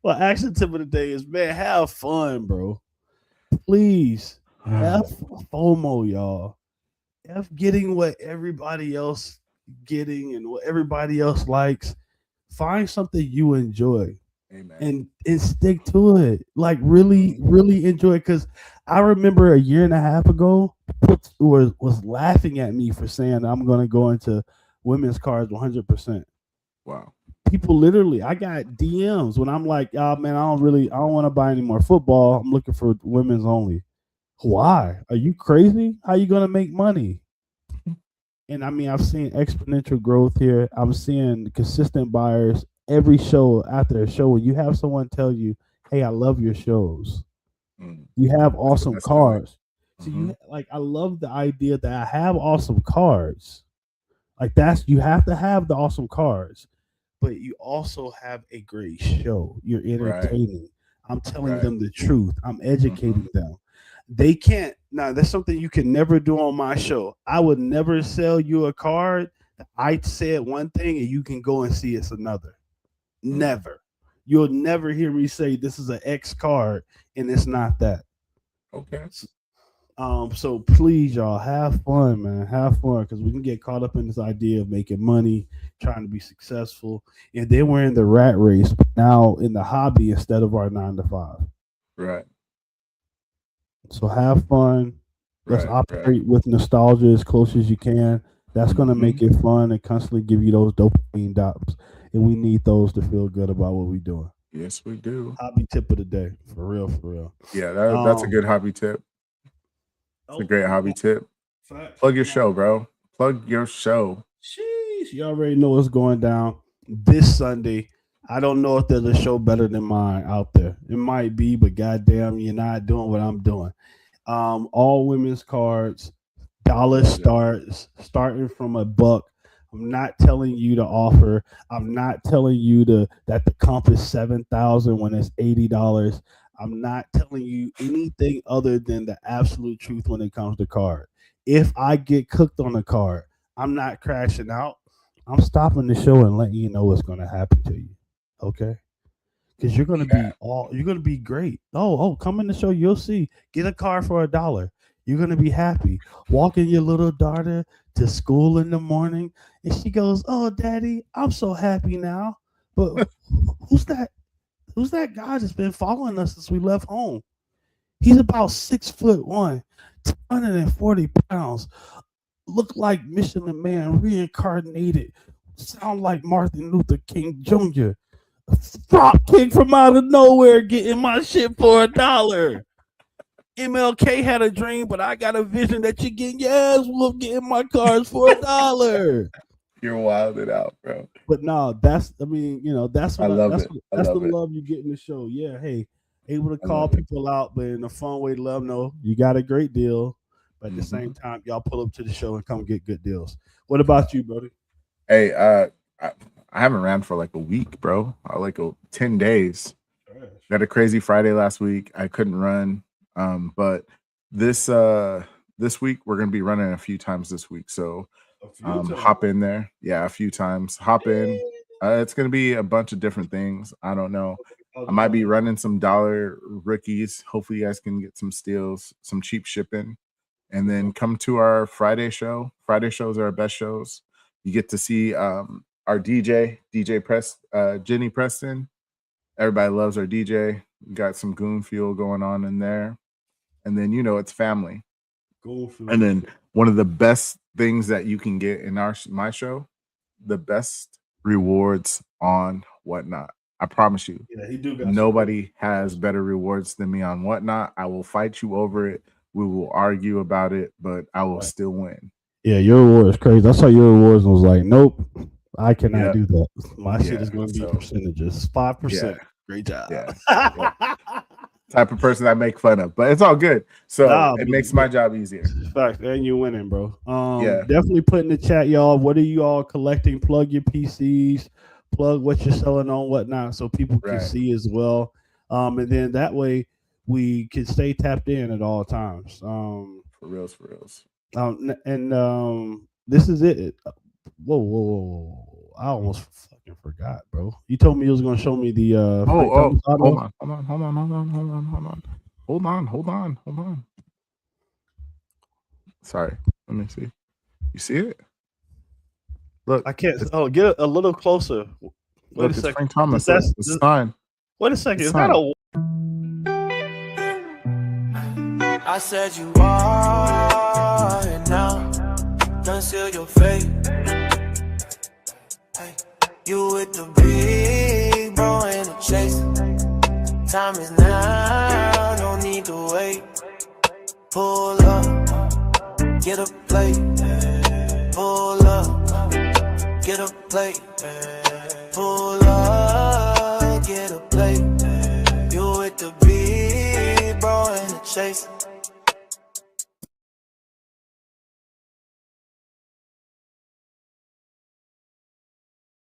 my action tip of the day is, man, have fun, bro. Please have FOMO, y'all. F getting what everybody else getting and what everybody else likes. Find something you enjoy. Amen. And stick to it. Like really, really enjoy it. Because I remember a year and a half ago, people was laughing at me for saying I'm gonna go into women's cars 100%. Wow. People literally, I got DMs when I'm like, oh man, I don't want to buy any more football. I'm looking for women's only. Why? Are you crazy? How you gonna make money? And I mean, I've seen exponential growth here. I'm seeing consistent buyers every show after a show. When you have someone tell you, "Hey, I love your shows. You have awesome cars." So I love the idea that I have awesome cars. Like you have to have the awesome cars, but you also have a great show. You're entertaining. I'm telling them the truth. I'm educating them. They can't. Now, that's something you can never do on my show. I would never sell you a card. I said one thing and you can go and see it's another. Never. You'll never hear me say this is an X card and it's not that. Okay. So please, y'all, have fun, man. Have fun, because we can get caught up in this idea of making money, trying to be successful, and then we're in the rat race now in the hobby instead of our 9 to 5. Right. So have fun. Let's operate with nostalgia as close as you can. That's going to make it fun and constantly give you those dopamine drops. And we need those to feel good about what we're doing. Yes, we do. Hobby tip of the day. For real, for real. Yeah, that's a good hobby tip. It's a great hobby tip. Plug your show, bro. Plug your show. Sheesh. You already know what's going down this Sunday. I don't know if there's a show better than mine out there. It might be, but goddamn, you're not doing what I'm doing. All women's cards, dollar starts, starting from $1. I'm not telling you to offer. I'm not telling you that the comp is $7,000 when it's $80. I'm not telling you anything other than the absolute truth when it comes to card. If I get cooked on the card, I'm not crashing out. I'm stopping the show and letting you know what's going to happen to you. Okay? Because you're going to be great. Oh, come in the show. You'll see. Get a card for $1. You're going to be happy. Walking your little daughter to school in the morning, and she goes, "Oh, Daddy, I'm so happy now." But who's that? Who's that guy that's been following us since we left home? He's about 6'1", 240 pounds. Look like Michelin Man reincarnated. Sound like Martin Luther King Jr. Drop kick from out of nowhere, getting my shit for $1. MLK had a dream, but I got a vision that you're getting your ass whooped getting my cars for $1. You're wilding out, bro. But no, that's what that's the love you get in the show. Yeah, hey, able to call people out, but in a fun way to let them know you got a great deal. But at the same time, y'all pull up to the show and come get good deals. What about you, brother? Hey, I haven't ran for like a week, bro. 10 days. Got a crazy Friday last week. I couldn't run. But this week we're gonna be running a few times this week. So hop in there. Yeah, a few times. Hop in. It's gonna be a bunch of different things. I don't know. I might be running some dollar rookies. Hopefully, you guys can get some steals, some cheap shipping, and then come to our Friday show. Friday shows are our best shows. You get to see our DJ Jenny Preston. Everybody loves our DJ. We got some goon fuel going on in there, and then it's family. And then one of the best things that you can get in my show, the best rewards on Whatnot. I promise you. Yeah, he do got nobody has better rewards than me on Whatnot. I will fight you over it. We will argue about it, but I will still win. Yeah, your reward is crazy. I saw your rewards and was like, nope, I cannot do that. My shit is going to be percentages, 5%. Yeah. Great job. Yeah. Type of person I make fun of, but it's all good. So it makes my job easier. Fact, and you're winning, bro. Yeah. Definitely put in the chat, y'all. What are you all collecting? Plug your PCs, plug what you're selling on Whatnot, so people can see as well. And then that way we can stay tapped in at all times. For reals. This is it. Whoa. I almost fucking forgot, bro. You told me you was gonna show me the hold on. Sorry. Let me see. You see it? Look. I can't get a little closer. Wait a second. Frank Thomas. It's fine. Wait a second. It's Is that a I said you are, and now conceal your fate. Hey, you with the big bro and the chase. Time is now, no need to wait. Pull up, get a plate. Pull up, get a plate. Pull up, get a plate. You with the big bro and the chase.